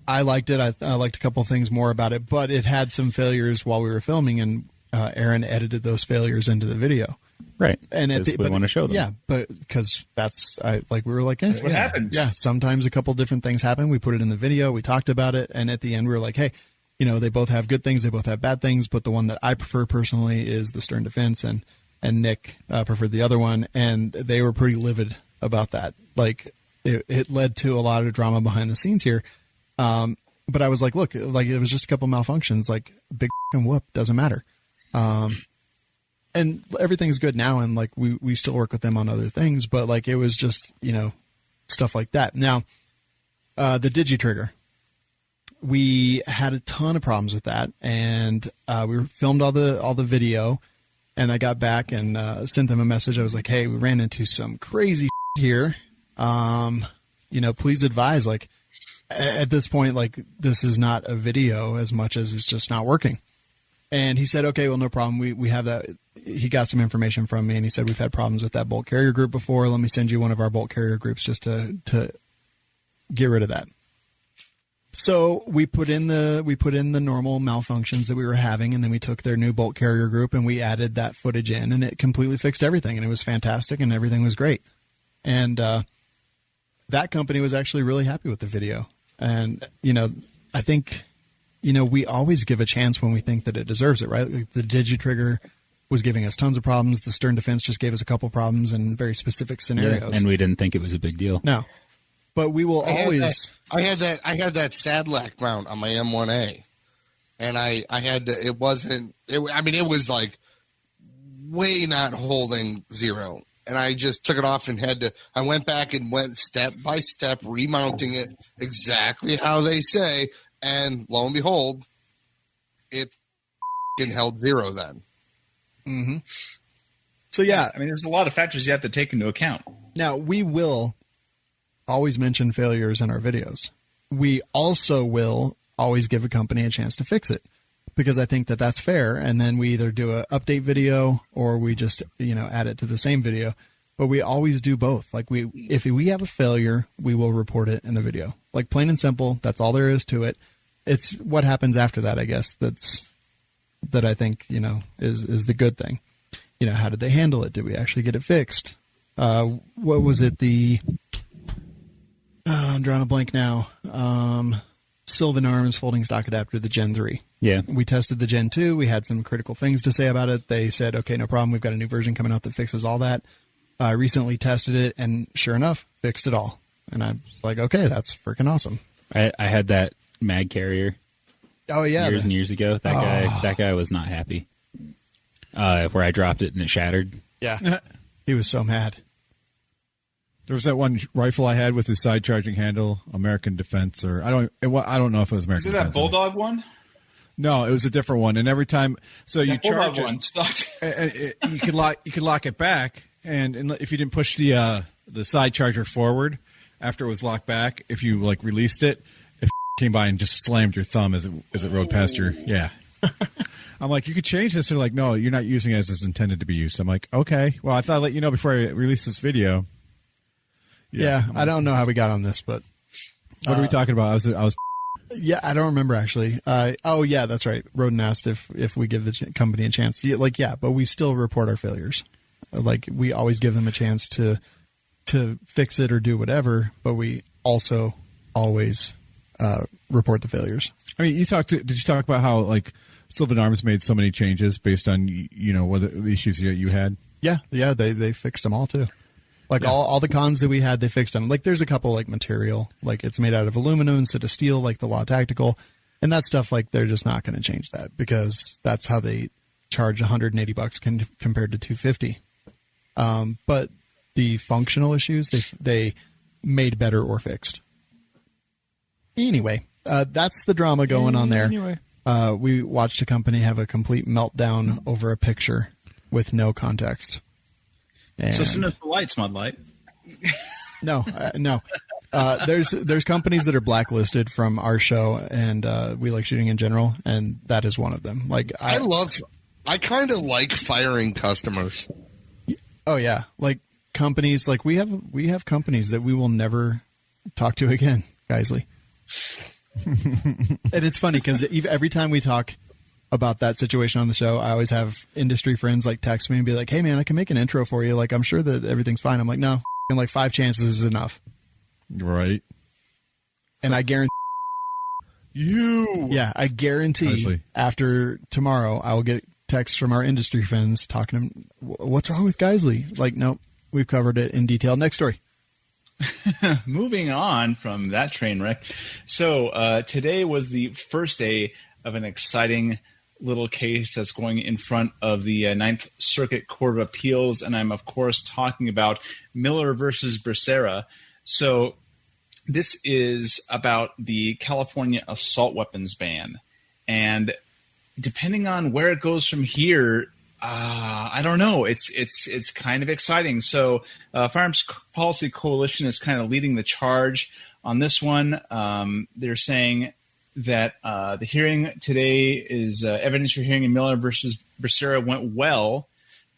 Speaker 2: I liked it. I liked a couple things more about it, but it had some failures while we were filming, and Aaron edited those failures into the video.
Speaker 1: Right,
Speaker 2: and
Speaker 1: we want to show them.
Speaker 2: Yeah, but because we were like,
Speaker 6: that's what happens.
Speaker 2: Yeah, sometimes a couple different things happen. We put it in the video. We talked about it, and at the end, we were like, hey, they both have good things, they both have bad things, but the one that I prefer personally is the Stern Defense, and Nick preferred the other one, and they were pretty livid about that. Like, it led to a lot of drama behind the scenes here. But I was like, look, like, it was just a couple malfunctions, like, big fucking whoop, doesn't matter. And everything's good now, and like we still work with them on other things, but like it was just, stuff like that. Now, the Digi-Trigger, we had a ton of problems with that, and we filmed all the video, and I got back and sent them a message. I was like, hey, we ran into some crazy here. Please advise, like, at this point, like, this is not a video as much as it's just not working. And he said, okay, well, no problem. We have that. He got some information from me, and he said, we've had problems with that bolt carrier group before. Let me send you one of our bolt carrier groups just to get rid of that. So we put in the normal malfunctions that we were having, and then we took their new bolt carrier group and we added that footage in, and it completely fixed everything, and it was fantastic, and everything was great. And that company was actually really happy with the video. And, I think, we always give a chance when we think that it deserves it, right? Like the Digi-Trigger was giving us tons of problems. The Stern Defense just gave us a couple problems in very specific scenarios.
Speaker 1: Yeah, and we didn't think it was a big deal.
Speaker 2: No. But we will always.
Speaker 4: I had that Sadlac mount on my M1A, and I had to. It wasn't. It was like way not holding zero, and I just took it off and had to. I went back and went step by step, remounting it exactly how they say, and lo and behold, it held zero then.
Speaker 2: Mm-hmm. So yeah,
Speaker 6: there's a lot of factors you have to take into account.
Speaker 2: Now we will always mention failures in our videos. We also will always give a company a chance to fix it, because I think that that's fair. And then we either do an update video or we just, add it to the same video. But we always do both. Like if we have a failure, we will report it in the video. Like, plain and simple. That's all there is to it. It's what happens after that, I guess. That I think, is the good thing. How did they handle it? Did we actually get it fixed? What was it? I'm drawing a blank now. Sylvan Arms folding stock adapter, the Gen 3.
Speaker 1: Yeah.
Speaker 2: We tested the Gen 2. We had some critical things to say about it. They said, okay, no problem. We've got a new version coming out that fixes all that. I recently tested it, and sure enough, fixed it all. And I'm like, okay, that's freaking awesome.
Speaker 1: I had that mag carrier.
Speaker 2: Oh yeah,
Speaker 1: years and years ago. That guy was not happy. Where I dropped it and it shattered.
Speaker 2: Yeah, he was so mad.
Speaker 3: There was that one rifle I had with the side charging handle, American Defense, or I don't know if it was American.
Speaker 6: Is it that Bulldog one?
Speaker 3: No, it was a different one. And every time, so you charge
Speaker 6: one
Speaker 3: it, you could lock it back, and if you didn't push the side charger forward after it was locked back, if you released it, if came by and just slammed your thumb as it rode past your I'm like, you could change this. They're like, no, you're not using it as it's intended to be used. I'm like, okay, well, I thought I'd let you know before I release this video.
Speaker 2: Yeah, I don't know how we got on this, but
Speaker 3: what are we talking about? I was.
Speaker 2: Yeah, I don't remember actually. Oh yeah, that's right. Roden asked if we give the company a chance. Yeah, but we still report our failures. Like, we always give them a chance to fix it or do whatever, but we also always report the failures.
Speaker 3: I mean, did you talk about how Sylvan Arms made so many changes based on what the issues you had?
Speaker 2: Yeah, they fixed them all too. All the cons that we had, they fixed them. There's a couple material, it's made out of aluminum instead of steel, the Law Tactical, and that stuff. They're just not going to change that, because that's how they charge $180 compared to $250. But the functional issues they made better or fixed. Anyway, that's the drama going on there.
Speaker 1: Anyway.
Speaker 2: We watched a company have a complete meltdown over a picture with no context. And
Speaker 6: So send us the lights, Modlite.
Speaker 2: no. There's companies that are blacklisted from our show, and we like shooting in general, and that is one of them. Like
Speaker 4: I kind of like firing customers.
Speaker 2: Oh yeah, like companies, like we have companies that we will never talk to again, Geisley. And it's funny because every time we talk about that situation on the show, I always have industry friends like text me and be like, "Hey man, I can make an intro for you. Like I'm sure that everything's fine." I'm like, "No, like 5 chances is enough."
Speaker 3: Right.
Speaker 2: And I guarantee
Speaker 3: you.
Speaker 2: I guarantee
Speaker 3: Honestly.
Speaker 2: after tomorrow I will get texts from our industry friends talking to what's wrong with Geisley? Like, nope, we've covered it in detail. Next story.
Speaker 6: Moving on from that train wreck. So today was the first day of an exciting little case that's going in front of the Ninth Circuit Court of Appeals. And I'm, of course, talking about Miller versus Bercera. So this is about the California assault weapons ban. And depending on where it goes from here, I don't know. It's kind of exciting. So Firearms Policy Coalition is kind of leading the charge on this one. They're saying that the hearing today is evidentiary hearing in Miller versus Bercera went well.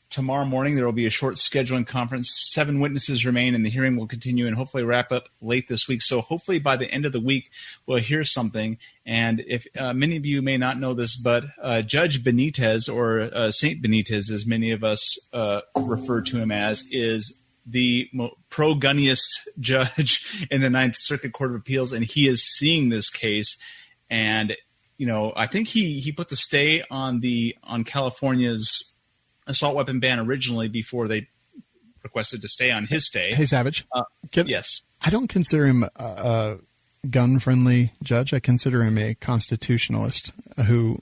Speaker 6: Tomorrow morning, there will be a short scheduling conference. 7 witnesses remain, and the hearing will continue and hopefully wrap up late this week. So hopefully by the end of the week, we'll hear something. And if many of you may not know this, but Judge Benitez, or Saint Benitez, as many of us refer to him as, is the pro-gunniest judge in the Ninth Circuit Court of Appeals, and he is seeing this case. And, you know, I think he put the stay on California's assault weapon ban originally before they requested to stay on his stay.
Speaker 2: Hey, Savage.
Speaker 6: Yes.
Speaker 2: I don't consider him a gun-friendly judge. I consider him a constitutionalist who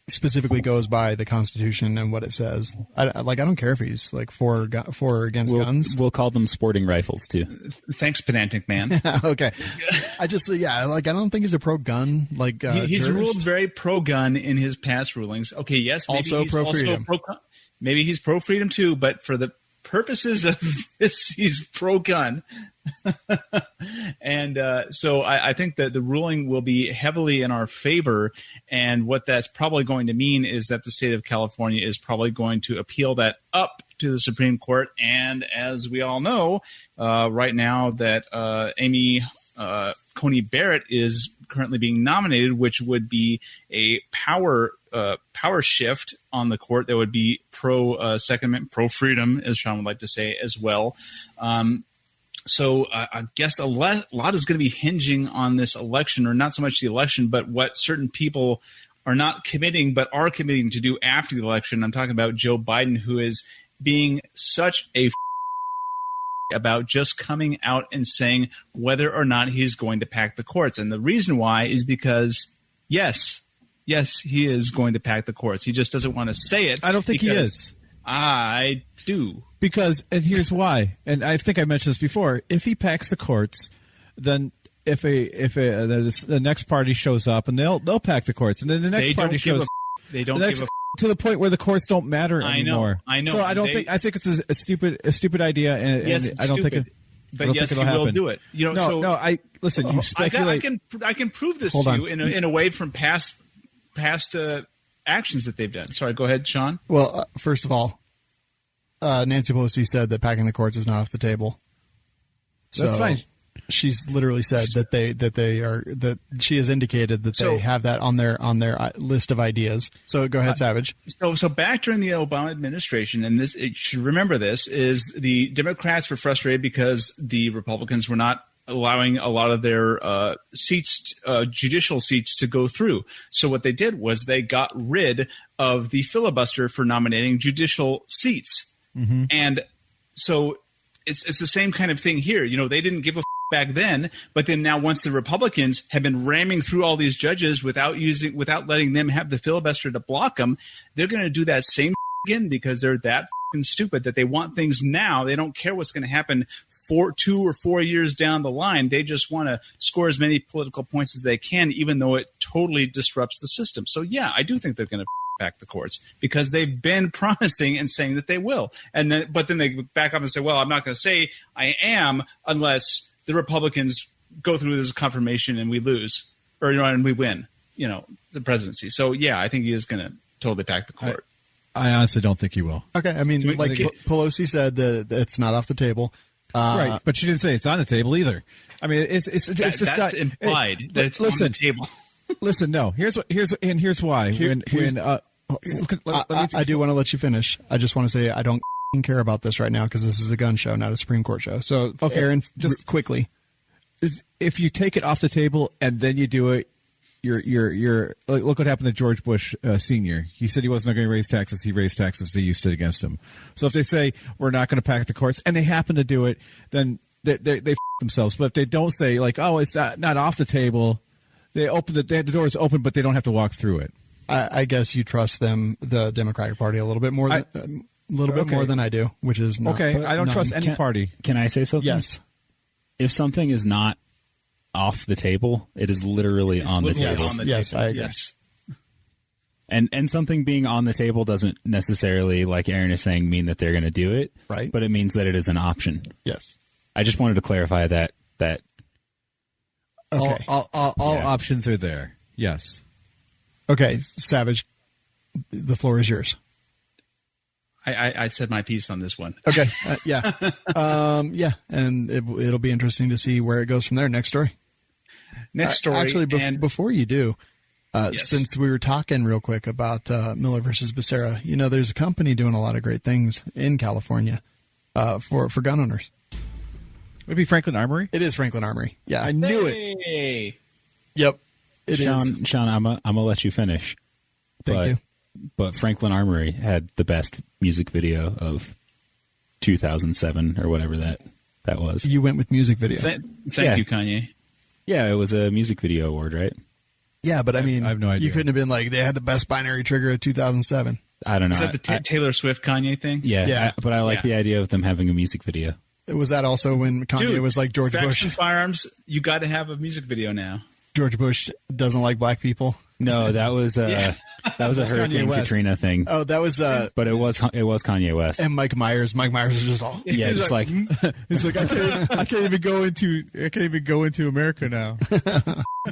Speaker 2: specifically goes by the Constitution and what it says. I don't care if he's like for or against guns.
Speaker 1: We'll call them sporting rifles too.
Speaker 6: Thanks, pedantic man.
Speaker 2: Okay. I don't think he's a pro-gun. Like
Speaker 6: he's
Speaker 2: jurist.
Speaker 6: ruled very pro-gun in his past rulings. Okay, yes, maybe
Speaker 2: Also
Speaker 6: he's
Speaker 2: pro-freedom.
Speaker 6: Maybe he's pro-freedom too, but for the purposes of this, he's pro-gun. And so I think that the ruling will be heavily in our favor. And what that's probably going to mean is that the state of California is probably going to appeal that up to the Supreme Court. And as we all know, right now that Amy Coney Barrett is currently being nominated, which would be a power shift on the court that would be pro-Second Amendment, pro-freedom, as Shawn would like to say as well. So I guess a lot is going to be hinging on this election, or not so much the election, but what certain people are not committing, but are committing to do after the election. I'm talking about Joe Biden, who is being such a about just coming out and saying whether or not he's going to pack the courts. And the reason why is because, yes, he is going to pack the courts. He just doesn't want to say it.
Speaker 3: I don't think he is.
Speaker 6: I do.
Speaker 3: Because, and here's why, and I think I mentioned this before, if he packs the courts, then if the next party shows up, and they'll pack the courts, and then the next party shows
Speaker 6: they don't give a
Speaker 3: to the point where the courts don't matter anymore.
Speaker 6: I know.
Speaker 3: So I think it's a stupid idea, and,
Speaker 6: yes,
Speaker 3: and I don't think it.
Speaker 6: But yes, he will do it. You know,
Speaker 3: listen. You speculate.
Speaker 6: I can prove this to you in a way from past actions that they've done. Sorry, go ahead, Shawn.
Speaker 2: Well, first of all, Nancy Pelosi said that packing the courts is not off the table. So
Speaker 3: that's fine.
Speaker 2: She's literally said that she has indicated that they have that on their list of ideas. So go ahead, Savage.
Speaker 6: So back during the Obama administration, and you should remember this, is the Democrats were frustrated because the Republicans were not allowing a lot of their judicial seats to go through. So what they did was they got rid of the filibuster for nominating judicial seats. Mm-hmm. And so it's the same kind of thing here. You know, they didn't give a back then, but then now once the Republicans have been ramming through all these judges without letting them have the filibuster to block them, they're going to do that same again because they're that stupid that they want things now. They don't care what's going to happen 2 or 4 years down the line. They just want to score as many political points as they can, even though it totally disrupts the system. So yeah, I do think they're going to back the courts because they've been promising and saying that they will. But then they back up and say, well, I'm not going to say I am unless the Republicans go through this confirmation and we lose or, and we win, the presidency. So, yeah, I think he is going to totally pack the court.
Speaker 3: I honestly don't think he will.
Speaker 2: Okay. I mean, like Pelosi said, that it's not off the table.
Speaker 3: Right. But she didn't say it's on the table either. I mean, it's just
Speaker 6: that's
Speaker 3: not
Speaker 6: implied that it's on the table.
Speaker 3: Listen, no. Here's why.
Speaker 2: I do want to let you finish. I just want to say I don't care about this right now because this is a gun show, not a Supreme Court show. So, okay, Aaron, just quickly,
Speaker 3: if you take it off the table and then you do it, you're look what happened to George Bush Sr. He said he wasn't going to raise taxes. He raised taxes. They used it against him. So if they say we're not going to pack the courts and they happen to do it, then they f themselves. But if they don't say like, oh, it's not off the table. The doors open, but they don't have to walk through it.
Speaker 2: I guess you trust them, the Democratic Party, a little bit more than more than I do, which is not,
Speaker 3: okay. I don't trust any party.
Speaker 1: Can I say something?
Speaker 2: Yes.
Speaker 1: If something is not off the table, it is literally on the table.
Speaker 2: Yes, I agree.
Speaker 6: Yes.
Speaker 1: And something being on the table doesn't necessarily, like Aaron is saying, mean that they're going to do it.
Speaker 2: Right.
Speaker 1: But it means that it is an option.
Speaker 2: Yes.
Speaker 1: I just wanted to clarify that.
Speaker 2: Okay.
Speaker 3: All options are there. Yes.
Speaker 2: Okay, Savage, the floor is yours.
Speaker 6: I said my piece on this one.
Speaker 2: Okay. Yeah. And it'll be interesting to see where it goes from there. Next story.
Speaker 6: Next story.
Speaker 2: Actually, before you do, since we were talking real quick about Miller versus Bercera, there's a company doing a lot of great things in California for gun owners.
Speaker 3: Would it be Franklin Armory?
Speaker 2: It is Franklin Armory. Yeah,
Speaker 3: I knew it.
Speaker 2: Yep.
Speaker 1: Shawn, I'm gonna let you finish.
Speaker 2: Thank you.
Speaker 1: But Franklin Armory had the best music video of 2007 or whatever that was.
Speaker 2: You went with music video.
Speaker 6: Thank you, Kanye.
Speaker 1: Yeah, it was a music video award, right?
Speaker 2: Yeah, but I mean,
Speaker 3: I have no idea.
Speaker 2: You couldn't have been like they had the best binary trigger of 2007.
Speaker 1: I don't know.
Speaker 6: Is that the Taylor Swift Kanye thing?
Speaker 1: Yeah. But I like the idea of them having a music video.
Speaker 2: Was that also when Kanye was like George Bush?
Speaker 6: Firearms, you got to have a music video now.
Speaker 2: George Bush doesn't like black people.
Speaker 1: No, that was a Hurricane Katrina thing.
Speaker 2: Oh, that was
Speaker 1: but it was Kanye West.
Speaker 2: And Mike Myers. Mike Myers is just all
Speaker 1: just like
Speaker 3: he's like I can't even go into America now.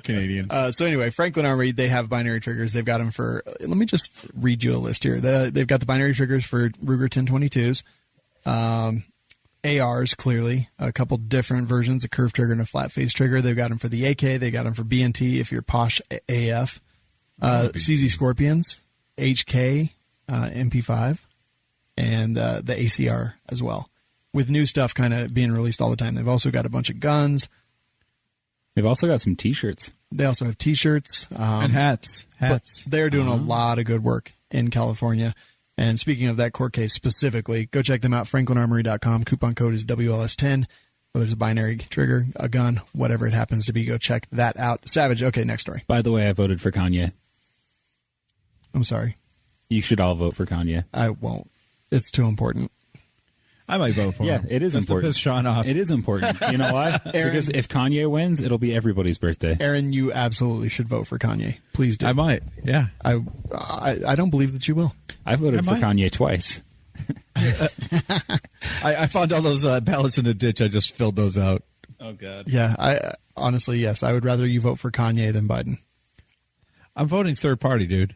Speaker 3: Canadian.
Speaker 2: So anyway, Franklin Armory, they have binary triggers. They've got them for. Let me just read you a list here. They've got the binary triggers for Ruger 1022s. ARs, clearly, a couple different versions, a curved trigger and a flat face trigger. They've got them for the AK. They got them for B&T if you're posh AF. CZ Scorpions, HK, MP5, and the ACR as well, with new stuff kind of being released all the time. They've also got a bunch of guns.
Speaker 1: They've also got some T-shirts.
Speaker 2: They also have T-shirts.
Speaker 3: And hats.
Speaker 2: They're doing a lot of good work in California. And speaking of that court case specifically, go check them out, franklinarmory.com. Coupon code is WLS10. Whether it's a binary trigger, a gun, whatever it happens to be, go check that out. Savage, okay, next story.
Speaker 1: By the way, I voted for Kanye.
Speaker 2: I'm sorry.
Speaker 1: You should all vote for Kanye.
Speaker 2: I won't. It's too important.
Speaker 3: I might vote for him.
Speaker 1: Yeah, it is important.
Speaker 3: To piss Shawn off.
Speaker 1: It is important. You know why? Because if Kanye wins, it'll be everybody's birthday.
Speaker 2: Aaron, you absolutely should vote for Kanye. Please do.
Speaker 3: I might. Yeah.
Speaker 2: I don't believe that you will.
Speaker 1: I voted for Kanye twice.
Speaker 3: I found all those ballots in the ditch. I just filled those out.
Speaker 6: Oh, God.
Speaker 2: Yeah, I honestly, yes. I would rather you vote for Kanye than Biden.
Speaker 3: I'm voting third party, dude.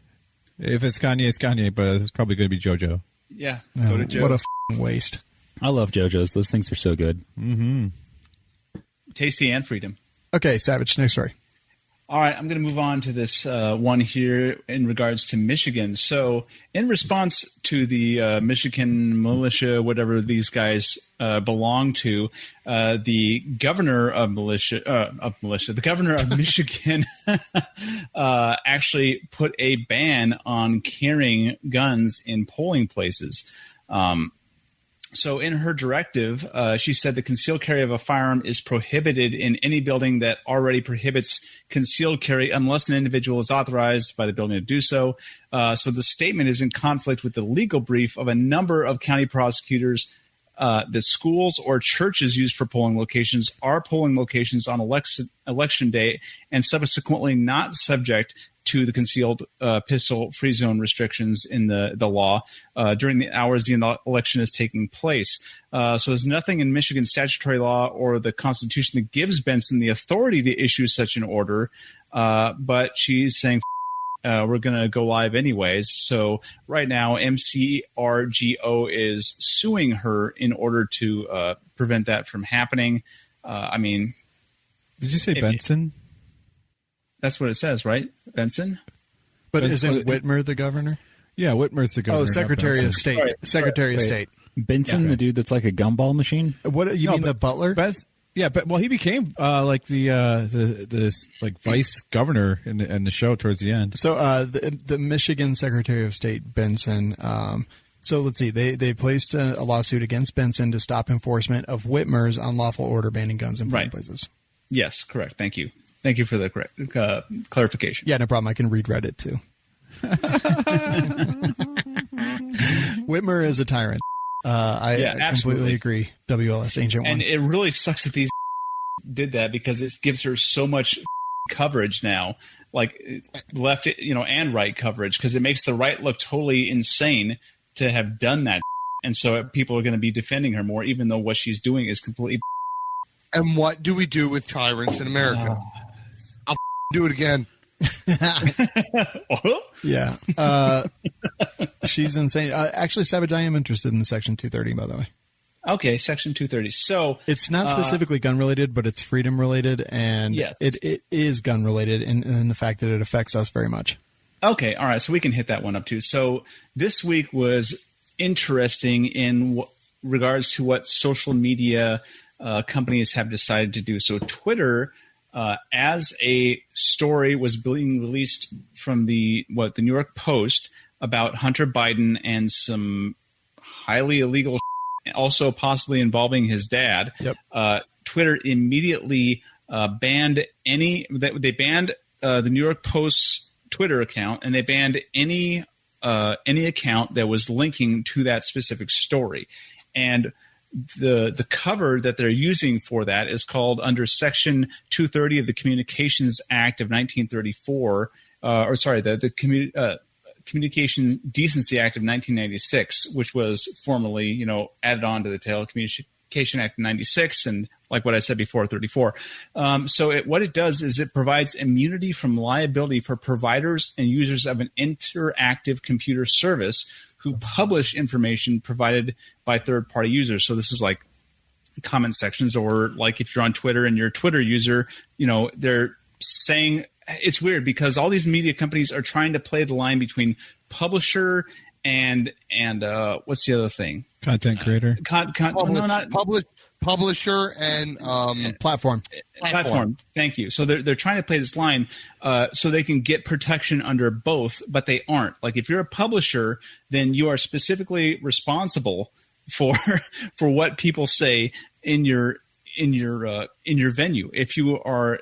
Speaker 3: If it's Kanye, but it's probably going to be JoJo.
Speaker 6: Yeah. Go to Joe.
Speaker 2: What a waste.
Speaker 1: I love JoJo's. Those things are so good.
Speaker 3: Mm-hmm.
Speaker 6: Tasty and freedom.
Speaker 2: Okay, Savage, next story.
Speaker 6: All right, I'm going to move on to this one here in regards to Michigan. So in response to the Michigan militia, whatever these guys belong to, the governor of the governor of Michigan actually put a ban on carrying guns in polling places. So in her directive, she said the concealed carry of a firearm is prohibited in any building that already prohibits concealed carry unless an individual is authorized by the building to do so. So the statement is in conflict with the legal brief of a number of county prosecutors that schools or churches used for polling locations are polling locations on election day and subsequently not subject to the concealed pistol free zone restrictions in the law during the hours the election is taking place. So there's nothing in Michigan statutory law or the Constitution that gives Benson the authority to issue such an order, but she's saying we're going to go live anyways. So right now, MCRGO is suing her in order to prevent that from happening. I mean,
Speaker 3: did you say Benson?
Speaker 6: That's what it says, right? Benson?
Speaker 2: But isn't Whitmer the governor?
Speaker 3: Yeah, Whitmer's the governor.
Speaker 2: Oh, Secretary of State.
Speaker 6: Sorry.
Speaker 2: Secretary of State.
Speaker 1: Benson, the dude that's like a gumball machine?
Speaker 2: What you mean, the butler?
Speaker 3: Yeah, but he became like the like vice governor in the show towards the end.
Speaker 2: So the Michigan Secretary of State Benson. So let's see. They placed a lawsuit against Benson to stop enforcement of Whitmer's unlawful order banning guns in polling places.
Speaker 6: Yes, correct. Thank you. Thank you for the clarification.
Speaker 2: Yeah, no problem. I can read Reddit too. Whitmer is a tyrant. I completely agree. WLS Ancient One.
Speaker 6: And it really sucks that these did that because it gives her so much coverage now, like left, and right coverage, because it makes the right look totally insane to have done that. And so people are going to be defending her more, even though what she's doing is completely.
Speaker 4: And what do we do with tyrants in America? I'll do it again.
Speaker 2: Yeah. She's insane. Actually, Savage, I am interested in the Section 230, by the way.
Speaker 6: Okay, Section 230. So
Speaker 2: it's not specifically gun related, but it's freedom related, and
Speaker 6: yes.
Speaker 2: it is gun related in the fact that it affects us very much.
Speaker 6: Okay, all right. So we can hit that one up too. So this week was interesting in regards to what social media companies have decided to do. So Twitter, as a story was being released from the New York Post about Hunter Biden and some highly illegal also possibly involving his dad.
Speaker 2: Yep.
Speaker 6: Twitter immediately banned they banned the New York Post's Twitter account, and they banned any account that was linking to that specific story. And the cover that they're using for that is called under Section 230 of the Communications Act of 1934, the Communication Decency Act of 1996, which was formerly, added on to the Telecommunication Act of 96, and like what I said before, 34. What it does is it provides immunity from liability for providers and users of an interactive computer service who publish information provided by third-party users. So this is like comment sections, or like if you're on Twitter and you're a Twitter user, they're saying it's weird because all these media companies are trying to play the line between publisher and what's the other thing?
Speaker 3: Content creator.
Speaker 4: Publisher and
Speaker 2: platform.
Speaker 6: Platform. Thank you. So they're trying to play this line so they can get protection under both, but they aren't. Like if you're a publisher, then you are specifically responsible for what people say in your venue. If you are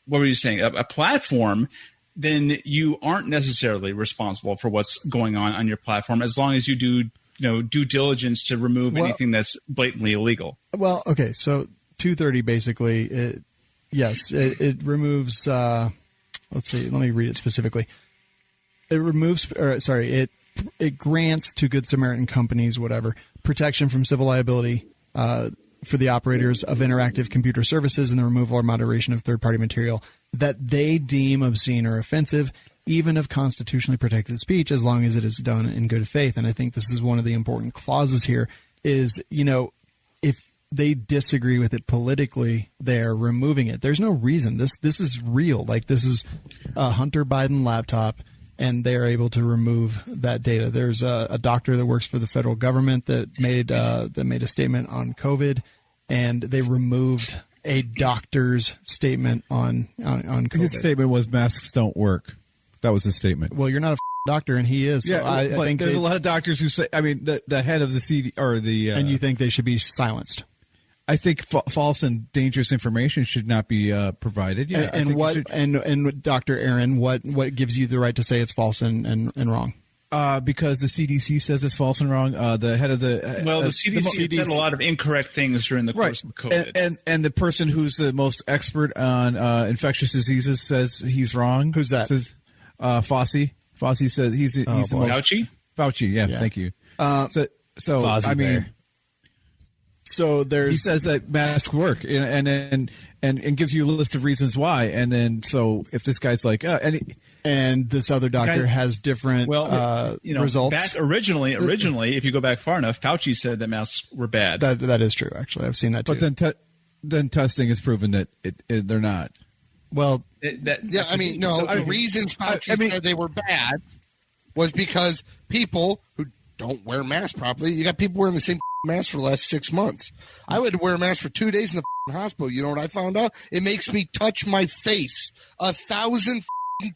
Speaker 6: what were you saying? A platform, then you aren't necessarily responsible for what's going on your platform, as long as you do due diligence to remove anything that's blatantly illegal.
Speaker 2: Well, okay, so 230 basically, it removes. Let's see, let me read it specifically. It removes, it grants to Good Samaritan companies, whatever, protection from civil liability for the operators of interactive computer services and the removal or moderation of third-party material that they deem obscene or offensive, even of constitutionally protected speech, as long as it is done in good faith. And I think this is one of the important clauses here is, if they disagree with it politically, they're removing it. There's no reason. This is real. Like, this is a Hunter Biden laptop, and they're able to remove that data. There's a doctor that works for the federal government that made a statement on COVID, and they removed a doctor's statement on COVID.
Speaker 3: His statement was masks don't work. That was his statement.
Speaker 2: Well, you're not a doctor, and he is. So
Speaker 3: yeah,
Speaker 2: I think
Speaker 3: there's a lot of doctors who say. I mean, the head of the CD or the.
Speaker 2: And you think they should be silenced?
Speaker 3: I think false and dangerous information should not be provided. Yeah,
Speaker 2: and Dr. Aaron, what gives you the right to say it's false and wrong?
Speaker 3: Because the CDC says it's false and wrong. The head of the
Speaker 6: the CDC said a lot of incorrect things during the course of COVID.
Speaker 3: And the person who's the most expert on infectious diseases says he's wrong.
Speaker 2: Who's that?
Speaker 3: Says, Fauci. Fauci says he's the most
Speaker 6: Fauci?
Speaker 3: Yeah, thank you. So
Speaker 1: Fauci
Speaker 3: I mean,
Speaker 2: so
Speaker 3: he says that masks work, and gives you a list of reasons why. And then so if this guy's like,
Speaker 2: and this other doctor has different results.
Speaker 6: Back originally, if you go back far enough, Fauci said that masks were bad.
Speaker 2: That is true. Actually, I've seen that too.
Speaker 3: But then testing has proven that they're not.
Speaker 2: Well,
Speaker 4: the reasons Fauci said they were bad was because people who don't wear masks properly. You got people wearing the same mask for the last 6 months. I would wear a mask for 2 days in the hospital. You know what I found out? It makes me touch my face 1,000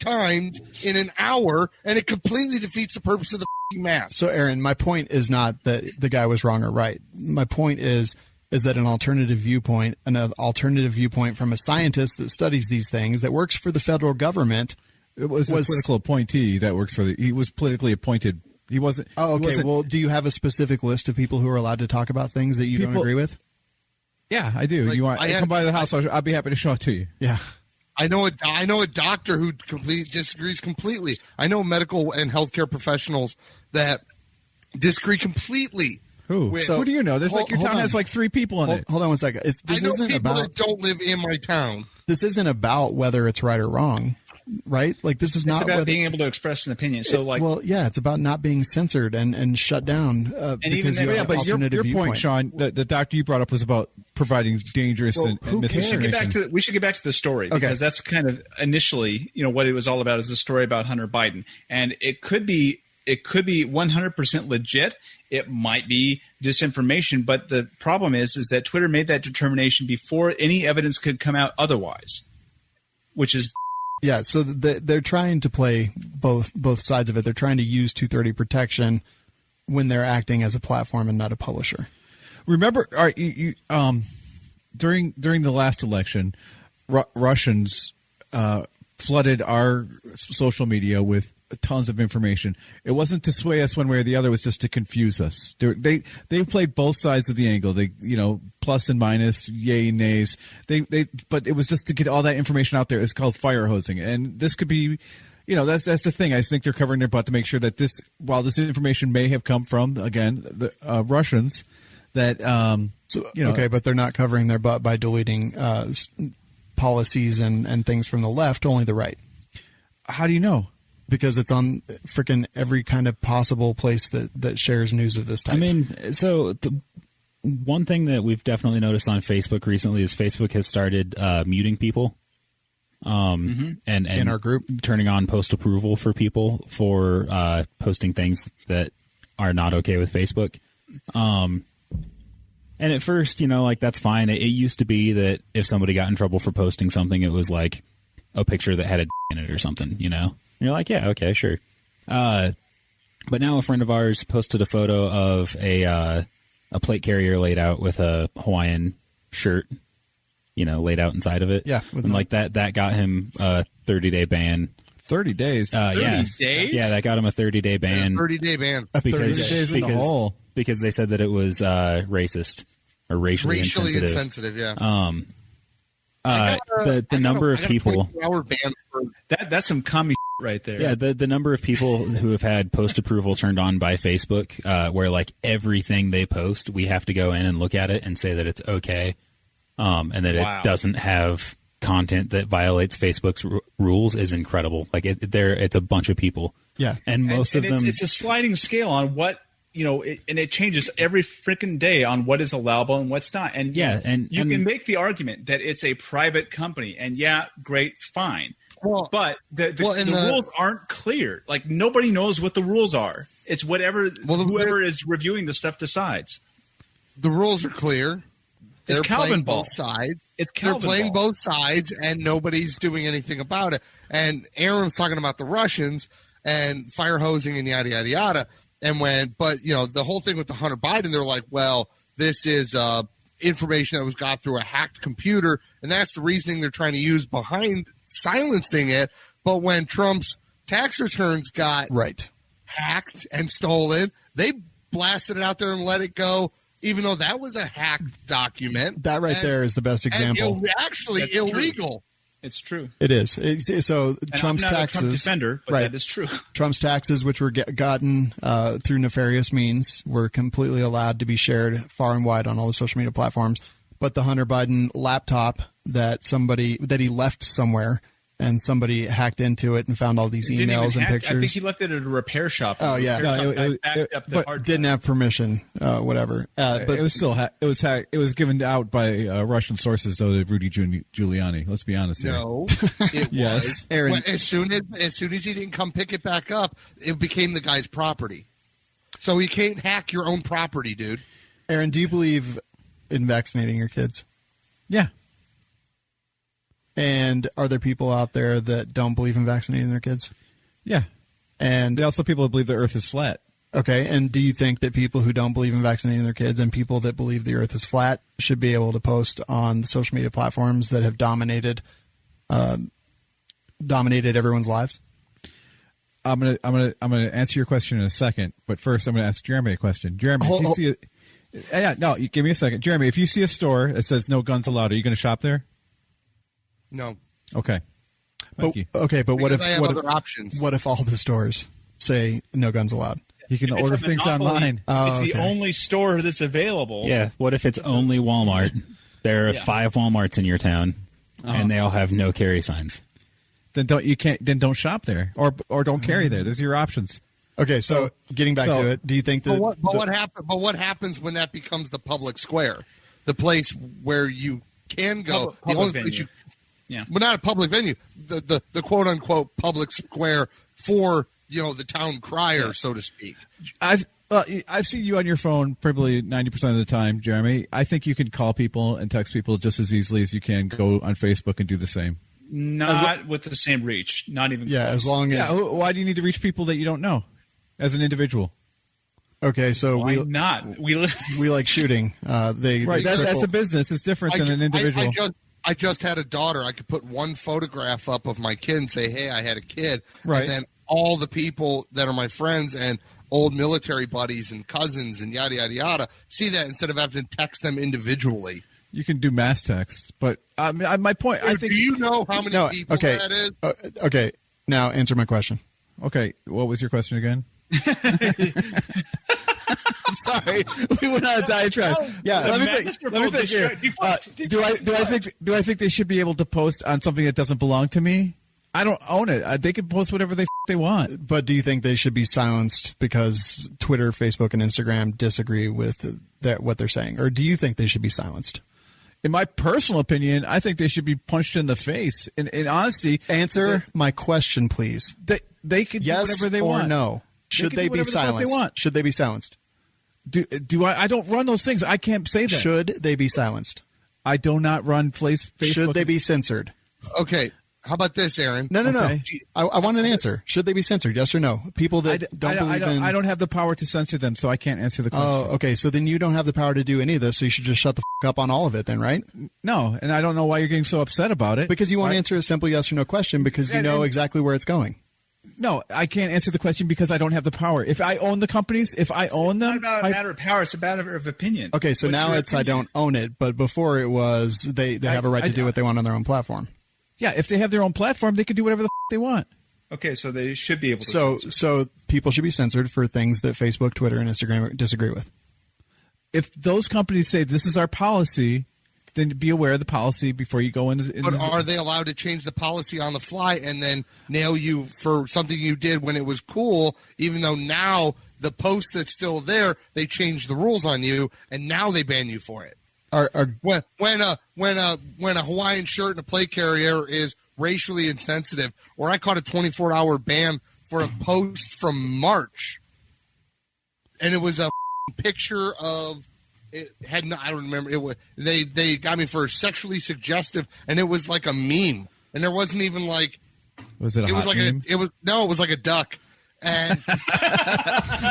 Speaker 4: times in an hour, and it completely defeats the purpose of the mask.
Speaker 2: So, Aaron, my point is not that the guy was wrong or right. My point is that an alternative viewpoint from a scientist that studies these things, that works for the federal government.
Speaker 3: It was a political appointee that works for he was politically appointed. He wasn't.
Speaker 2: Oh, okay. Well, do you have a specific list of people who are allowed to talk about things that you don't agree with?
Speaker 3: Yeah, I do. You want? Come by the house. I'll be happy to show it to you.
Speaker 2: Yeah.
Speaker 4: I know a doctor who disagrees completely. I know medical and healthcare professionals that disagree completely.
Speaker 3: Who? Who do you know? There's your town has like 3 people in it.
Speaker 2: Hold on one second.
Speaker 4: I know people that don't live in my town.
Speaker 2: This isn't about whether it's right or wrong, right? Like this is not
Speaker 6: about being able to express an opinion. So
Speaker 2: it's about not being censored and shut down. Because
Speaker 3: but your point, Shawn, the doctor you brought up was about providing dangerous and misinformation.
Speaker 6: We should get back to the story because that's kind of initially, what it was all about is a story about Hunter Biden, and it could be 100% legit. It might be disinformation, but the problem is that Twitter made that determination before any evidence could come out otherwise, which is
Speaker 2: yeah. So they're trying to play both sides of it. They're trying to use 230 protection when they're acting as a platform and not a publisher.
Speaker 3: Remember, during the last election, Russians flooded our social media with tons of information. It wasn't to sway us one way or the other. It was just to confuse us. They played both sides of the angle. They plus and minus, yay and nays. But it was just to get all that information out there. It's called fire hosing, and this could be. That's the thing. I think they're covering their butt to make sure that while this information may have come from the Russians, that
Speaker 2: okay, but they're not covering their butt by deleting policies and things from the left, only the right.
Speaker 3: How do you know?
Speaker 2: Because it's on freaking every kind of possible place that shares news of this type.
Speaker 1: I mean, so the one thing that we've definitely noticed on Facebook recently is Facebook has started muting people. And
Speaker 2: in our group,
Speaker 1: turning on post approval for people for posting things that are not okay with Facebook. And at first, that's fine. It used to be that if somebody got in trouble for posting something, it was like a picture that had a in it or something, And you're like, yeah, okay, sure. But now a friend of ours posted a photo of a plate carrier laid out with a Hawaiian shirt, laid out inside of it.
Speaker 2: Yeah.
Speaker 1: And like that got him a 30-day ban.
Speaker 3: 30 days?
Speaker 6: 30 days?
Speaker 1: Yeah, that got him a 30-day ban.
Speaker 4: 30-day ban.
Speaker 2: 30 days in the hole.
Speaker 1: Because they said that it was racist or racially
Speaker 4: insensitive. Yeah.
Speaker 1: The number of people.
Speaker 6: That's some commie right there.
Speaker 1: Yeah, the number of people who have had post approval turned on by Facebook, where like everything they post, we have to go in and look at it and say that it's okay, and that it doesn't have content that violates Facebook's rules is incredible. Like it's a bunch of people.
Speaker 2: Yeah,
Speaker 1: and most of them.
Speaker 6: It's a sliding scale on what. And it changes every freaking day on what is allowable and what's not. And you can make the argument that it's a private company, and great, fine.
Speaker 4: Well,
Speaker 6: but the rules aren't clear. Like nobody knows what the rules are. It's whatever whoever is reviewing the stuff decides.
Speaker 4: The rules are clear. They're playing both sides. They're playing both sides, and nobody's doing anything about it. And Aaron was talking about the Russians and fire hosing and yada yada yada. But the whole thing with the Hunter Biden, they're like, well, this is information that was got through a hacked computer, and that's the reasoning they're trying to use behind silencing it. But when Trump's tax returns got hacked and stolen. They blasted it out there and let it go, even though that was a hacked document.
Speaker 2: That there is the best example.
Speaker 4: Actually
Speaker 6: That's
Speaker 4: illegal.
Speaker 6: True. It's true.
Speaker 2: It is. So
Speaker 6: And
Speaker 2: Trump's
Speaker 6: I'm not
Speaker 2: taxes.
Speaker 6: a Trump defender, but that is true.
Speaker 2: Trump's taxes, which were gotten through nefarious means, were completely allowed to be shared far and wide on all the social media platforms. But the Hunter Biden laptop that he left somewhere, and somebody hacked into it and found all these emails and pictures.
Speaker 6: I think he left it at a repair shop.
Speaker 2: Oh yeah, but didn't have permission. Whatever. But
Speaker 3: it was still it was hacked. It was given out by Russian sources, though, to Rudy Giuliani. Let's be honest here.
Speaker 4: No, it
Speaker 3: Yes.
Speaker 4: was.
Speaker 2: Aaron,
Speaker 4: as soon as he didn't come pick it back up, it became the guy's property. So you can't hack your own property, dude.
Speaker 2: Aaron, do you believe in vaccinating your kids?
Speaker 3: Yeah.
Speaker 2: And are there people out there that don't believe in vaccinating their kids?
Speaker 3: Yeah.
Speaker 2: And
Speaker 3: There are also people that believe the Earth is flat.
Speaker 2: okay, and do you think that people who don't believe in vaccinating their kids and people that believe the Earth is flat should be able to post on the social media platforms that have dominated everyone's lives?
Speaker 3: I'm gonna answer your question in a second, but first I'm gonna ask Jerambe a question. Jerambe, if you see you give me a second. Jerambe, if you see a store that says no guns allowed, are you gonna shop there?
Speaker 4: No.
Speaker 3: Okay. Thank you.
Speaker 2: Okay, but what
Speaker 4: Because
Speaker 2: if
Speaker 4: I have other options?
Speaker 2: What if all the stores say no guns allowed?
Speaker 3: You can
Speaker 6: If it's
Speaker 3: order
Speaker 6: a
Speaker 3: things
Speaker 6: monopoly,
Speaker 3: online.
Speaker 2: Oh,
Speaker 6: it's the
Speaker 2: okay.
Speaker 6: only store that's available.
Speaker 1: Yeah. What if it's only Walmart? There are 5 Walmarts in your town, and they all have no carry signs.
Speaker 3: Then don't shop there or don't carry there. There's your options.
Speaker 2: Okay, so getting back to it, do you think that
Speaker 4: what happens when that becomes the public square, the place where you can go,
Speaker 6: Public
Speaker 4: the only
Speaker 6: venue.
Speaker 4: place you,
Speaker 6: Yeah.
Speaker 4: but not a public venue, the quote unquote public square for the town crier, so to speak.
Speaker 3: I've seen you on your phone probably 90% of the time, Jeremy. I think you can call people and text people just as easily as you can go on Facebook and do the same.
Speaker 6: Not with the same reach. Not even close.
Speaker 2: as long as
Speaker 3: Why do you need to reach people that you don't know as an individual?
Speaker 2: okay, so
Speaker 6: Why not? We
Speaker 2: like shooting. They
Speaker 3: That's a business. It's different than an individual.
Speaker 4: I just had a daughter. I could put one photograph up of my kid and say, "Hey, I had a kid,"
Speaker 3: Right.
Speaker 4: and then all the people that are my friends and old military buddies and cousins and yada yada yada see that instead of having to text them individually.
Speaker 3: You can do mass text, but my point. I think.
Speaker 4: Do you know how many people that is?
Speaker 2: Okay, now answer my question.
Speaker 3: Okay, what was your question again? I'm sorry, we went on a diatribe. Yeah, let me think here. Do I think they should be able to post on something that doesn't belong to me? I don't own it. They can post whatever they want.
Speaker 2: But do you think they should be silenced because Twitter, Facebook, and Instagram disagree with what they're saying, or do you think they should be silenced?
Speaker 3: In my personal opinion, I think they should be punched in the face. In honesty,
Speaker 2: Answer my question, please.
Speaker 3: They can
Speaker 2: Yes
Speaker 3: do whatever they
Speaker 2: or
Speaker 3: want. No.
Speaker 2: Should
Speaker 3: can
Speaker 2: they
Speaker 3: do
Speaker 2: be
Speaker 3: whatever the fuck
Speaker 2: silenced?
Speaker 3: they want.
Speaker 2: Should they be silenced?
Speaker 3: Do I don't run those things. I can't say that.
Speaker 2: Should they be silenced?
Speaker 3: I do not run Facebook.
Speaker 2: Should they be censored?
Speaker 4: Okay, how about this, Aaron?
Speaker 2: No.
Speaker 3: Okay.
Speaker 2: I want an answer. Should they be censored? Yes or no? People that don't believe in.
Speaker 3: I don't have the power to censor them, so I can't answer the question.
Speaker 2: Oh, okay. So then you don't have the power to do any of this. So you should just shut the up on all of it, then, right?
Speaker 3: No, and I don't know why you're getting so upset about it.
Speaker 2: Because you won't answer a simple yes or no question because you know exactly where it's going.
Speaker 3: No, I can't answer the question because I don't have the power. If I own the companies, if I own them,
Speaker 6: It's not about a matter of power. It's a matter of opinion.
Speaker 2: Okay, so
Speaker 6: What's
Speaker 2: now
Speaker 6: your
Speaker 2: it's I
Speaker 6: opinion?
Speaker 2: don't own it, but before it was they have a right to do what they want on their own platform.
Speaker 3: yeah, if they have their own platform, they can do whatever the they want.
Speaker 6: Okay, so they should be able to.
Speaker 2: So people should be censored for things that Facebook, Twitter, and Instagram disagree with.
Speaker 3: If those companies say this is our policy, then be aware of the policy before you go into.
Speaker 4: But are they allowed to change the policy on the fly and then nail you for something you did when it was cool, even though now the post that's still there, they changed the rules on you and now they ban you for it? When a Hawaiian shirt and a plate carrier is racially insensitive, or I caught a 24-hour ban for a post from March, and it was a picture of. It had not, I don't remember. It was they got me for sexually suggestive, and it was like a meme, and there wasn't even like.
Speaker 3: Was it?
Speaker 4: It was like
Speaker 3: meme?
Speaker 4: it was like a duck, and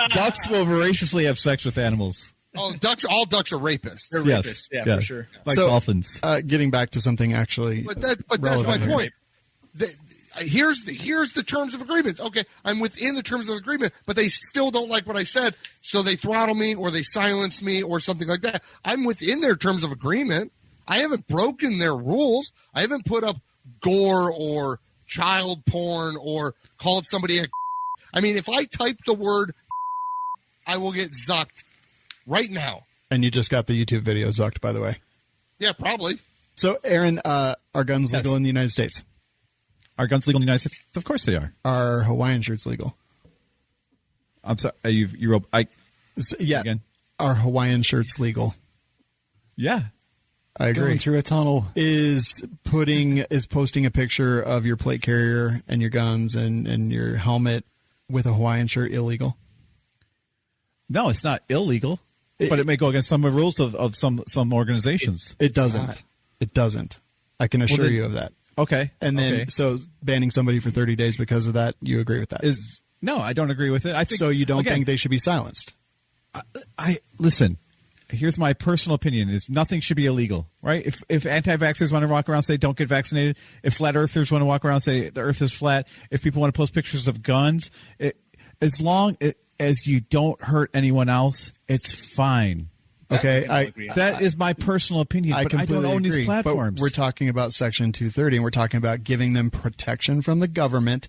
Speaker 3: Ducks will voraciously have sex with animals.
Speaker 4: all ducks are rapists.
Speaker 6: They're
Speaker 3: Yes.
Speaker 6: rapists. Yeah,
Speaker 3: Yes.
Speaker 6: for sure.
Speaker 3: Like
Speaker 2: So,
Speaker 3: dolphins.
Speaker 2: Getting back to something actually,
Speaker 4: But that's my
Speaker 2: relevant here.
Speaker 4: point. here's the terms of agreement. Okay, I'm within the terms of agreement, but they still don't like what I said, so they throttle me or they silence me or something like that. I'm within their terms of agreement. I haven't broken their rules. I haven't put up gore or child porn or called somebody a. I mean, if I type the word, I will get zucked right now.
Speaker 2: And you just got the YouTube video zucked, by the way.
Speaker 4: Yeah, probably.
Speaker 2: So, Aaron, are guns legal in the United States?
Speaker 3: Are guns legal in the United States? Of course they are.
Speaker 2: Are Hawaiian shirts legal?
Speaker 3: I'm sorry.
Speaker 2: Yeah.
Speaker 3: Again?
Speaker 2: Are Hawaiian shirts legal?
Speaker 3: Yeah.
Speaker 2: I agree.
Speaker 1: Going through a tunnel.
Speaker 2: Is posting a picture of your plate carrier and your guns and your helmet with a Hawaiian shirt illegal?
Speaker 3: No, it's not illegal, but it may go against some of the rules of some organizations.
Speaker 2: It doesn't. It doesn't. I can assure you of that.
Speaker 3: Okay.
Speaker 2: And then, so banning somebody for 30 days because of that, you agree with that?
Speaker 3: No, I don't agree with it. I think,
Speaker 2: so you don't think they should be silenced?
Speaker 3: I listen. Here's my personal opinion: is nothing should be illegal, right? If anti-vaxxers want to walk around and say don't get vaccinated, if flat earthers want to walk around and say the Earth is flat, if people want to post pictures of guns, as long as you don't hurt anyone else, it's fine.
Speaker 2: Okay,
Speaker 3: that is my personal opinion. But I don't own these platforms.
Speaker 2: But we're talking about Section 230, and we're talking about giving them protection from the government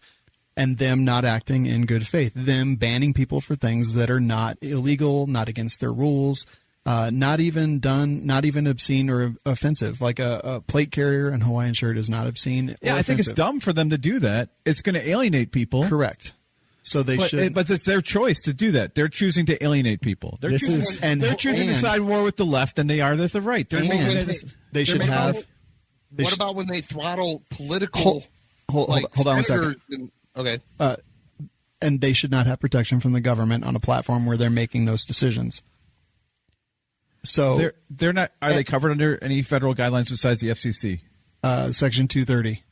Speaker 2: and them not acting in good faith, them banning people for things that are not illegal, not against their rules. Not even obscene or offensive. Like a plate carrier and Hawaiian shirt is not obscene.
Speaker 3: Yeah, I think it's dumb for them to do that. It's going to alienate people.
Speaker 2: Correct. So they should.
Speaker 3: But it's their choice to do that. They're choosing to alienate people. They're choosing to side more with the left than they are with the right.
Speaker 2: They should have.
Speaker 4: What about when they throttle political?
Speaker 2: Hold on 1 second.
Speaker 4: Okay.
Speaker 2: And they should not have protection from the government on a platform where they're making those decisions. So
Speaker 3: they're not. Are they covered under any federal guidelines besides the FCC?
Speaker 2: Section 230.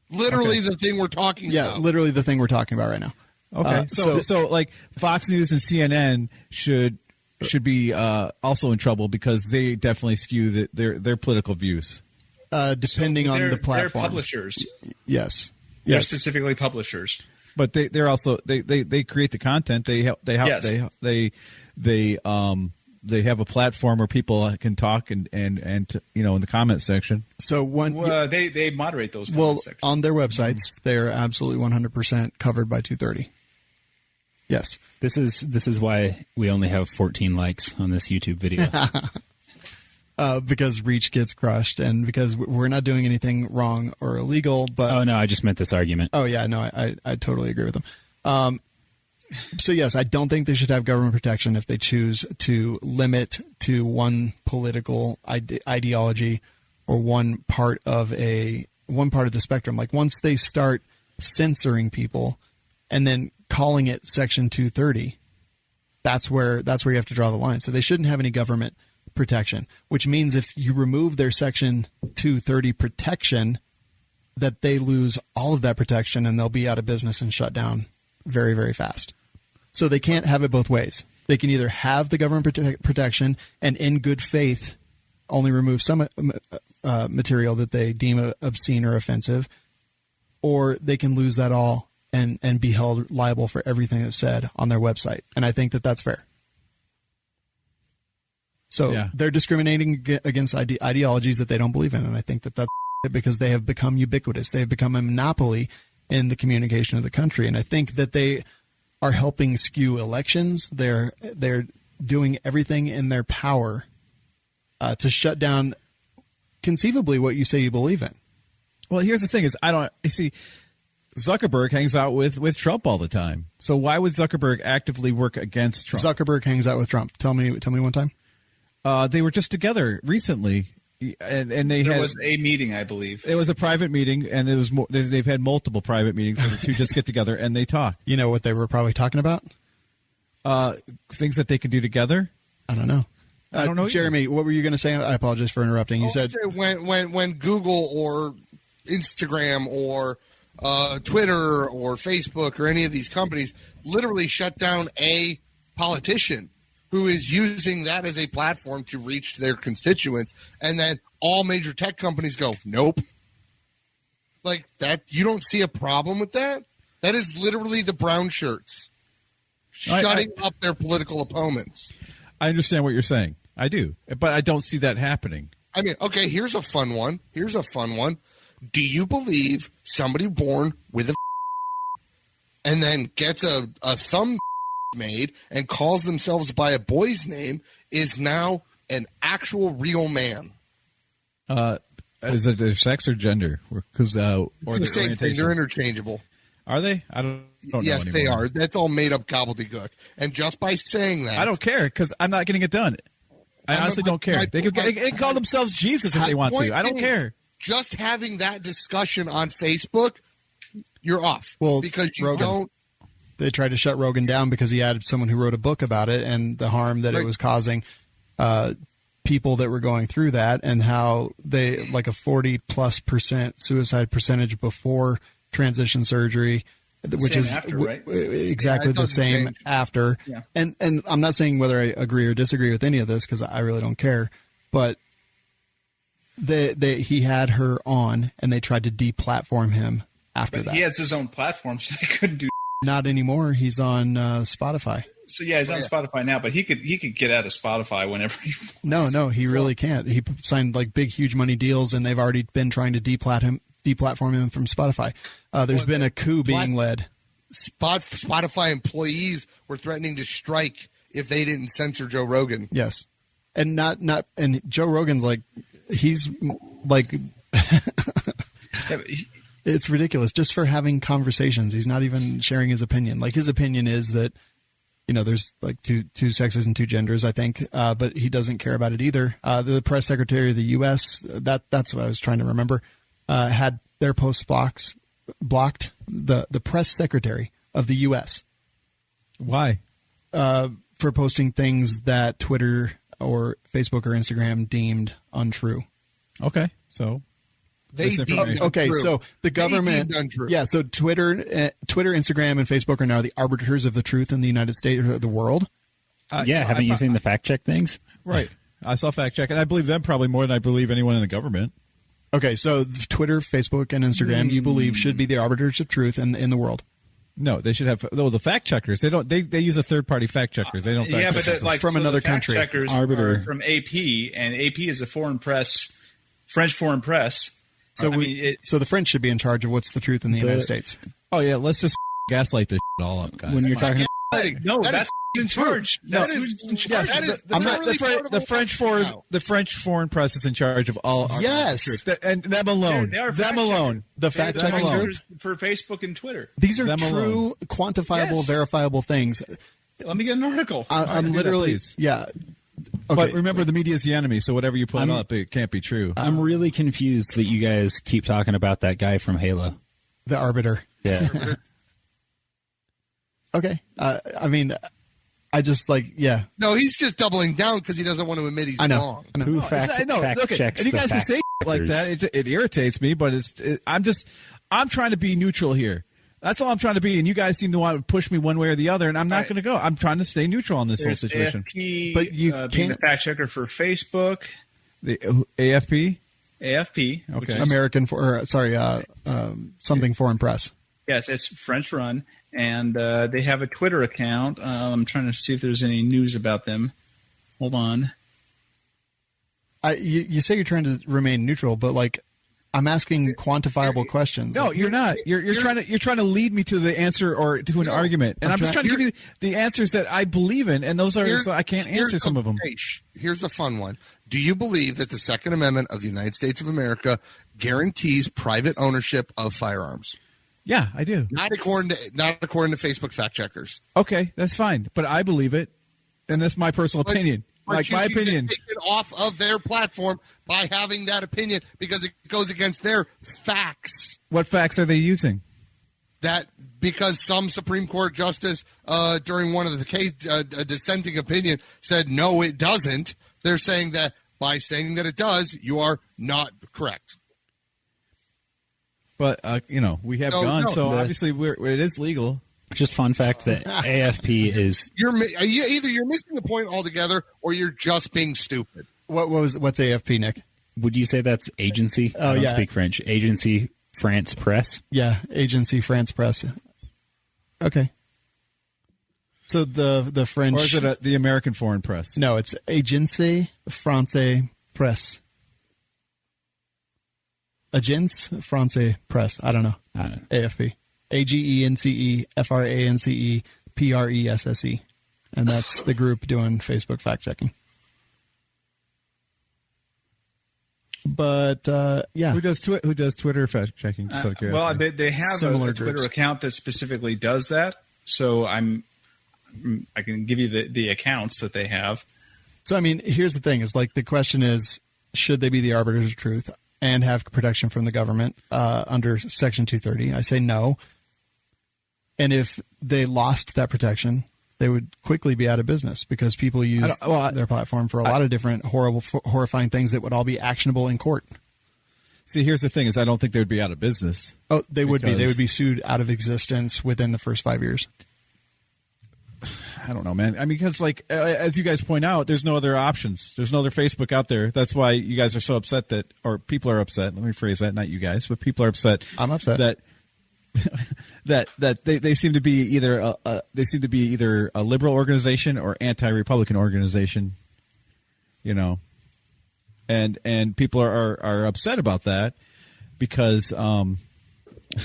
Speaker 4: Literally the thing we're talking about.
Speaker 2: Yeah, literally the thing we're talking about right now.
Speaker 3: Okay, so like Fox News and CNN should be also in trouble because they definitely skew their political views.
Speaker 2: Depending on the platform,
Speaker 6: they're publishers.
Speaker 2: Yes,
Speaker 6: They're specifically publishers.
Speaker 3: But they're also they create the content. They have a platform where people can talk and in the comment section.
Speaker 2: So
Speaker 6: they moderate those comment sections.
Speaker 2: On their websites, they're absolutely 100% covered by 230. Yes.
Speaker 1: This is why we only have 14 likes on this YouTube video.
Speaker 2: Because reach gets crushed and because we're not doing anything wrong or illegal. But
Speaker 1: oh, no, I just meant this argument.
Speaker 2: Oh, yeah, no, I totally agree with them. So, yes, I don't think they should have government protection if they choose to limit to one political ideology or one part of the spectrum. Like once they start censoring people and then calling it Section 230, that's where you have to draw the line. So they shouldn't have any government protection, which means if you remove their Section 230 protection, that they lose all of that protection and they'll be out of business and shut down very, very fast. So they can't have it both ways. They can either have the government protection and in good faith only remove some material that they deem obscene or offensive, or they can lose that all and be held liable for everything that's said on their website. And I think that that's fair. So they're discriminating against ideologies that they don't believe in, and I think that that's because they have become ubiquitous. They have become a monopoly in the communication of the country, and I think that they are helping skew elections. They're doing everything in their power to shut down conceivably what you say you believe in.
Speaker 3: Well, here's the thing: Zuckerberg hangs out with Trump all the time. So why would Zuckerberg actively work against Trump?
Speaker 2: Zuckerberg hangs out with Trump. Tell me one time.
Speaker 3: They were just together recently. And there
Speaker 6: was a meeting, I believe.
Speaker 3: It was a private meeting, and it was they've had multiple private meetings where the two just get together and they talk.
Speaker 2: You know what they were probably talking about?
Speaker 3: Things that they can do together.
Speaker 2: I don't know.
Speaker 3: I don't know.
Speaker 2: Jeremy, what were you going to say? I apologize for interrupting. You said
Speaker 4: when Google or Instagram or Twitter or Facebook or any of these companies literally shut down a politician who is using that as a platform to reach their constituents, and then all major tech companies go, nope. like that. You don't see a problem with that? That is literally the brown shirts shutting up their political opponents.
Speaker 3: I understand what you're saying. I do, but I don't see that happening.
Speaker 4: I mean, okay, here's a fun one. Do you believe somebody born with a and then gets a thumb made and calls themselves by a boy's name is now an actual real man?
Speaker 3: Is it their sex or gender? Because or
Speaker 4: it's the same thing. They're interchangeable.
Speaker 3: Are they? I don't know.
Speaker 4: Yes,
Speaker 3: anymore.
Speaker 4: they are. That's all made up gobbledygook. And just by saying that,
Speaker 3: I don't care because I'm not getting it done. I honestly don't care. They can call themselves Jesus if they want to. I don't care.
Speaker 4: Just having that discussion on Facebook, you're off.
Speaker 2: Well,
Speaker 4: because you
Speaker 2: Rogan.
Speaker 4: don't.
Speaker 2: They tried to shut Rogan down because he had someone who wrote a book about it and the harm that it was causing people that were going through that, and how they like a 40+% suicide percentage before transition surgery, which is
Speaker 6: after, right?
Speaker 2: exactly the same after.
Speaker 6: Yeah.
Speaker 2: And I'm not saying whether I agree or disagree with any of this because I really don't care, but he had her on and they tried to deplatform him after that.
Speaker 6: He has his own platform, so they couldn't do.
Speaker 2: Not anymore. He's on Spotify.
Speaker 6: So yeah, he's on Spotify now, but he could get out of Spotify whenever he wants.
Speaker 2: No, he really can't. He signed like big, huge money deals, and they've already been trying to deplatform him from Spotify. There's been a coup being led.
Speaker 4: Spotify employees were threatening to strike if they didn't censor Joe Rogan.
Speaker 2: Yes, and and Joe Rogan's like he's like. It's ridiculous just for having conversations. He's not even sharing his opinion. Like his opinion is that, there's like two sexes and two genders, I think, but he doesn't care about it either. The press secretary of the U.S., that's what I was trying to remember, had their posts blocked. The press secretary of the U.S.
Speaker 3: Why?
Speaker 2: For posting things that Twitter or Facebook or Instagram deemed untrue.
Speaker 3: Okay, so...
Speaker 2: Okay, so the government, so Twitter, Instagram, and Facebook are now the arbiters of the truth in the United States or the world.
Speaker 1: Haven't you seen the fact check things?
Speaker 3: Right. I saw fact check, and I believe them probably more than I believe anyone in the government.
Speaker 2: Okay, so Twitter, Facebook, and Instagram, you believe should be the arbiters of truth in the world.
Speaker 3: No, they should have. No, the fact checkers. They don't. They use a third party fact checkers. They don't.
Speaker 6: Yeah, but
Speaker 2: from another country.
Speaker 6: Fact checkers are from AP, and AP is a foreign press, French foreign press.
Speaker 2: So so the French should be in charge of what's the truth in the United States.
Speaker 3: Oh yeah, let's just gaslight this all up, guys.
Speaker 1: When you're talking,
Speaker 6: that's in charge.
Speaker 4: That is in charge.
Speaker 3: The French foreign press is in charge of all.
Speaker 2: Yes,
Speaker 3: and them alone.
Speaker 6: Them alone.
Speaker 2: The fact check alone
Speaker 6: for Facebook and Twitter.
Speaker 2: These are true, quantifiable, verifiable things.
Speaker 6: Let me get an article.
Speaker 2: I'm literally Okay.
Speaker 3: But remember, the media is the enemy, so whatever you put up, it can't be true.
Speaker 1: I'm really confused that you guys keep talking about that guy from Halo.
Speaker 2: The Arbiter.
Speaker 1: Yeah.
Speaker 2: Okay. I mean, I just
Speaker 4: No, he's just doubling down because he doesn't want to admit he's wrong.
Speaker 1: Who fact checks
Speaker 3: and you guys can say like that. It irritates me, but I'm trying to be neutral here. That's all I'm trying to be, and you guys seem to want to push me one way or the other, and I'm not going to go. I'm trying to stay neutral on this whole situation.
Speaker 6: AFP,
Speaker 2: but you
Speaker 6: being the fact checker for Facebook.
Speaker 3: The AFP?
Speaker 6: AFP.
Speaker 3: Okay.
Speaker 2: American something foreign press.
Speaker 6: Yes, it's French run, and they have a Twitter account. I'm trying to see if there's any news about them. Hold on.
Speaker 2: You say you're trying to remain neutral, but I'm asking quantifiable questions.
Speaker 3: No, you're not. You're trying to lead me to the answer or to an argument, and I'm just trying to give you the answers that I believe in, and those are I can't answer some of them.
Speaker 4: Here's the fun one. Do you believe that the Second Amendment of the United States of America guarantees private ownership of firearms?
Speaker 3: Yeah, I do.
Speaker 4: Not according to Facebook fact checkers.
Speaker 3: Okay, that's fine, but I believe it, and that's my personal opinion. My opinion.
Speaker 4: Take it off of their platform by having that opinion because it goes against their facts.
Speaker 3: What facts are they using?
Speaker 4: That because some Supreme Court justice during one of the case, a dissenting opinion said no, it doesn't. They're saying that by saying that it does, you are not correct.
Speaker 3: But we have guns, so obviously it is legal.
Speaker 1: Just fun fact that AFP is
Speaker 4: either you're missing the point altogether or you're just being stupid.
Speaker 2: What's AFP, Nick?
Speaker 1: Would you say that's agency? I don't speak French. Agency France Press.
Speaker 2: Yeah, Agency France Press. Okay. So the French...
Speaker 3: Or is it the American Foreign Press?
Speaker 2: No, it's Agence France Presse. Agence France Press. I don't know. AFP. AGENCE-FRANCE-PRESSE. And that's the group doing Facebook fact-checking. But, yeah.
Speaker 3: Who does Twitter fact-checking?
Speaker 6: Well, they have
Speaker 2: Similar
Speaker 6: a Twitter
Speaker 2: groups.
Speaker 6: account that specifically does that. So I can give you the accounts that they have.
Speaker 2: So, I mean, here's the thing. Is like the question is, should they be the arbiters of truth and have protection from the government under Section 230? I say no. And if they lost that protection, they would quickly be out of business because people use their platform for a lot of different horrifying things that would all be actionable in court.
Speaker 3: See, here's the thing: is I don't think they would be out of business.
Speaker 2: Oh, they would be. They would be sued out of existence within the first 5 years.
Speaker 3: I don't know, man. I mean, because like as you guys point out, there's no other options. There's no other Facebook out there. That's why you guys are so upset or people are upset. Let me phrase that, not you guys, but people are upset.
Speaker 2: I'm upset
Speaker 3: that they seem to be either a liberal organization or anti-Republican organization. You know, and people are upset about that because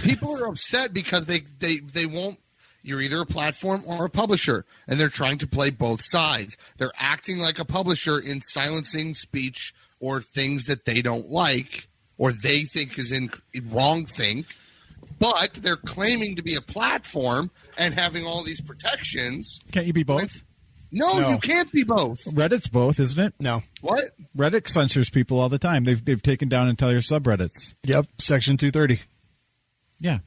Speaker 4: people are upset because they won't. You're either a platform or a publisher, and they're trying to play both sides. They're acting like a publisher in silencing speech or things that they don't like or they think is in wrong think, but they're claiming to be a platform and having all these protections.
Speaker 3: Can't you be both?
Speaker 4: No, you can't be both.
Speaker 3: Reddit's both, isn't it?
Speaker 2: No.
Speaker 4: What?
Speaker 3: Reddit censors people all the time. They've taken down entire subreddits.
Speaker 2: Yep, Section 230.
Speaker 3: Yeah.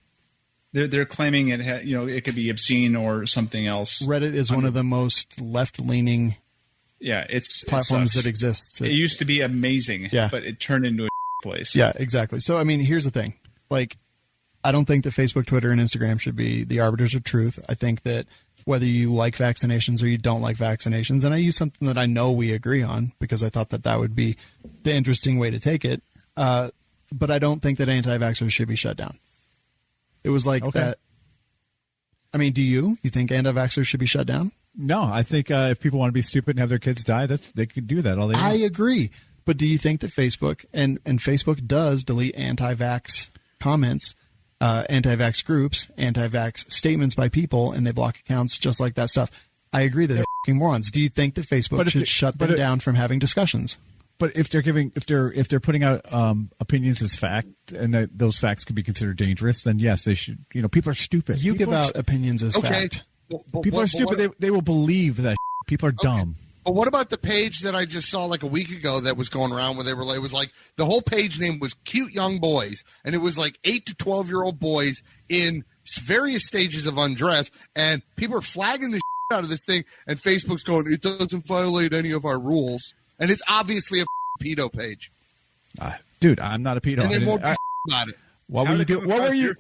Speaker 6: They're claiming it could be obscene or something else.
Speaker 2: Reddit is one of the most left-leaning platforms that exists.
Speaker 6: It used to be amazing, but it turned into a place.
Speaker 2: Yeah, exactly. So, I mean, here's the thing. Like, I don't think that Facebook, Twitter, and Instagram should be the arbiters of truth. I think that whether you like vaccinations or you don't like vaccinations, and I use something that I know we agree on because I thought that would be the interesting way to take it, but I don't think that anti-vaxxers should be shut down. It was like that. I mean, do you think anti-vaxxers should be shut down?
Speaker 3: No, I think if people want to be stupid and have their kids die, they could do that all day long.
Speaker 2: I agree. But do you think that Facebook, and Facebook does delete anti-vax comments, anti-vax groups, anti-vax statements by people, and they block accounts just like that stuff. I agree that they're fucking morons. Do you think that Facebook should shut them down from having discussions?
Speaker 3: But if they're putting out opinions as fact, and that those facts could be considered dangerous, then yes, they should. You know, people are stupid.
Speaker 2: You give out opinions as fact.
Speaker 3: People are stupid. They will believe that. People are dumb.
Speaker 4: But what about the page that I just saw like a week ago that was going around where it was like the whole page name was Cute Young Boys, and it was like 8 to 12-year-old boys in various stages of undress, and people are flagging the shit out of this thing, and Facebook's going, it doesn't violate any of our rules. And it's obviously a pedo page.
Speaker 3: Dude, I'm not a pedo.
Speaker 4: And they won't do about it.
Speaker 3: What were you doing? What were you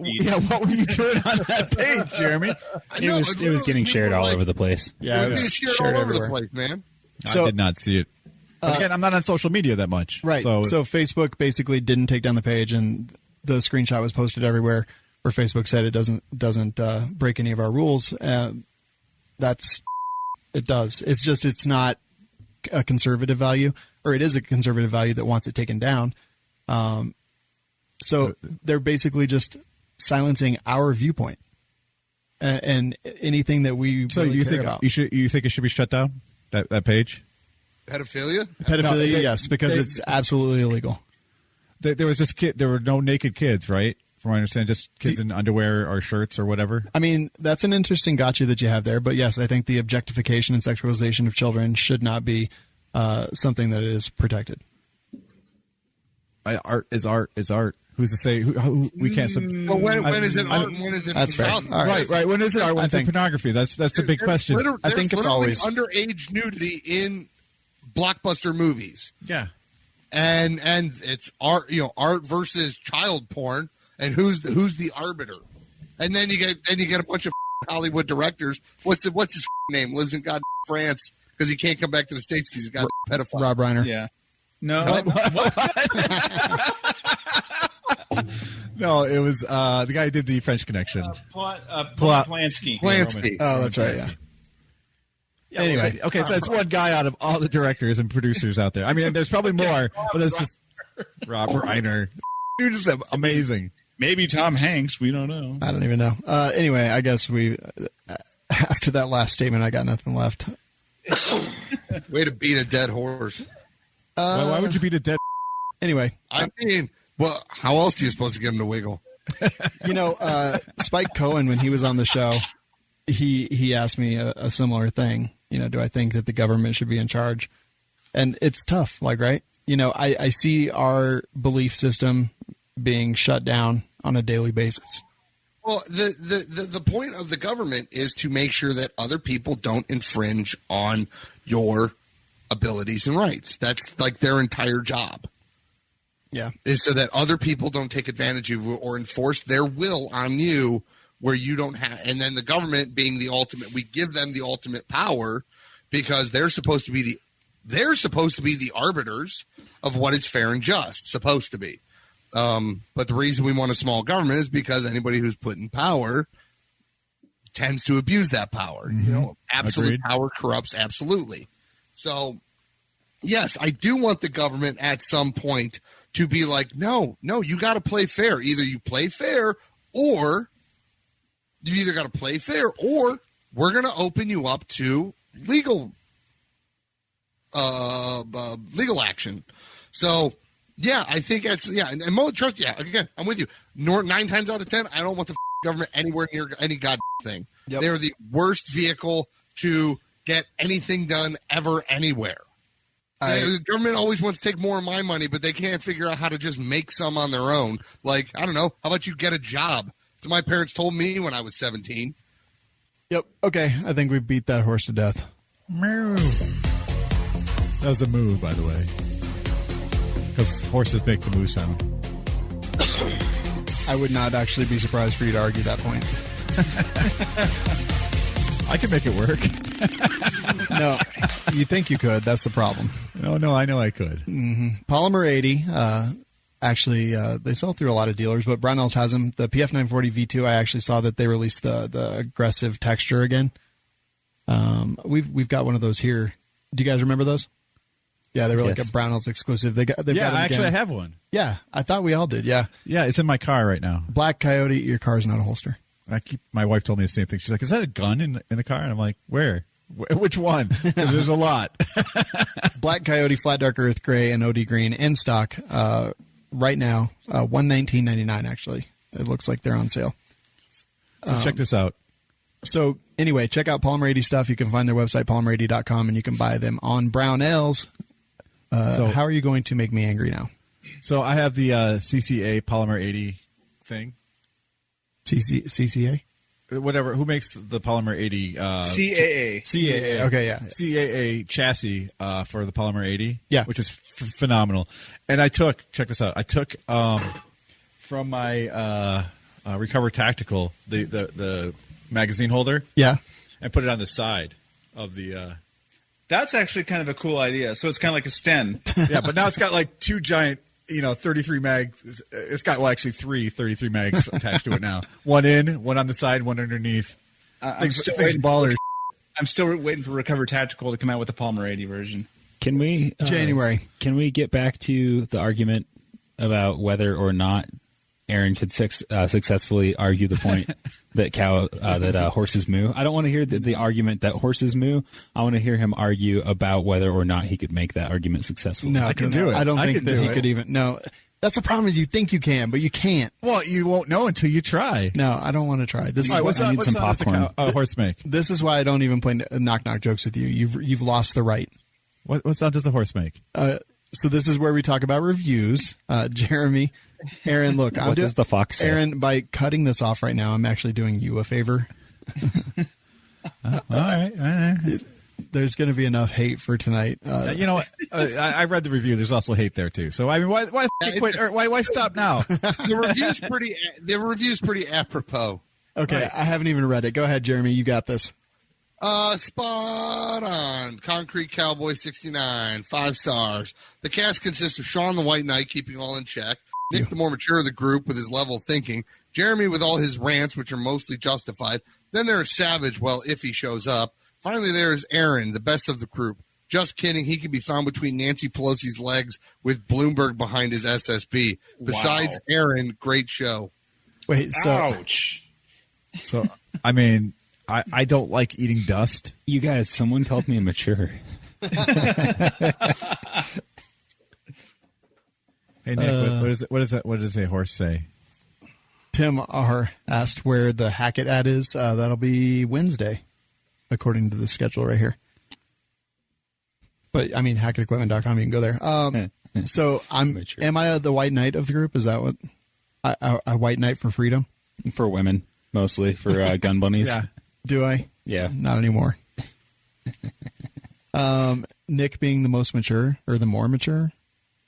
Speaker 3: doing on that page, Jeremy?
Speaker 1: It was getting shared all over the place.
Speaker 2: Yeah,
Speaker 4: it was shared all over the place, man.
Speaker 3: I did not see it. But again, I'm not on social media that much.
Speaker 2: Right. So Facebook basically didn't take down the page, and the screenshot was posted everywhere where Facebook said it doesn't break any of our rules. It does. It's just it's not a conservative value, or it is a conservative value that wants it taken down. So they're basically just silencing our viewpoint and anything that we.
Speaker 3: So
Speaker 2: really
Speaker 3: you
Speaker 2: care
Speaker 3: think
Speaker 2: about.
Speaker 3: you think it should be shut down? That page?
Speaker 4: Pedophilia?
Speaker 2: Pedophilia, yes, because it's absolutely illegal.
Speaker 3: There was this kid. There were no naked kids, right? From what I understand, just kids in underwear or shirts or whatever.
Speaker 2: I mean, that's an interesting gotcha that you have there. But yes, I think the objectification and sexualization of children should not be something that is protected.
Speaker 3: Art is art is art. Who's to say who we can't?
Speaker 4: Well, when is it art and when is it?
Speaker 2: That's fair.
Speaker 3: Right. When is it art? When is it pornography? That's the big question.
Speaker 2: I think it's always
Speaker 4: underage nudity in blockbuster movies.
Speaker 3: Yeah,
Speaker 4: and it's art. Art versus child porn. And who's the arbiter? And then you get a bunch of Hollywood directors. What's his name? Lives in God France because he can't come back to the States because he's got a pedophile.
Speaker 2: Rob Reiner.
Speaker 6: Yeah. No.
Speaker 3: No, it was the guy who did the French Connection.
Speaker 6: Polanski.
Speaker 4: Polanski.
Speaker 2: Oh, that's right. Yeah.
Speaker 3: Anyway, okay, so that's one guy out of all the directors and producers out there. I mean, there's probably more, but it's just Rob Reiner. Dude, just amazing.
Speaker 1: Maybe Tom Hanks. We don't know.
Speaker 2: I don't even know. Anyway, I guess we after that last statement, I got nothing left.
Speaker 4: Way to beat a dead horse.
Speaker 3: Why would you beat a dead?
Speaker 2: Anyway,
Speaker 4: I mean, well, how else are you supposed to get him to wiggle?
Speaker 2: Spike Cohen, when he was on the show, he asked me a similar thing. Do I think that the government should be in charge? And it's tough, right? I see our belief system being shut down on a daily basis.
Speaker 4: Well, the point of the government is to make sure that other people don't infringe on your abilities and rights. That's like their entire job.
Speaker 2: Yeah.
Speaker 4: Is so that other people don't take advantage of you or enforce their will on you where you don't have. And then the government being the ultimate, we give them the ultimate power because they're supposed to be the arbiters of what is fair and just, supposed to be. But the reason we want a small government is because anybody who's put in power tends to abuse that power.
Speaker 3: Mm-hmm.
Speaker 4: Absolute
Speaker 3: Agreed.
Speaker 4: power corrupts absolutely. So, yes, I do want the government at some point to be like, no, you got to play fair. Either you play fair or we're going to open you up to legal action. So, yeah, I think that's, and trust, again, I'm with you. 9 times out of 10, I don't want the government anywhere near any god thing. Yep. They're the worst vehicle to get anything done ever anywhere. The government always wants to take more of my money, but they can't figure out how to just make some on their own. Like, I don't know, how about you get a job? That's what my parents told me when I was 17.
Speaker 2: Yep. Okay, I think we beat that horse to death.
Speaker 3: That was a moo, by the way. Because horses make the moo sound.
Speaker 2: I would not actually be surprised for you to argue that point.
Speaker 3: I can make it work.
Speaker 2: No, you think you could. That's the problem.
Speaker 3: No, I know I could.
Speaker 2: Mm-hmm. Polymer 80, actually, they sell through a lot of dealers, but Brownells has them. The PF940 V2, I actually saw that they released the aggressive texture again. We've got one of those here. Do you guys remember those? Yeah, they were like a Brownells exclusive. They've got
Speaker 3: I have one.
Speaker 2: Yeah, I thought we all did. Yeah,
Speaker 3: it's in my car right now.
Speaker 2: Black Coyote, your car's not a holster.
Speaker 3: My wife told me the same thing. She's like, "Is that a gun in the car?" And I'm like, "Where? Which one?" Because there's a lot.
Speaker 2: Black Coyote, Flat Dark Earth Gray, and OD Green in stock right now. $119.99. Actually, it looks like they're on sale.
Speaker 3: So check this out.
Speaker 2: So anyway, check out Polymer 80 stuff. You can find their website, polymer80.com, and you can buy them on Brownells. So how are you going to make me angry now?
Speaker 3: So I have the CCA Polymer 80 thing.
Speaker 2: CCA?
Speaker 3: Whatever. Who makes the Polymer 80?
Speaker 6: CAA.
Speaker 2: CAA. Okay, yeah.
Speaker 3: CAA chassis for the Polymer 80.
Speaker 2: Yeah.
Speaker 3: Which is phenomenal. And check this out. I took from my Recover Tactical, the magazine holder.
Speaker 2: Yeah.
Speaker 3: And put it on the side of the...
Speaker 6: That's actually kind of a cool idea. So it's kind of like a Sten.
Speaker 3: Yeah, but now it's got like two giant, 33 mags. It's got, actually 3 33 mags attached to it now. One in, one on the side, one underneath.
Speaker 6: I'm still waiting for Recover Tactical to come out with the Polymer 80 version.
Speaker 1: Can we
Speaker 2: January?
Speaker 1: Can we get back to the argument about whether or not Aaron could successfully argue the point that horses moo? I don't want to hear the argument that horses moo. I want to hear him argue about whether or not he could make that argument successfully.
Speaker 2: No,
Speaker 3: I can do it.
Speaker 2: I don't
Speaker 3: I
Speaker 2: think
Speaker 3: can
Speaker 2: that
Speaker 3: do
Speaker 2: he
Speaker 3: it.
Speaker 2: could even. No, that's the problem. Is you think you can, but you can't.
Speaker 3: Well, you won't know until you try.
Speaker 2: No, I don't want to try. This is
Speaker 3: All right,
Speaker 2: why
Speaker 1: I need some popcorn.
Speaker 3: Horse make.
Speaker 2: This is why I don't even play knock jokes with you. You've lost the right.
Speaker 3: What sound does a horse make?
Speaker 2: So this is where we talk about reviews. Jeremy, Aaron, look.
Speaker 1: What does the fox say?
Speaker 2: Aaron, by cutting this off right now, I'm actually doing you a favor.
Speaker 3: All right.
Speaker 2: There's going to be enough hate for tonight.
Speaker 3: You know what? I read the review. There's also hate there too. So I mean, why quit? Or why stop now?
Speaker 4: The review's pretty apropos.
Speaker 2: Okay,
Speaker 4: Right.
Speaker 2: I haven't even read it. Go ahead, Jeremy. You got this.
Speaker 4: Spot on. Concrete Cowboy 69, 5 stars. The cast consists of Shawn the White Knight, keeping all in check. Nick, the more mature of the group with his level thinking. Jeremy with all his rants, which are mostly justified. Then there is Savage, well, if he shows up. Finally, there is Aaron, the best of the group. Just kidding. He can be found between Nancy Pelosi's legs with Bloomberg behind his SSB. Besides Aaron, great show.
Speaker 2: Wait, so
Speaker 6: Ouch.
Speaker 3: So, I mean, I don't like eating dust.
Speaker 1: You guys, someone called me immature.
Speaker 3: Hey, Nick, what does a horse say?
Speaker 2: Tim R. asked where the Hackett ad is. That'll be Wednesday, according to the schedule right here. But, I mean, HackettEquipment.com, you can go there. So, am I the white knight of the group? Is that what? A white knight for freedom?
Speaker 1: For women, mostly. For gun bunnies.
Speaker 3: Yeah.
Speaker 2: Do I?
Speaker 1: Yeah.
Speaker 2: Not anymore. Nick being the most mature, or the more mature?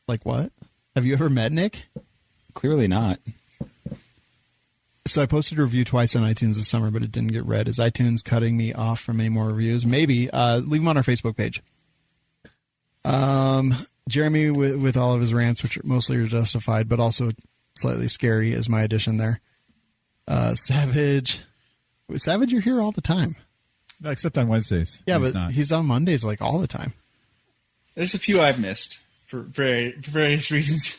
Speaker 2: Like what? Have you ever met Nick?
Speaker 1: Clearly not.
Speaker 2: So I posted a review twice on iTunes this summer, but it didn't get read. Is iTunes cutting me off from any more reviews? Maybe. Leave them on our Facebook page. Jeremy with all of his rants, which mostly are justified, but also slightly scary, is my addition there. Savage, you're here all the time.
Speaker 3: No, except on Wednesdays.
Speaker 2: Yeah,
Speaker 3: He's
Speaker 2: but
Speaker 3: not.
Speaker 2: he's on Mondays like all the time.
Speaker 6: There's a few I've missed for various reasons.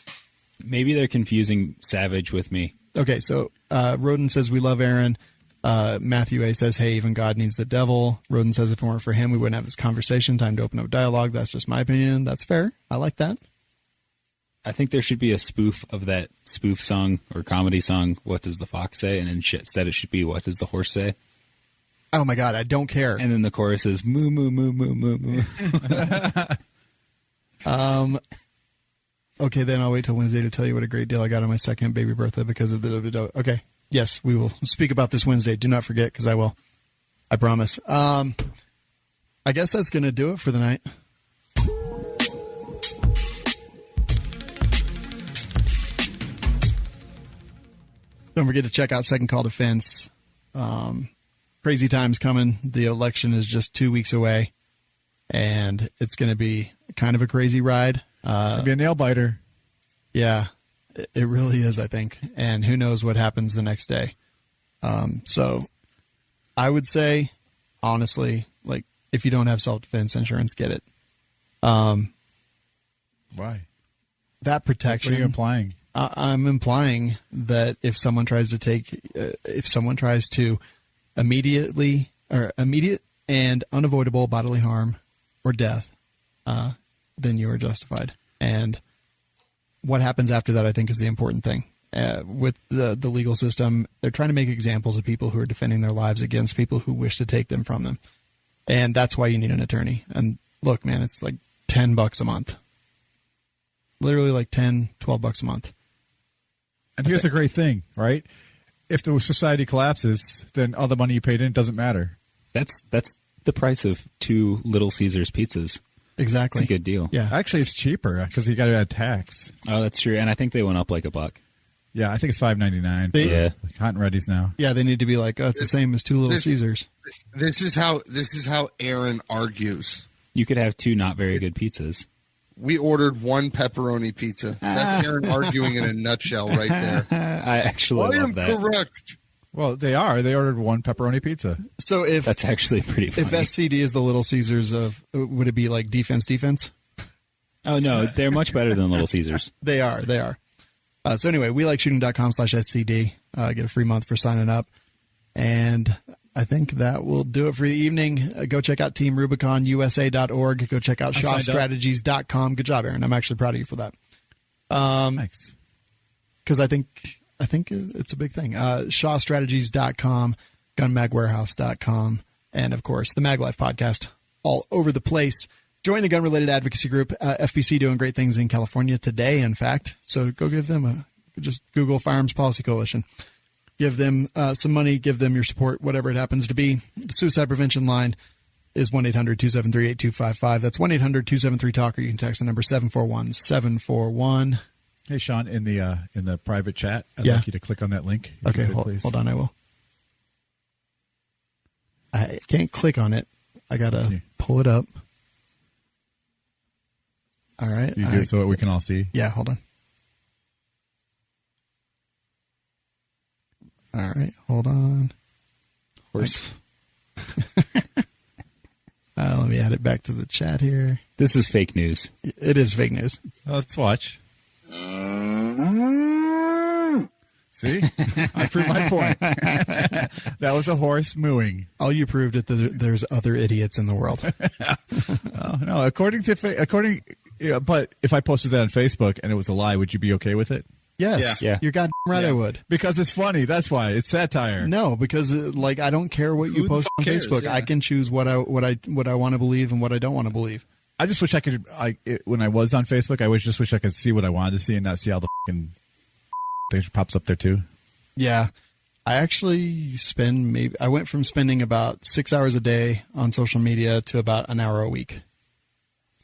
Speaker 1: Maybe they're confusing Savage with me.
Speaker 2: Okay, so Roden says, we love Aaron. Matthew A. says, hey, even God needs the devil. Roden says, if it weren't for him, we wouldn't have this conversation. Time to open up dialogue. That's just my opinion. That's fair. I like that.
Speaker 1: I think there should be a spoof of that spoof song or comedy song, What Does the Fox Say? And instead it should be, What Does the Horse Say?
Speaker 2: Oh, my God, I don't care.
Speaker 1: And then the chorus is, moo, moo, moo, moo, moo, moo.
Speaker 2: Okay, then I'll wait till Wednesday to tell you what a great deal I got on my second baby birthday because of the... Okay, yes, we will speak about this Wednesday. Do not forget, because I will. I promise. I guess that's going to do it for the night. Don't forget to check out Second Call Defense. Crazy times coming. The election is just 2 weeks away, and it's going to be kind of a crazy ride.
Speaker 3: It'll be a nail biter.
Speaker 2: Yeah, it really is, I think. And who knows what happens the next day. So I would say, honestly, like, if you don't have self-defense insurance, get it.
Speaker 3: Why?
Speaker 2: That protection.
Speaker 3: What are you implying?
Speaker 2: I'm implying that if someone tries to immediate and unavoidable bodily harm or death, then you are justified. And what happens after that, I think, is the important thing. With the legal system, they're trying to make examples of people who are defending their lives against people who wish to take them from them. And that's why you need an attorney. And look, man, it's like $10 a month. Literally like $10, $12 a month.
Speaker 3: And here's the great thing, right? If the society collapses, then all the money you paid in doesn't matter.
Speaker 1: That's the price of 2 Little Caesars pizzas.
Speaker 2: Exactly.
Speaker 1: It's a good deal.
Speaker 2: Yeah.
Speaker 3: Actually, it's cheaper because you got to add tax.
Speaker 1: Oh, that's true. And I think they went up like $1.
Speaker 3: Yeah, I think it's $5.99.
Speaker 1: Yeah.
Speaker 3: Like Hot and Ready's now.
Speaker 2: Yeah, they need to be like, oh, it's the same as 2 Little Caesars.
Speaker 4: This is how Aaron argues.
Speaker 1: You could have 2 not very good pizzas.
Speaker 4: We ordered 1 pepperoni pizza. That's Aaron arguing in a nutshell right there.
Speaker 1: I actually
Speaker 4: I
Speaker 1: love
Speaker 4: am
Speaker 1: that.
Speaker 4: correct.
Speaker 3: Well, they are. They ordered 1 pepperoni pizza.
Speaker 2: So if
Speaker 1: That's actually pretty funny.
Speaker 2: if SCD is the Little Caesars of, would it be like defense?
Speaker 1: Oh, no, they're much better than Little Caesars.
Speaker 2: They are. So anyway, we like shooting.com/SCD. Get a free month for signing up. And I think that will do it for the evening. Go check out teamrubiconusa.org. Go check out shawstrategies.com. Good job, Aaron. I'm actually proud of you for that.
Speaker 3: Thanks.
Speaker 2: Because I think it's a big thing. Shawstrategies.com, gunmagwarehouse.com, and, of course, the Mag Life podcast all over the place. Join the gun-related advocacy group, FPC, doing great things in California today, in fact. So go give them just Google Firearms Policy Coalition. Give them some money, give them your support, whatever it happens to be. The suicide prevention line is 1-800-273-8255. That's 1-800-273-TALK, or you can text the number 741-741.
Speaker 3: Hey, Shawn, in the private chat, I'd
Speaker 2: Yeah.
Speaker 3: like you to click on that link.
Speaker 2: Okay,
Speaker 3: please.
Speaker 2: hold on, I will. I can't click on it. I got to pull it up. All right.
Speaker 3: You do it so we can all see.
Speaker 2: Yeah, hold on. All right, hold on.
Speaker 1: Horse.
Speaker 2: Let me add it back to the chat here.
Speaker 1: This is fake news.
Speaker 2: It is fake news.
Speaker 3: Let's watch. See? I proved my point. That was a horse mooing.
Speaker 2: Oh, you proved it that there's other idiots in the world.
Speaker 3: No, but if I posted that on Facebook and it was a lie, would you be okay with it?
Speaker 2: Yes.
Speaker 1: Yeah.
Speaker 2: You're goddamn right I would.
Speaker 3: Because it's funny. That's why. It's satire.
Speaker 2: No, because I don't care what you post on Facebook. Yeah. I can choose what I want to believe and what I don't want to believe.
Speaker 3: I just wish I could. When I was on Facebook, I just wish I could see what I wanted to see and not see all the fucking thing pops up there too.
Speaker 2: Yeah, I actually I went from spending about 6 hours a day on social media to about an hour a week.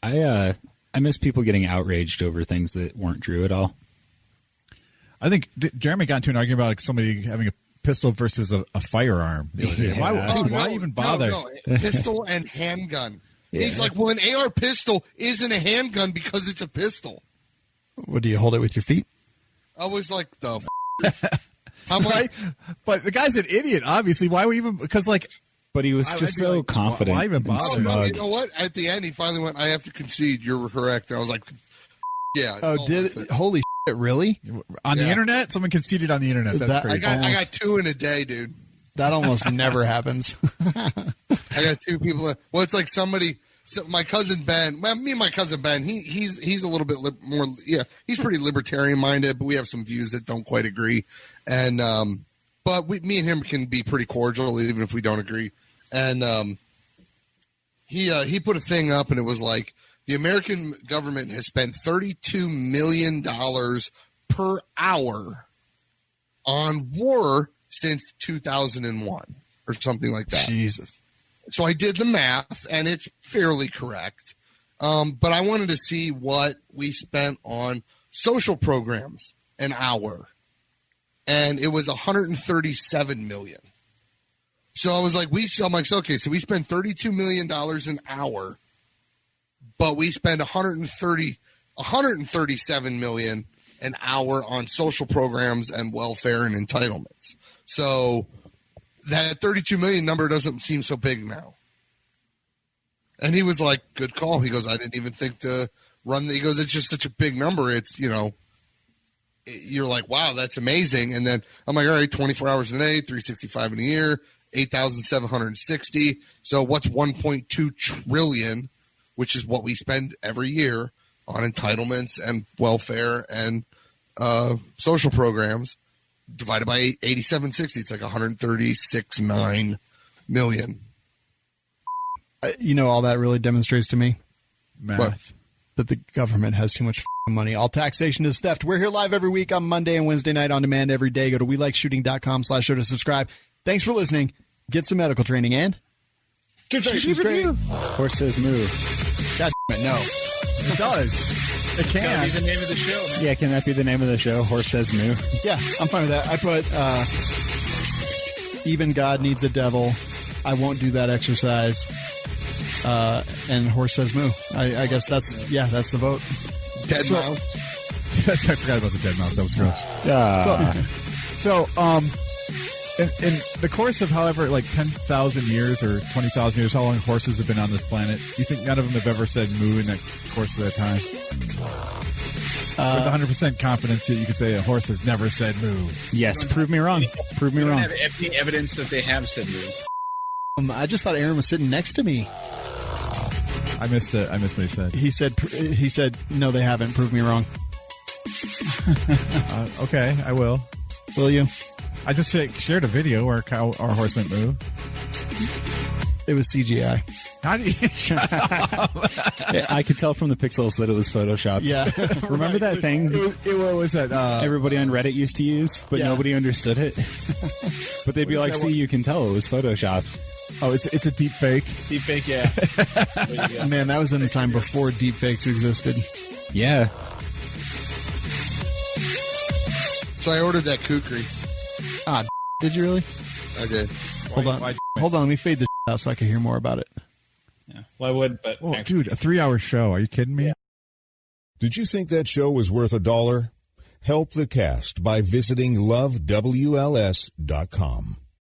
Speaker 1: I miss people getting outraged over things that weren't true at all.
Speaker 3: I think Jerambe got into an argument about somebody having a pistol versus a firearm the other day.
Speaker 1: Yeah.
Speaker 3: Why even bother?
Speaker 4: No, pistol and handgun. Yeah. He's like, well, an AR pistol isn't a handgun because it's a pistol.
Speaker 2: What, do you hold it with your feet?
Speaker 4: I was like, the
Speaker 3: I'm like, but the guy's an idiot, obviously. Why would even, because like,
Speaker 1: but he was just so confident.
Speaker 3: Why even bother?
Speaker 4: No, you know what? At the end, he finally went, I have to concede, you're correct. And I was like, yeah.
Speaker 2: Oh, did it? Holy shit, really?
Speaker 3: On the internet? Someone conceded on the internet. That's crazy.
Speaker 4: I got 2 in a day, dude.
Speaker 2: That almost never happens.
Speaker 4: I got 2 people. Well, it's like my cousin Ben. Well, me and my cousin Ben. He's a little bit more. Yeah, he's pretty libertarian minded, but we have some views that don't quite agree. And but me and him can be pretty cordial, even if we don't agree. And he put a thing up, and it was like, the American government has spent $32 million per hour on war since 2001 or something like that.
Speaker 2: Jesus.
Speaker 4: So I did the math, and it's fairly correct. But I wanted to see what we spent on social programs an hour. And it was $137 million. So I was like, I'm like, okay, so we spend $32 million an hour, but we spend $137 million an hour on social programs and welfare and entitlements. So that 32 million number doesn't seem so big now. And he was like, good call. He goes, I didn't even think to run. He goes, it's just such a big number. It's, you're like, wow, that's amazing. And then I'm like, all right, 24 hours in a day, 365 in a year, 8,760. So what's 1.2 trillion, which is what we spend every year on entitlements and welfare and social programs, divided by 8760. It's like 136.9 million.
Speaker 2: All that really demonstrates to me?
Speaker 3: Math.
Speaker 2: That the government has too much money. All taxation is theft. We're here live every week on Monday and Wednesday night on demand every day. Go to WeLikeShooting.com/show to subscribe. Thanks for listening. Get some medical training and...
Speaker 1: Horse says move.
Speaker 2: God damn it, no.
Speaker 3: It does. It can.
Speaker 6: That'll be the name of the show.
Speaker 1: Yeah, can that be the name of the show? Horse says moo.
Speaker 2: Yeah, I'm fine with that. I put even God needs a devil. I won't do that exercise. And horse says moo. I guess that's the vote.
Speaker 4: Dead mouse.
Speaker 3: I forgot about the dead mouse. That was gross. In the course of however, like 10,000 years or 20,000 years, how long horses have been on this planet, you think none of them have ever said moo in the course of that time? With 100% confidence that you can say a horse has never said moo.
Speaker 1: Yes, prove me wrong. Prove me wrong.
Speaker 6: I don't have any evidence that they have said moo.
Speaker 2: I just thought Aaron was sitting next to me.
Speaker 3: I missed it. I missed what he said.
Speaker 2: He said, no, they haven't. Prove me wrong.
Speaker 3: Okay, I will.
Speaker 2: Will you?
Speaker 3: I just shared a video where our horse went moo.
Speaker 2: It was CGI.
Speaker 3: How do you shut up?
Speaker 1: Yeah, I could tell from the pixels that it was Photoshop.
Speaker 2: Yeah.
Speaker 1: Remember that thing?
Speaker 3: What was that?
Speaker 1: Everybody on Reddit used to use, but nobody understood it. But they'd be like, see, you can tell it was Photoshopped.
Speaker 3: Oh, it's a deep fake.
Speaker 6: Deep fake, yeah.
Speaker 2: Man, that was in the time before deep fakes existed.
Speaker 1: Yeah.
Speaker 4: So I ordered that kukri.
Speaker 2: Did you really?
Speaker 4: I did.
Speaker 2: Hold on. Hold on, let me fade this out so I can hear more about it.
Speaker 6: Yeah. Well, I would, but
Speaker 3: Oh, dude, a 3-hour show. Are you kidding me?
Speaker 6: Yeah.
Speaker 7: Did you think that show was worth $1? Help the cast by visiting lovewls.com.